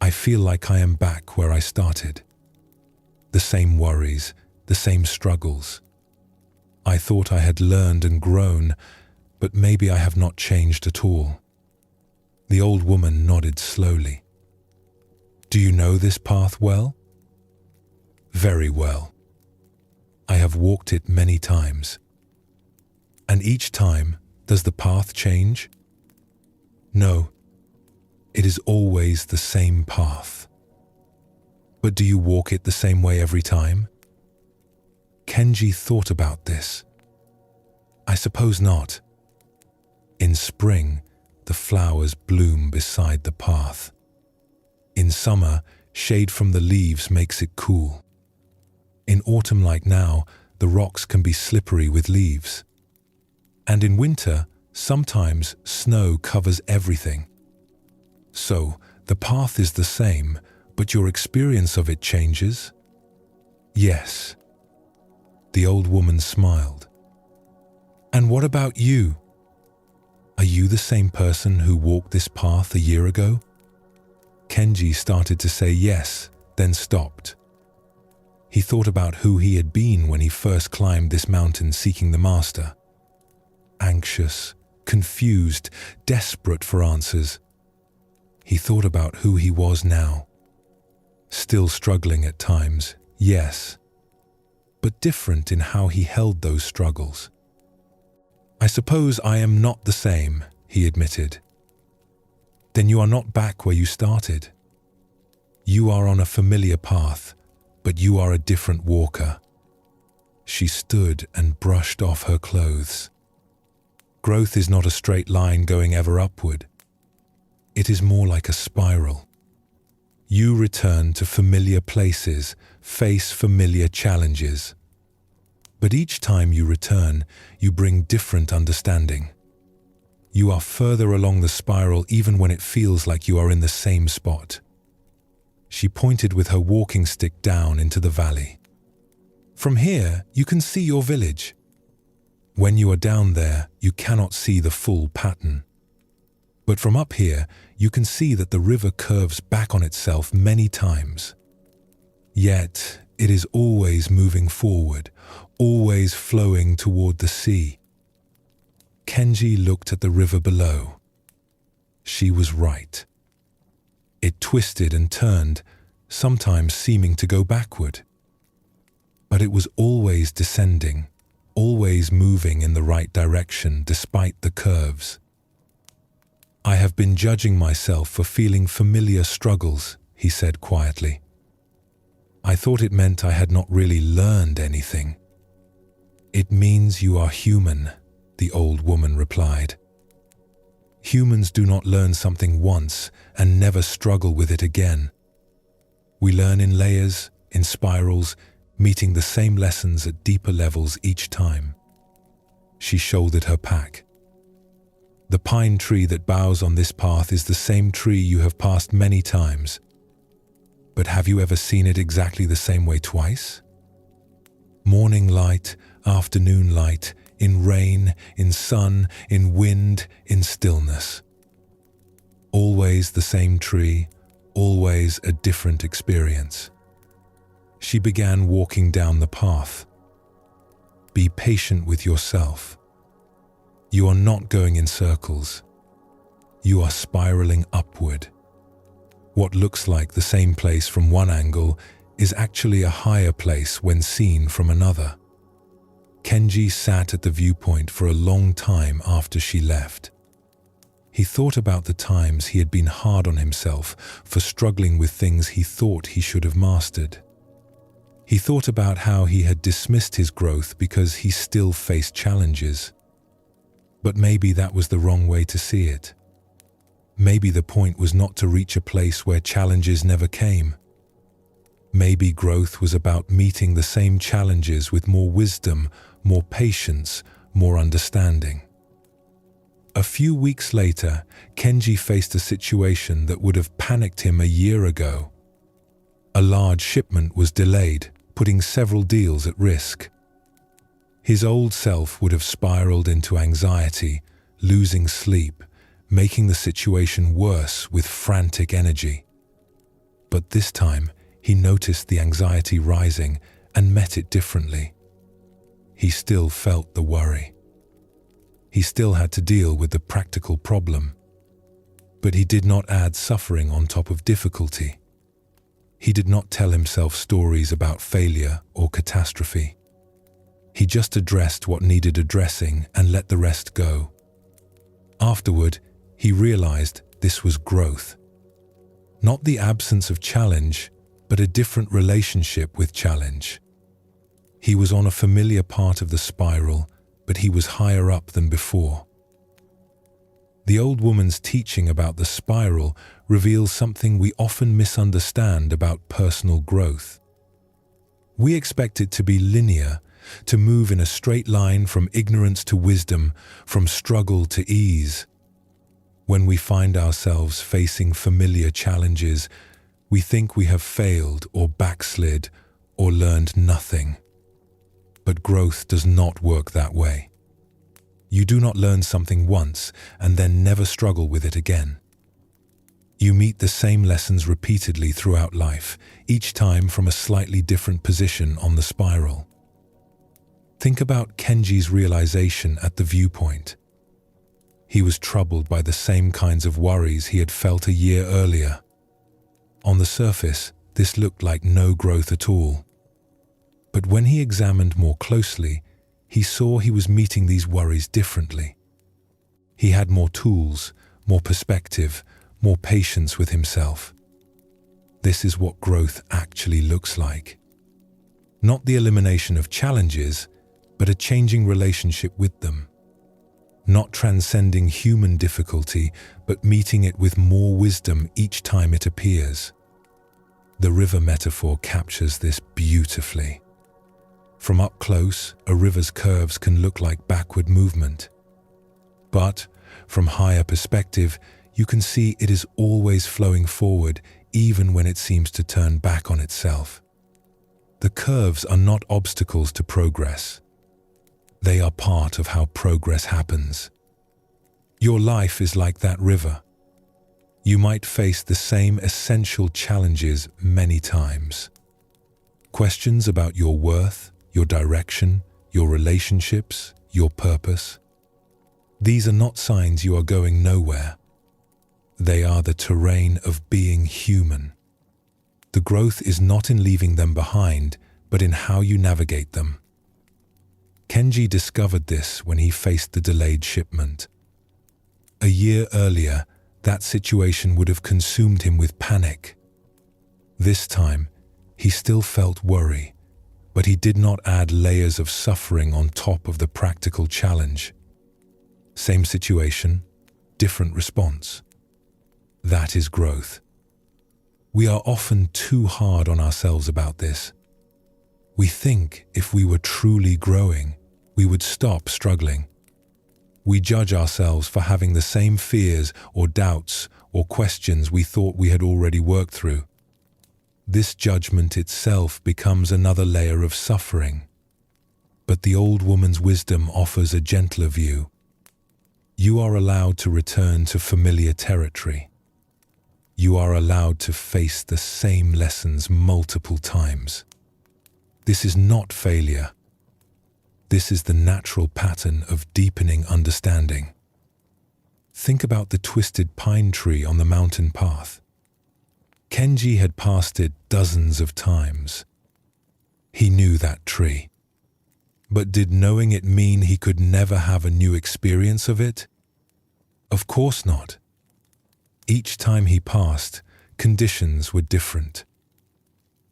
"I feel like I am back where I started. The same worries, the same struggles. I thought I had learned and grown, but maybe I have not changed at all." The old woman nodded slowly. "Do you know this path well?" "Very well. I have walked it many times." "And each time, does the path change?" "No. It is always the same path." "But do you walk it the same way every time?" Kenji thought about this. "I suppose not." In spring, the flowers bloom beside the path. In summer, shade from the leaves makes it cool. In autumn like now, the rocks can be slippery with leaves. And in winter, sometimes snow covers everything. So, the path is the same, but your experience of it changes? Yes. The old woman smiled. "And what about you? Are you the same person who walked this path a year ago?" Kenji started to say yes, then stopped. He thought about who he had been when he first climbed this mountain seeking the master. Anxious, confused, desperate for answers. He thought about who he was now. Still struggling at times, yes, but different in how he held those struggles. "I suppose I am not the same," he admitted. "Then you are not back where you started. You are on a familiar path, but you are a different walker." She stood and brushed off her clothes. Growth is not a straight line going ever upward. It is more like a spiral. You return to familiar places, face familiar challenges. But each time you return, you bring different understanding. You are further along the spiral even when it feels like you are in the same spot. She pointed with her walking stick down into the valley. "From here, you can see your village. When you are down there, you cannot see the full pattern. But from up here, you can see that the river curves back on itself many times. Yet, it is always moving forward, always flowing toward the sea." Kenji looked at the river below. She was right. It twisted and turned, sometimes seeming to go backward. But it was always descending, always moving in the right direction despite the curves. "I have been judging myself for feeling familiar struggles," he said quietly. "I thought it meant I had not really learned anything." "It means you are human," the old woman replied. "Humans do not learn something once and never struggle with it again. We learn in layers, in spirals, meeting the same lessons at deeper levels each time." She shouldered her pack. "The pine tree that bows on this path is the same tree you have passed many times. but have you ever seen it exactly the same way twice? Morning light, afternoon light, in rain, in sun, in wind, in stillness. Always the same tree, always a different experience. She began walking down the path. Be patient with yourself. You are not going in circles. You are spiraling upward. What looks like the same place from one angle is actually a higher place when seen from another. Kenji sat at the viewpoint for a long time after she left. He thought about the times he had been hard on himself for struggling with things he thought he should have mastered. He thought about how he had dismissed his growth because he still faced challenges. But maybe that was the wrong way to see it. Maybe the point was not to reach a place where challenges never came. Maybe growth was about meeting the same challenges with more wisdom, more patience, more understanding. A few weeks later, Kenji faced a situation that would have panicked him a year ago. A large shipment was delayed, putting several deals at risk. His old self would have spiraled into anxiety, losing sleep, making the situation worse with frantic energy. But this time, he noticed the anxiety rising and met it differently. He still felt the worry. He still had to deal with the practical problem. But he did not add suffering on top of difficulty. He did not tell himself stories about failure or catastrophe. He just addressed what needed addressing and let the rest go. Afterward, he realized this was growth. Not the absence of challenge, but a different relationship with challenge. He was on a familiar part of the spiral, but he was higher up than before. The old woman's teaching about the spiral reveals something we often misunderstand about personal growth. We expect it to be linear, to move in a straight line from ignorance to wisdom, from struggle to ease. When we find ourselves facing familiar challenges, we think we have failed or backslid or learned nothing. But growth does not work that way. You do not learn something once and then never struggle with it again. You meet the same lessons repeatedly throughout life, each time from a slightly different position on the spiral. Think about Kenji's realization at the viewpoint. He was troubled by the same kinds of worries he had felt a year earlier. On the surface, this looked like no growth at all. But when he examined more closely, he saw he was meeting these worries differently. He had more tools, more perspective, more patience with himself. This is what growth actually looks like. Not the elimination of challenges, but a changing relationship with them. Not transcending human difficulty, but meeting it with more wisdom each time it appears. The river metaphor captures this beautifully. From up close, a river's curves can look like backward movement. But, from higher perspective, you can see it is always flowing forward, even when it seems to turn back on itself. The curves are not obstacles to progress. They are part of how progress happens. Your life is like that river. You might face the same essential challenges many times. Questions about your worth, your direction, your relationships, your purpose. These are not signs you are going nowhere. They are the terrain of being human. The growth is not in leaving them behind, but in how you navigate them. Kenji discovered this when he faced the delayed shipment. A year earlier, that situation would have consumed him with panic. This time, he still felt worry, but he did not add layers of suffering on top of the practical challenge. Same situation, different response. That is growth. We are often too hard on ourselves about this. We think if we were truly growing, we would stop struggling. We judge ourselves for having the same fears or doubts or questions we thought we had already worked through. this judgment itself becomes another layer of suffering. But the old woman's wisdom offers a gentler view. You are allowed to return to familiar territory. You are allowed to face the same lessons multiple times. This is not failure. This is the natural pattern of deepening understanding. Think about the twisted pine tree on the mountain path. Kenji had passed it dozens of times. He knew that tree. But did knowing it mean he could never have a new experience of it? Of course not. Each time he passed, conditions were different.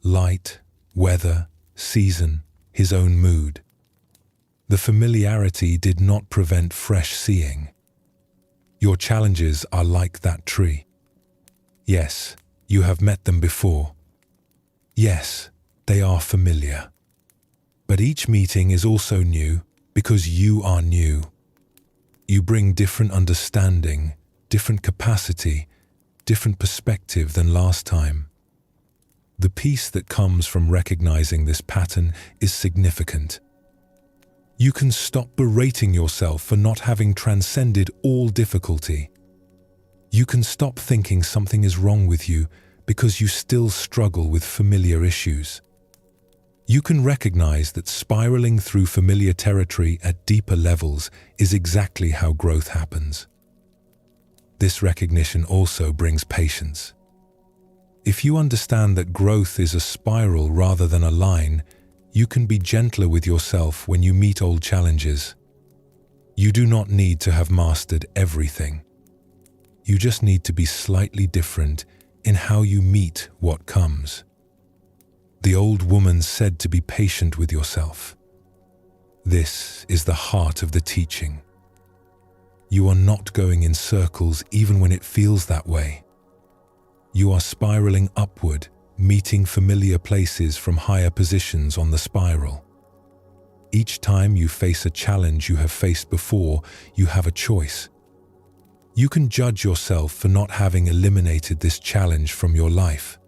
Light, weather, season, his own mood. The familiarity did not prevent fresh seeing. Your challenges are like that tree. Yes, you have met them before. Yes, they are familiar. But each meeting is also new because you are new. You bring different understanding, different capacity, different perspective than last time. The peace that comes from recognizing this pattern is significant. You can stop berating yourself for not having transcended all difficulty. You can stop thinking something is wrong with you because you still struggle with familiar issues. You can recognize that spiraling through familiar territory at deeper levels is exactly how growth happens. This recognition also brings patience. If you understand that growth is a spiral rather than a line, you can be gentler with yourself when you meet old challenges. You do not need to have mastered everything. You just need to be slightly different in how you meet what comes. The old woman said to be patient with yourself. This is the heart of the teaching. You are not going in circles even when it feels that way. You are spiraling upward, meeting familiar places from higher positions on the spiral. Each time you face a challenge you have faced before, you have a choice. You can judge yourself for not having eliminated this challenge from your life.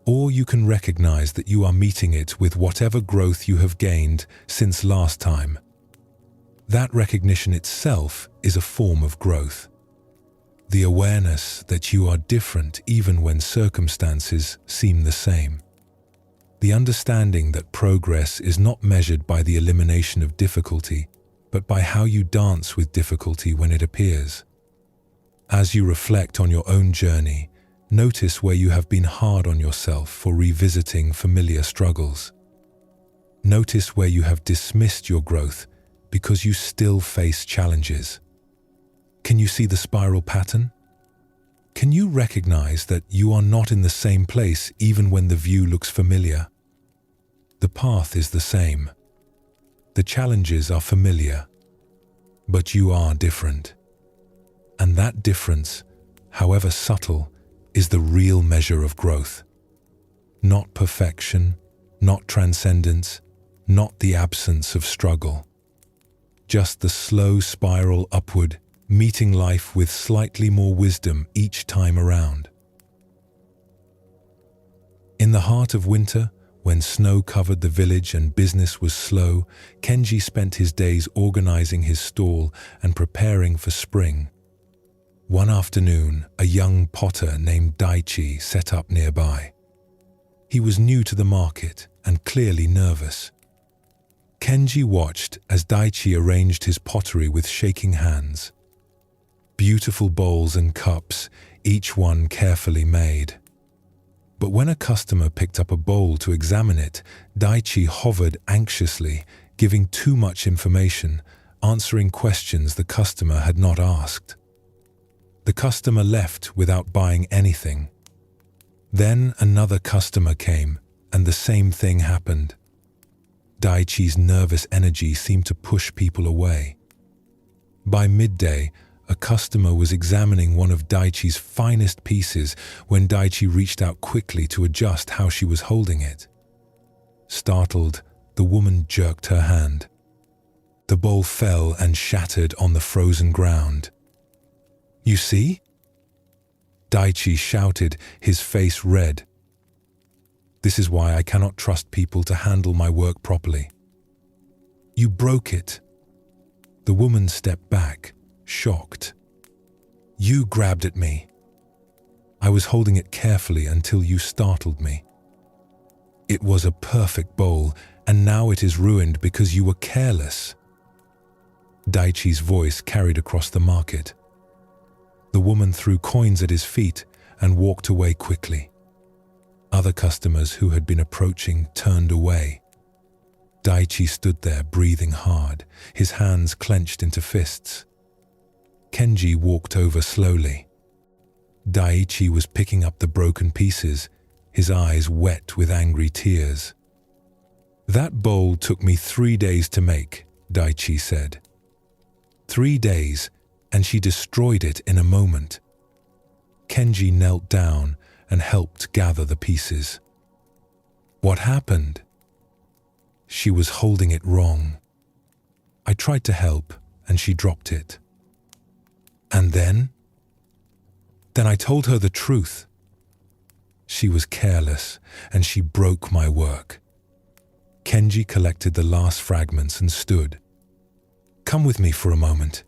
Or you can recognize that you are meeting it with whatever growth you have gained since last time. That recognition itself is a form of growth. The awareness that you are different even when circumstances seem the same. The understanding that progress is not measured by the elimination of difficulty, but by how you dance with difficulty when it appears. As you reflect on your own journey, notice where you have been hard on yourself for revisiting familiar struggles. Notice where you have dismissed your growth because you still face challenges. Can you see the spiral pattern? Can you recognize that you are not in the same place even when the view looks familiar? The path is the same. The challenges are familiar, but you are different. And that difference, however subtle, is the real measure of growth. Not perfection, not transcendence, not the absence of struggle. Just the slow spiral upward, meeting life with slightly more wisdom each time around. In the heart of winter, when snow covered the village and business was slow, Kenji spent his days organizing his stall and preparing for spring. One afternoon, a young potter named Daichi set up nearby. He was new to the market and clearly nervous. Kenji watched as Daichi arranged his pottery with shaking hands. Beautiful bowls and cups, each one carefully made. But when a customer picked up a bowl to examine it, Daichi hovered anxiously, giving too much information, answering questions the customer had not asked. The customer left without buying anything. Then another customer came, and the same thing happened. Daichi's nervous energy seemed to push people away. By midday, a customer was examining one of Daichi's finest pieces when Daichi reached out quickly to adjust how she was holding it. Startled, the woman jerked her hand. The bowl fell and shattered on the frozen ground. "You see?" Daichi shouted, his face red. This is why I cannot trust people to handle my work properly." "You broke it." The woman stepped back, shocked. "You grabbed at me. I was holding it carefully until you startled me. It was a perfect bowl, and now it is ruined because you were careless." Daichi's voice carried across the market. The woman threw coins at his feet and walked away quickly. Other customers who had been approaching turned away. Daichi stood there breathing hard, his hands clenched into fists. Kenji walked over slowly. Daichi was picking up the broken pieces, his eyes wet with angry tears. "That bowl took me 3 days to make," Daichi said. 3 days, and she destroyed it in a moment. Kenji knelt down and helped gather the pieces. "What happened?" "She was holding it wrong. I tried to help, and she dropped it." "And then?" "Then I told her the truth. She was careless, and she broke my work." Kenji collected the last fragments and stood. "Come with me for a moment."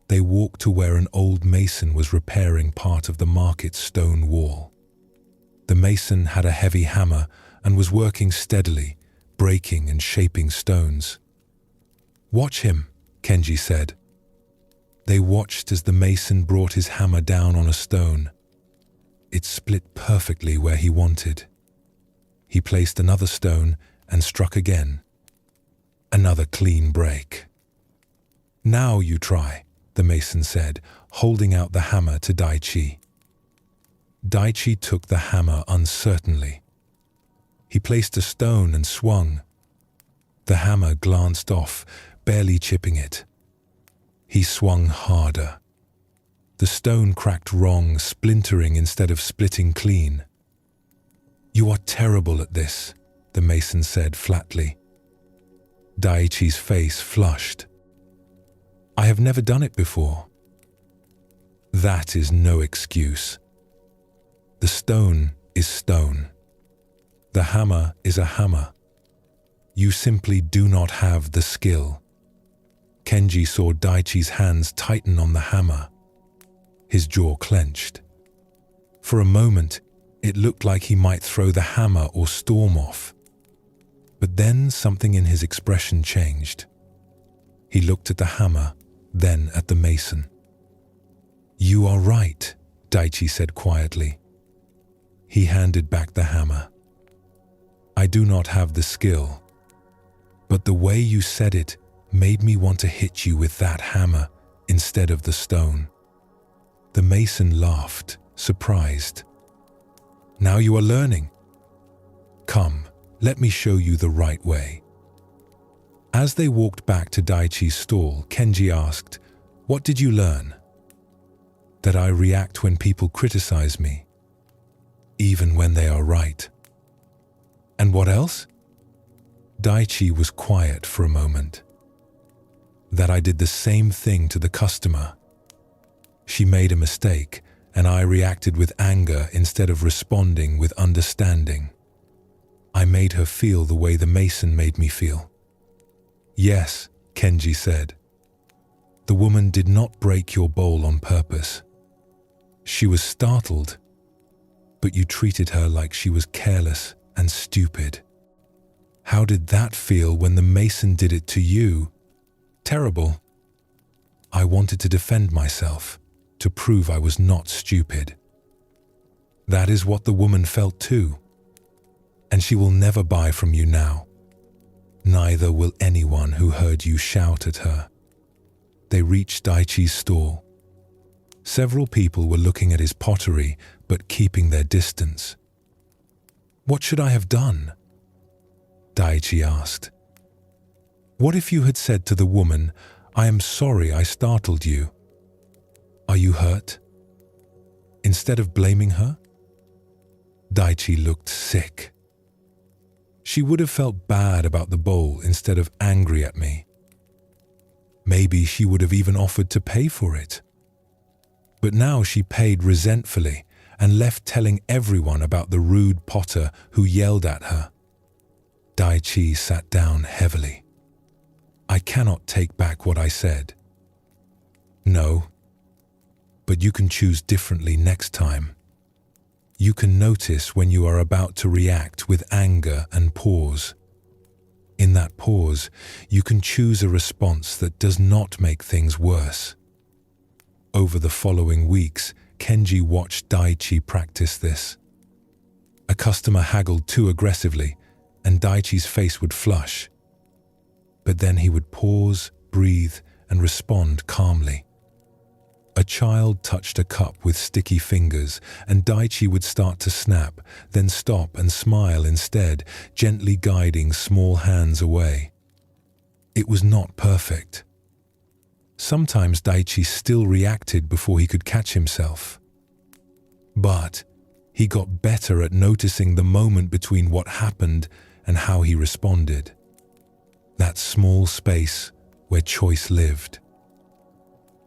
They walked to where an old mason was repairing part of the market's stone wall. The mason had a heavy hammer and was working steadily, breaking and shaping stones. "Watch him," Kenji said. They watched as the mason brought his hammer down on a stone. It split perfectly where he wanted. He placed another stone and struck again. Another clean break. "Now you try," the mason said, holding out the hammer to Daichi. Daichi took the hammer uncertainly. He placed a stone and swung. The hammer glanced off, barely chipping it. He swung harder. The stone cracked wrong, splintering instead of splitting clean. "You are terrible at this," the mason said flatly. Daichi's face flushed. "I have never done it before." "That is no excuse. The stone is stone. The hammer is a hammer. You simply do not have the skill." Kenji saw Daichi's hands tighten on the hammer. His jaw clenched. For a moment, it looked like he might throw the hammer or storm off. But then something in his expression changed. He looked at the hammer, then at the mason. "You are right," Daichi said quietly. He handed back the hammer. "I do not have the skill, but the way you said it made me want to hit you with that hammer instead of the stone." The mason laughed, surprised. "Now you are learning. Come, let me show you the right way." As they walked back to Daichi's stall, Kenji asked, "What did you learn?" "That I react when people criticize me, even when they are right." "And what else?" Daichi was quiet for a moment. "That I did the same thing to the customer. She made a mistake, and I reacted with anger instead of responding with understanding. I made her feel the way the mason made me feel." "Yes," Kenji said. "The woman did not break your bowl on purpose. She was startled, but you treated her like she was careless and stupid. How did that feel when the mason did it to you?" "Terrible. I wanted to defend myself, to prove I was not stupid." "That is what the woman felt too. And she will never buy from you now. Neither will anyone who heard you shout at her." They reached Daichi's stall. Several people were looking at his pottery, but keeping their distance. "What should I have done?" Daichi asked. "What if you had said to the woman, 'I am sorry I startled you. Are you hurt?' Instead of blaming her?" Daichi looked sick. "She would have felt bad about the bowl instead of angry at me. Maybe she would have even offered to pay for it. But now she paid resentfully, and left telling everyone about the rude potter who yelled at her. Daichi sat down heavily. I cannot take back what I said. No, but you can choose differently next time. You can notice when you are about to react with anger and pause. In that pause, you can choose a response that does not make things worse. Over the following weeks, Kenji watched Daichi practice this. A customer haggled too aggressively, and Daichi's face would flush. But then he would pause, breathe, and respond calmly. A child touched a cup with sticky fingers, and Daichi would start to snap, then stop and smile instead, gently guiding small hands away. It was not perfect. Sometimes Daichi still reacted before he could catch himself. But he got better at noticing the moment between what happened and how he responded. That small space where choice lived.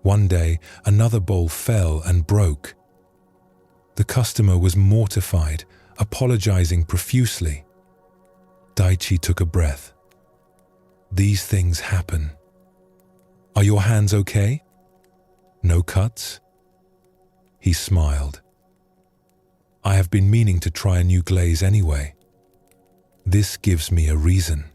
One day, another bowl fell and broke. The customer was mortified, apologizing profusely. Daichi took a breath. These things happen. Are your hands okay? No cuts? He smiled. I have been meaning to try a new glaze anyway. This gives me a reason.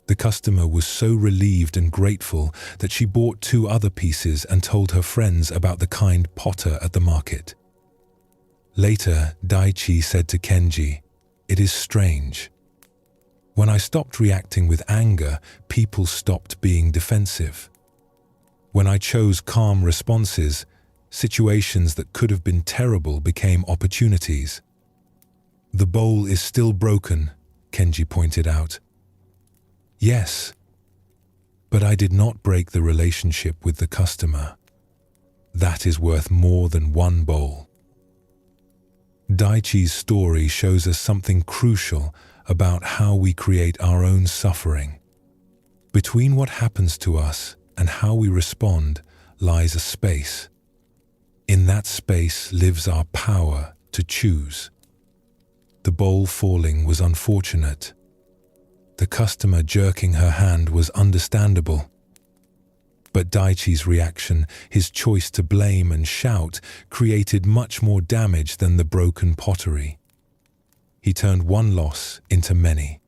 The customer was so relieved and grateful that she bought 2 other pieces and told her friends about the kind potter at the market. Later, Daichi said to Kenji, "It is strange. When I stopped reacting with anger, people stopped being defensive. When I chose calm responses, situations that could have been terrible became opportunities." The bowl is still broken, Kenji pointed out. Yes, but I did not break the relationship with the customer. That is worth more than 1 bowl. Daichi's story shows us something crucial about how we create our own suffering. Between what happens to us and how we respond lies a space. In that space lives our power to choose. The bowl falling was unfortunate. The customer jerking her hand was understandable. But Daichi's reaction, his choice to blame and shout, created much more damage than the broken pottery. He turned one loss into many.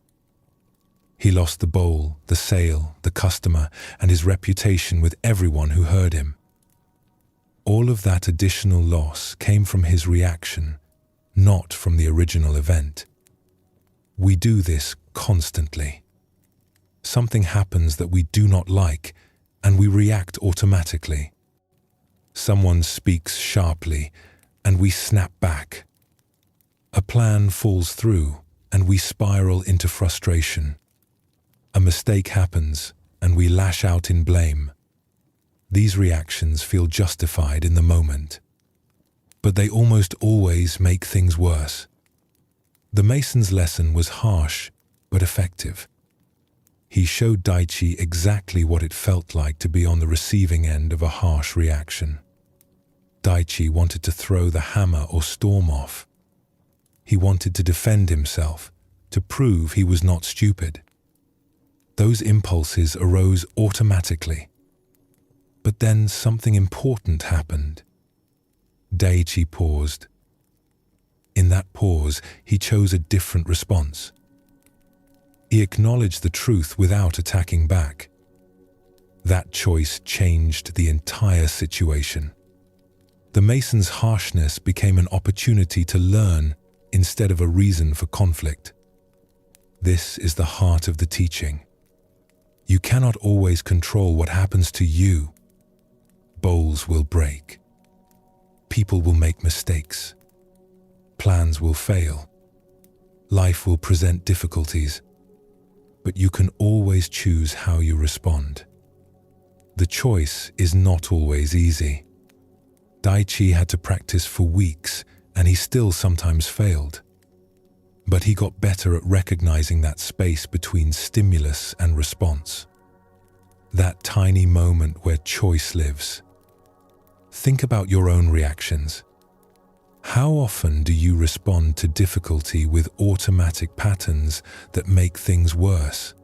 He lost the bowl, the sale, the customer, and his reputation with everyone who heard him. All of that additional loss came from his reaction, not from the original event. We do this constantly. Something happens that we do not like, and we react automatically. Someone speaks sharply, and we snap back. A plan falls through, and we spiral into frustration. A mistake happens, and we lash out in blame. These reactions feel justified in the moment, but they almost always make things worse. The Mason's lesson was harsh, but effective. He showed Daichi exactly what it felt like to be on the receiving end of a harsh reaction. Daichi wanted to throw the hammer or storm off. He wanted to defend himself, to prove he was not stupid. Those impulses arose automatically. But then something important happened. Daichi paused. In that pause, he chose a different response. He acknowledged the truth without attacking back. That choice changed the entire situation. The Mason's harshness became an opportunity to learn instead of a reason for conflict. This is the heart of the teaching. You cannot always control what happens to you. Bowls will break. People will make mistakes. Plans will fail. Life will present difficulties. But you can always choose how you respond. The choice is not always easy. Daichi had to practice for weeks, and he still sometimes failed. But he got better at recognizing that space between stimulus and response. That tiny moment where choice lives. Think about your own reactions. How often do you respond to difficulty with automatic patterns that make things worse?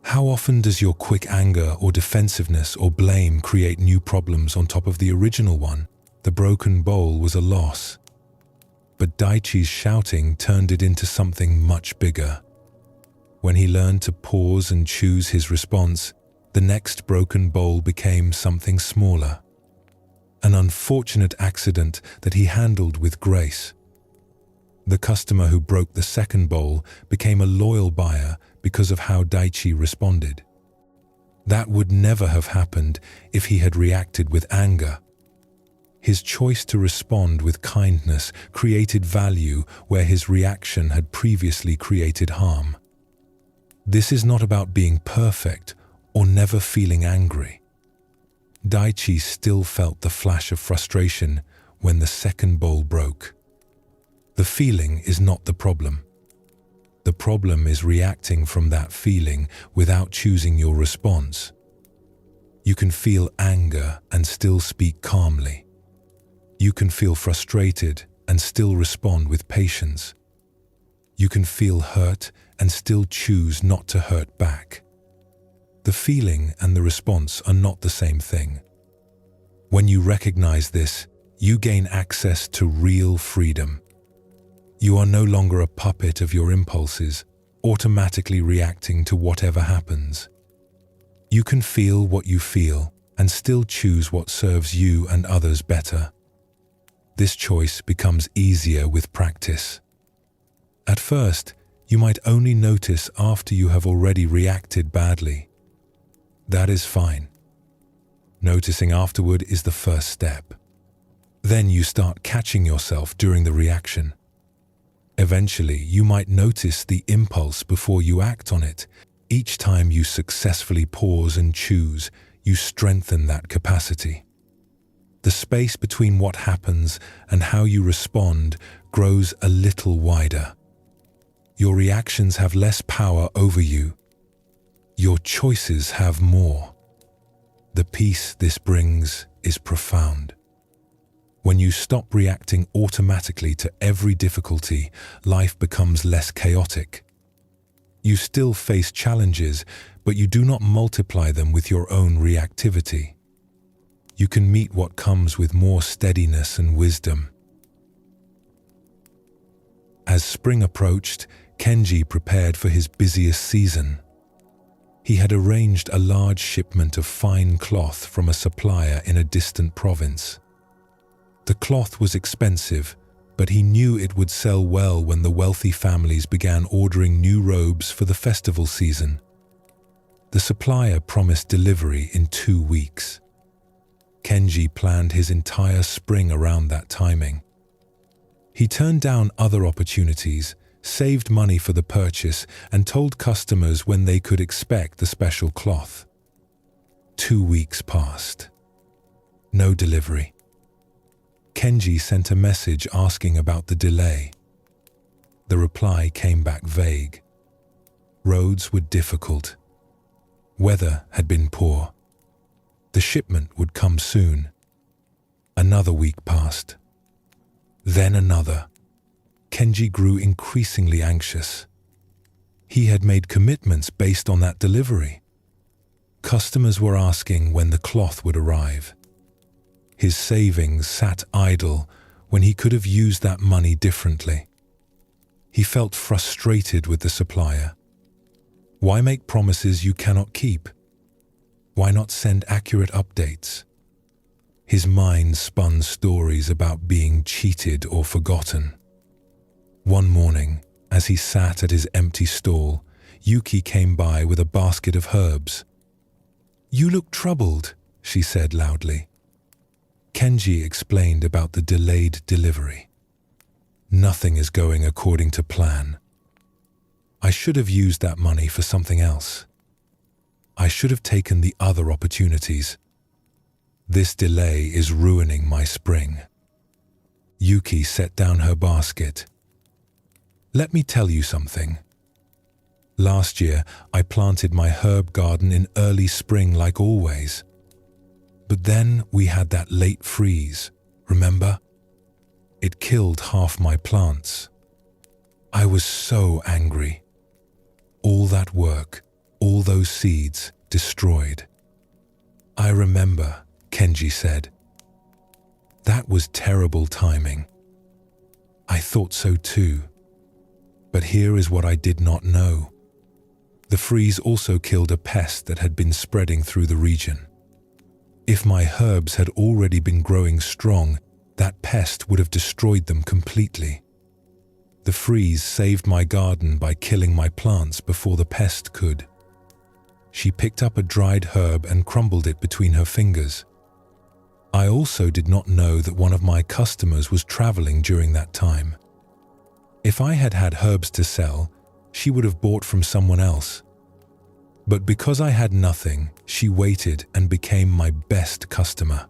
How often does your quick anger or defensiveness or blame create new problems on top of the original one? The broken bowl was a loss, but Daichi's shouting turned it into something much bigger. When he learned to pause and choose his response, the next broken bowl became something smaller. An unfortunate accident that he handled with grace. The customer who broke the second bowl became a loyal buyer because of how Daichi responded. That would never have happened if he had reacted with anger. His choice to respond with kindness created value where his reaction had previously created harm. This is not about being perfect or never feeling angry. Daichi still felt the flash of frustration when the second bowl broke. The feeling is not the problem. The problem is reacting from that feeling without choosing your response. You can feel anger and still speak calmly. You can feel frustrated and still respond with patience. You can feel hurt and still choose not to hurt back. The feeling and the response are not the same thing. When you recognize this, you gain access to real freedom. You are no longer a puppet of your impulses, automatically reacting to whatever happens. You can feel what you feel and still choose what serves you and others better. This choice becomes easier with practice. At first, you might only notice after you have already reacted badly. That is fine. Noticing afterward is the first step. Then you start catching yourself during the reaction. Eventually, you might notice the impulse before you act on it. Each time you successfully pause and choose, you strengthen that capacity. The space between what happens and how you respond grows a little wider. Your reactions have less power over you. Your choices have more. The peace this brings is profound. When you stop reacting automatically to every difficulty, life becomes less chaotic. You still face challenges, but you do not multiply them with your own reactivity. You can meet what comes with more steadiness and wisdom. As spring approached, Kenji prepared for his busiest season. He had arranged a large shipment of fine cloth from a supplier in a distant province. The cloth was expensive, but he knew it would sell well when the wealthy families began ordering new robes for the festival season. The supplier promised delivery in 2 weeks. Kenji planned his entire spring around that timing. He turned down other opportunities, saved money for the purchase, and told customers when they could expect the special cloth. 2 weeks passed. No delivery. Kenji sent a message asking about the delay. The reply came back vague. Roads were difficult. Weather had been poor. The shipment would come soon. Another week passed. Then another. Kenji grew increasingly anxious. He had made commitments based on that delivery. Customers were asking when the cloth would arrive. His savings sat idle when he could have used that money differently. He felt frustrated with the supplier. Why make promises you cannot keep? Why not send accurate updates? His mind spun stories about being cheated or forgotten. One morning, as he sat at his empty stall, Yuki came by with a basket of herbs. "You look troubled," she said loudly. Kenji explained about the delayed delivery. "Nothing is going according to plan. I should have used that money for something else. I should have taken the other opportunities. This delay is ruining my spring." Yuki set down her basket. "Let me tell you something. Last year, I planted my herb garden in early spring like always. But then we had that late freeze, remember? It killed half my plants. I was so angry. All that work, all those seeds, destroyed. I remember, Kenji said. That was terrible timing. I thought so too. But here is what I did not know. The freeze also killed a pest that had been spreading through the region. If my herbs had already been growing strong, that pest would have destroyed them completely. The freeze saved my garden by killing my plants before the pest could. She picked up a dried herb and crumbled it between her fingers. I also did not know that one of my customers was traveling during that time. If I had had herbs to sell, she would have bought from someone else. But because I had nothing, she waited and became my best customer.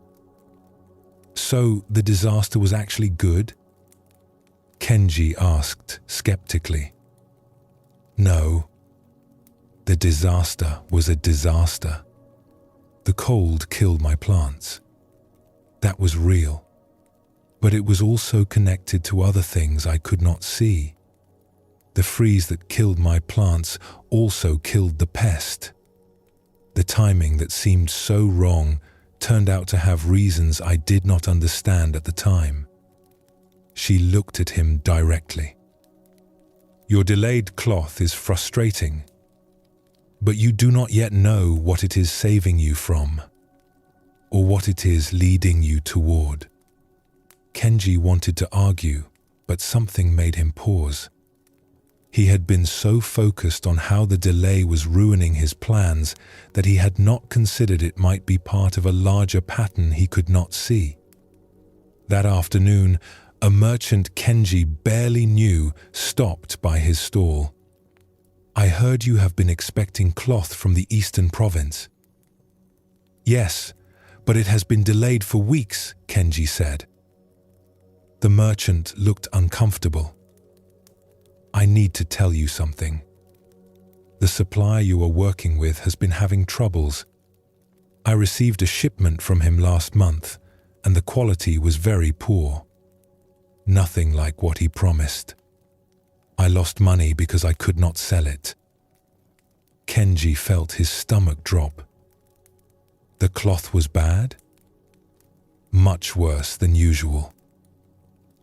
So the disaster was actually good? Kenji asked skeptically. No. The disaster was a disaster. The cold killed my plants. That was real. But it was also connected to other things I could not see. The freeze that killed my plants also killed the pest. The timing that seemed so wrong turned out to have reasons I did not understand at the time. She looked at him directly. Your delayed cloth is frustrating, but you do not yet know what it is saving you from, or what it is leading you toward. Kenji wanted to argue, but something made him pause. He had been so focused on how the delay was ruining his plans that he had not considered it might be part of a larger pattern he could not see. That afternoon, a merchant Kenji barely knew stopped by his stall. I heard you have been expecting cloth from the eastern province. Yes, but it has been delayed for weeks, Kenji said. The merchant looked uncomfortable. I need to tell you something. The supplier you are working with has been having troubles. I received a shipment from him last month, and the quality was very poor. Nothing like what he promised. I lost money because I could not sell it. Kenji felt his stomach drop. The cloth was bad? Much worse than usual.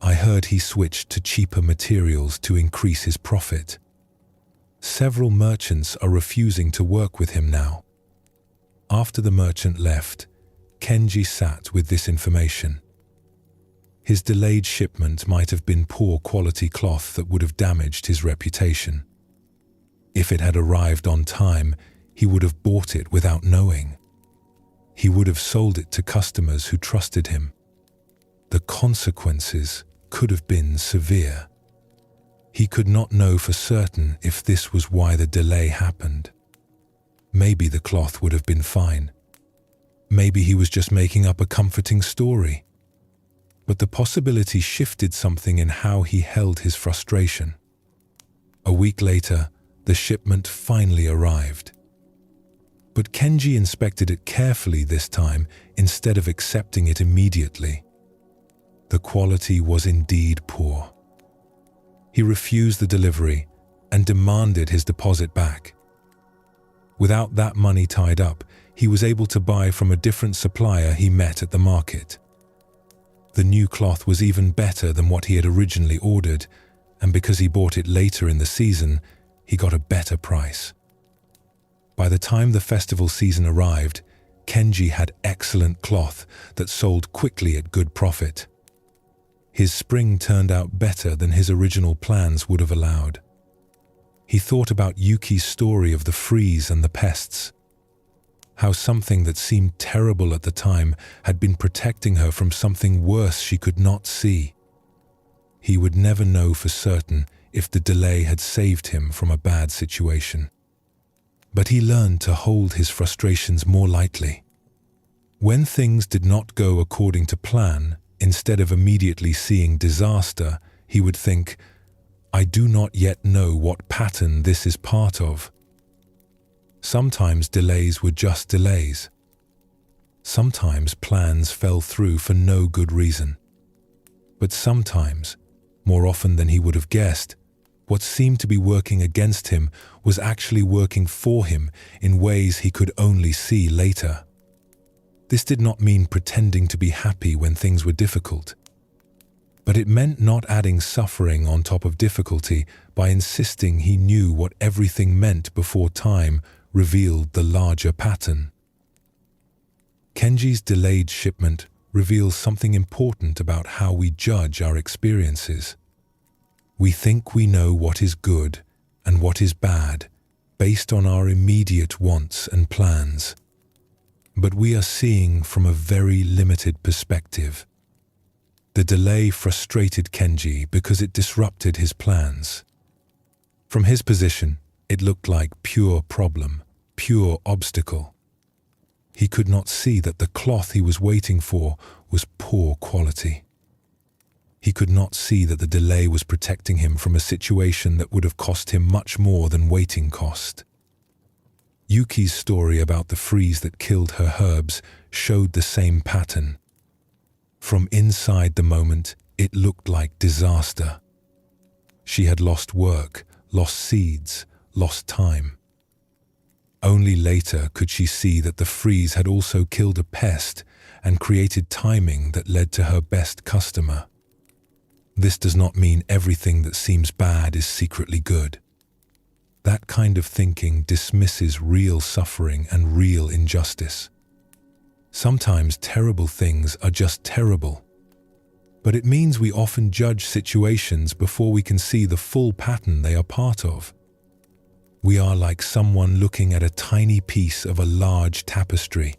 I heard he switched to cheaper materials to increase his profit. Several merchants are refusing to work with him now. After the merchant left, Kenji sat with this information. His delayed shipment might have been poor quality cloth that would have damaged his reputation. If it had arrived on time, he would have bought it without knowing. He would have sold it to customers who trusted him. The consequences could have been severe. He could not know for certain if this was why the delay happened. Maybe the cloth would have been fine. Maybe he was just making up a comforting story. But the possibility shifted something in how he held his frustration. A week later, the shipment finally arrived. But Kenji inspected it carefully this time instead of accepting it immediately. The quality was indeed poor. He refused the delivery and demanded his deposit back. Without that money tied up, he was able to buy from a different supplier he met at the market. The new cloth was even better than what he had originally ordered, and because he bought it later in the season, he got a better price. By the time the festival season arrived, Kenji had excellent cloth that sold quickly at good profit. His spring turned out better than his original plans would have allowed. He thought about Yuki's story of the freeze and the pests. How something that seemed terrible at the time had been protecting her from something worse she could not see. He would never know for certain if the delay had saved him from a bad situation. But he learned to hold his frustrations more lightly. When things did not go according to plan, instead of immediately seeing disaster, he would think, I do not yet know what pattern this is part of. Sometimes delays were just delays. Sometimes plans fell through for no good reason. But sometimes, more often than he would have guessed, what seemed to be working against him was actually working for him in ways he could only see later. This did not mean pretending to be happy when things were difficult, but it meant not adding suffering on top of difficulty by insisting he knew what everything meant before time revealed the larger pattern. Kenji's delayed shipment reveals something important about how we judge our experiences. We think we know what is good and what is bad based on our immediate wants and plans. But we are seeing from a very limited perspective. The delay frustrated Kenji because it disrupted his plans. From his position, it looked like pure problem, pure obstacle. He could not see that the cloth he was waiting for was poor quality. He could not see that the delay was protecting him from a situation that would have cost him much more than waiting cost. Yuki's story about the freeze that killed her herbs showed the same pattern. From inside the moment, it looked like disaster. She had lost work, lost seeds, lost time. Only later could she see that the freeze had also killed a pest and created timing that led to her best customer. This does not mean everything that seems bad is secretly good. That kind of thinking dismisses real suffering and real injustice. Sometimes terrible things are just terrible, but it means we often judge situations before we can see the full pattern they are part of. We are like someone looking at a tiny piece of a large tapestry.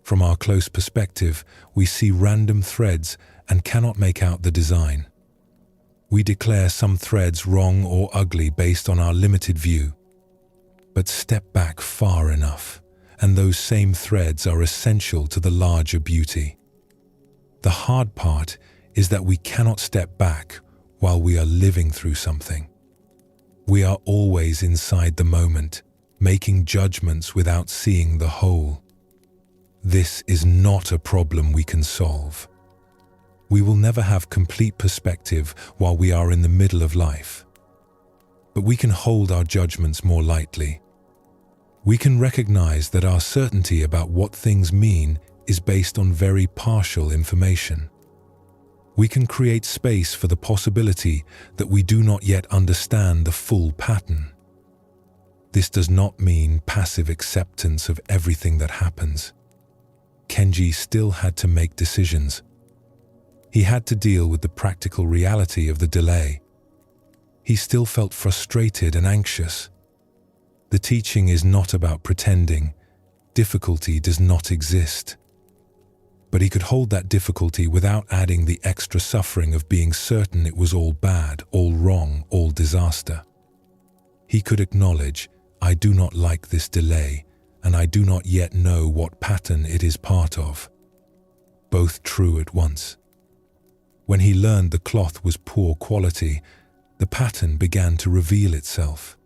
From our close perspective, we see random threads and cannot make out the design. We declare some threads wrong or ugly based on our limited view. But step back far enough, and those same threads are essential to the larger beauty. The hard part is that we cannot step back while we are living through something. We are always inside the moment, making judgments without seeing the whole. This is not a problem we can solve. We will never have complete perspective while we are in the middle of life. But we can hold our judgments more lightly. We can recognize that our certainty about what things mean is based on very partial information. We can create space for the possibility that we do not yet understand the full pattern. This does not mean passive acceptance of everything that happens. Kenji still had to make decisions. He had to deal with the practical reality of the delay. He still felt frustrated and anxious. The teaching is not about pretending. Difficulty does not exist. But he could hold that difficulty without adding the extra suffering of being certain it was all bad, all wrong, all disaster. He could acknowledge, I do not like this delay, and I do not yet know what pattern it is part of. Both true at once. When he learned the cloth was poor quality, the pattern began to reveal itself.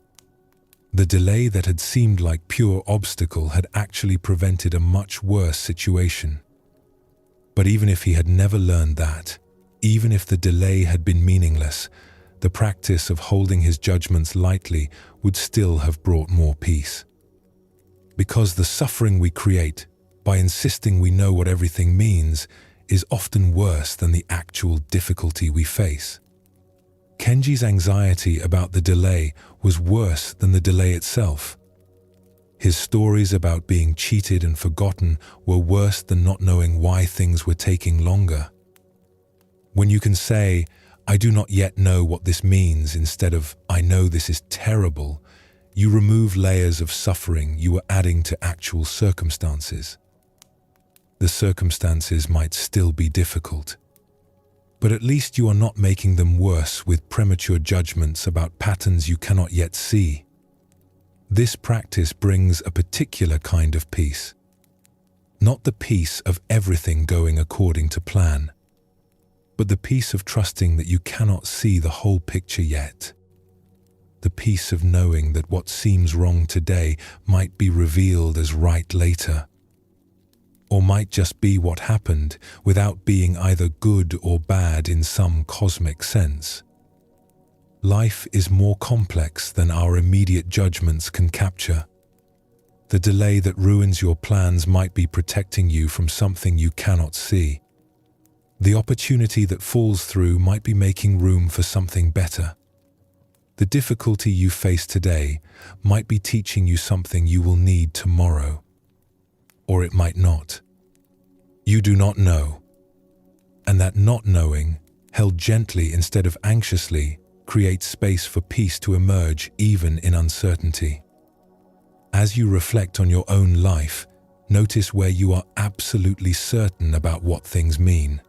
The delay that had seemed like pure obstacle had actually prevented a much worse situation. But even if he had never learned that, even if the delay had been meaningless, the practice of holding his judgments lightly would still have brought more peace. Because the suffering we create, by insisting we know what everything means, is often worse than the actual difficulty we face. Kenji's anxiety about the delay was worse than the delay itself. His stories about being cheated and forgotten were worse than not knowing why things were taking longer. When you can say, I do not yet know what this means, instead of, I know this is terrible, you remove layers of suffering you were adding to actual circumstances. The circumstances might still be difficult, but at least you are not making them worse with premature judgments about patterns you cannot yet see. This practice brings a particular kind of peace. Not the peace of everything going according to plan, but the peace of trusting that you cannot see the whole picture yet. The peace of knowing that what seems wrong today might be revealed as right later. or might just be what happened without being either good or bad in some cosmic sense. Life is more complex than our immediate judgments can capture. The delay that ruins your plans might be protecting you from something you cannot see. The opportunity that falls through might be making room for something better. The difficulty you face today might be teaching you something you will need tomorrow. Or it might not. You do not know. And that not knowing, held gently instead of anxiously, creates space for peace to emerge even in uncertainty. As you reflect on your own life, notice where you are absolutely certain about what things mean.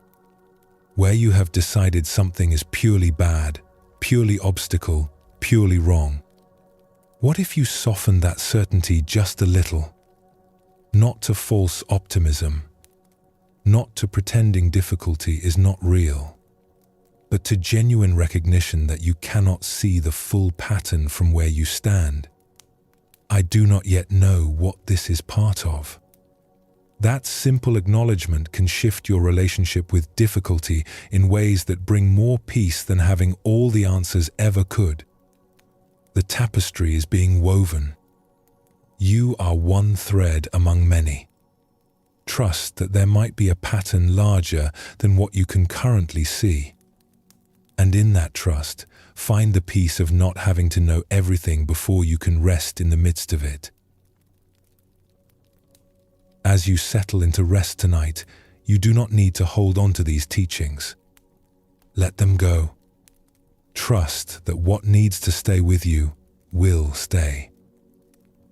Where you have decided something is purely bad, purely obstacle, purely wrong. What if you soften that certainty just a little? Not to false optimism, not to pretending difficulty is not real, but to genuine recognition that you cannot see the full pattern from where you stand. I do not yet know what this is part of. That simple acknowledgement can shift your relationship with difficulty in ways that bring more peace than having all the answers ever could. The tapestry is being woven. You are one thread among many. Trust that there might be a pattern larger than what you can currently see. And in that trust, find the peace of not having to know everything before you can rest in the midst of it. As you settle into rest tonight, you do not need to hold on to these teachings. Let them go. Trust that what needs to stay with you will stay.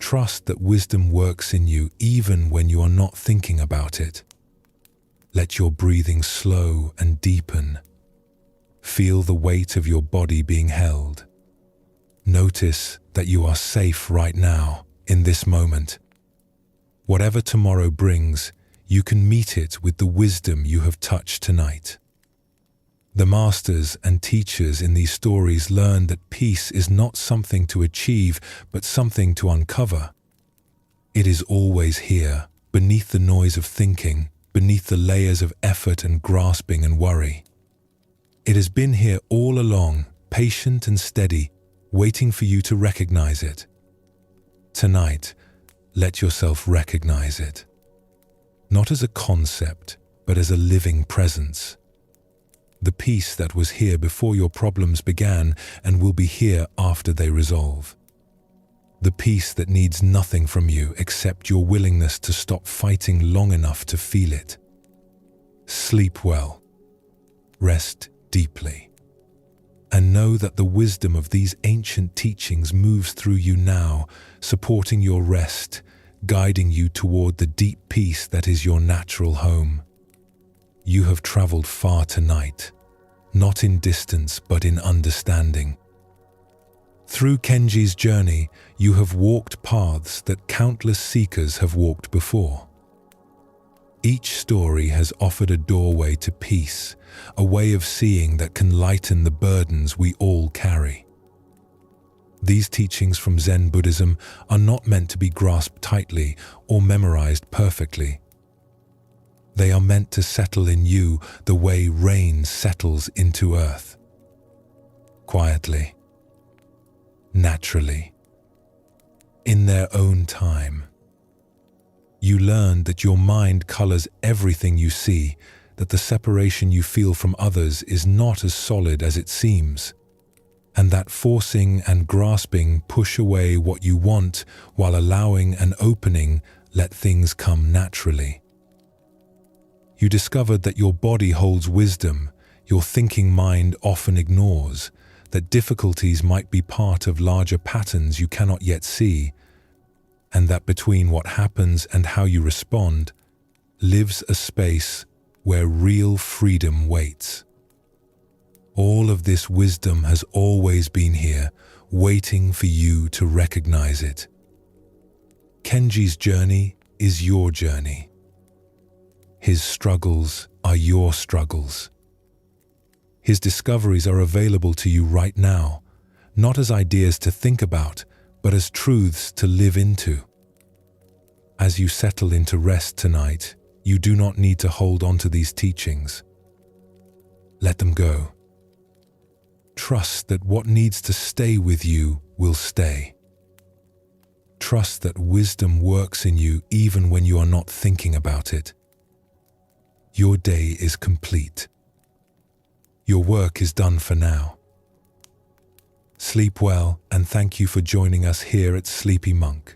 Trust that wisdom works in you even when you are not thinking about it. Let your breathing slow and deepen. Feel the weight of your body being held. Notice that you are safe right now, in this moment. Whatever tomorrow brings, you can meet it with the wisdom you have touched tonight. The masters and teachers in these stories learn that peace is not something to achieve, but something to uncover. It is always here, beneath the noise of thinking, beneath the layers of effort and grasping and worry. It has been here all along, patient and steady, waiting for you to recognize it. Tonight, let yourself recognize it. Not as a concept, but as a living presence. The peace that was here before your problems began and will be here after they resolve. The peace that needs nothing from you except your willingness to stop fighting long enough to feel it. Sleep well. Rest deeply. And know that the wisdom of these ancient teachings moves through you now, supporting your rest, guiding you toward the deep peace that is your natural home. You have traveled far tonight, not in distance but in understanding. Through Kenji's journey, you have walked paths that countless seekers have walked before. Each story has offered a doorway to peace, a way of seeing that can lighten the burdens we all carry. These teachings from Zen Buddhism are not meant to be grasped tightly or memorized perfectly. They are meant to settle in you the way rain settles into earth. Quietly, naturally, in their own time. You learn that your mind colors everything you see, that the separation you feel from others is not as solid as it seems, and that forcing and grasping push away what you want while allowing and opening let things come naturally. You discovered that your body holds wisdom your thinking mind often ignores, that difficulties might be part of larger patterns you cannot yet see, and that between what happens and how you respond lives a space where real freedom waits. All of this wisdom has always been here, waiting for you to recognize it. Kenji's journey is your journey. His struggles are your struggles. His discoveries are available to you right now, not as ideas to think about, but as truths to live into. As you settle into rest tonight, You do not need to hold on to these teachings. Let them go. Trust that what needs to stay with you will stay. Trust that wisdom works in you even when you are not thinking about it. Your day is complete. Your work is done for now. Sleep well, and thank you for joining us here at Sleepy Monk.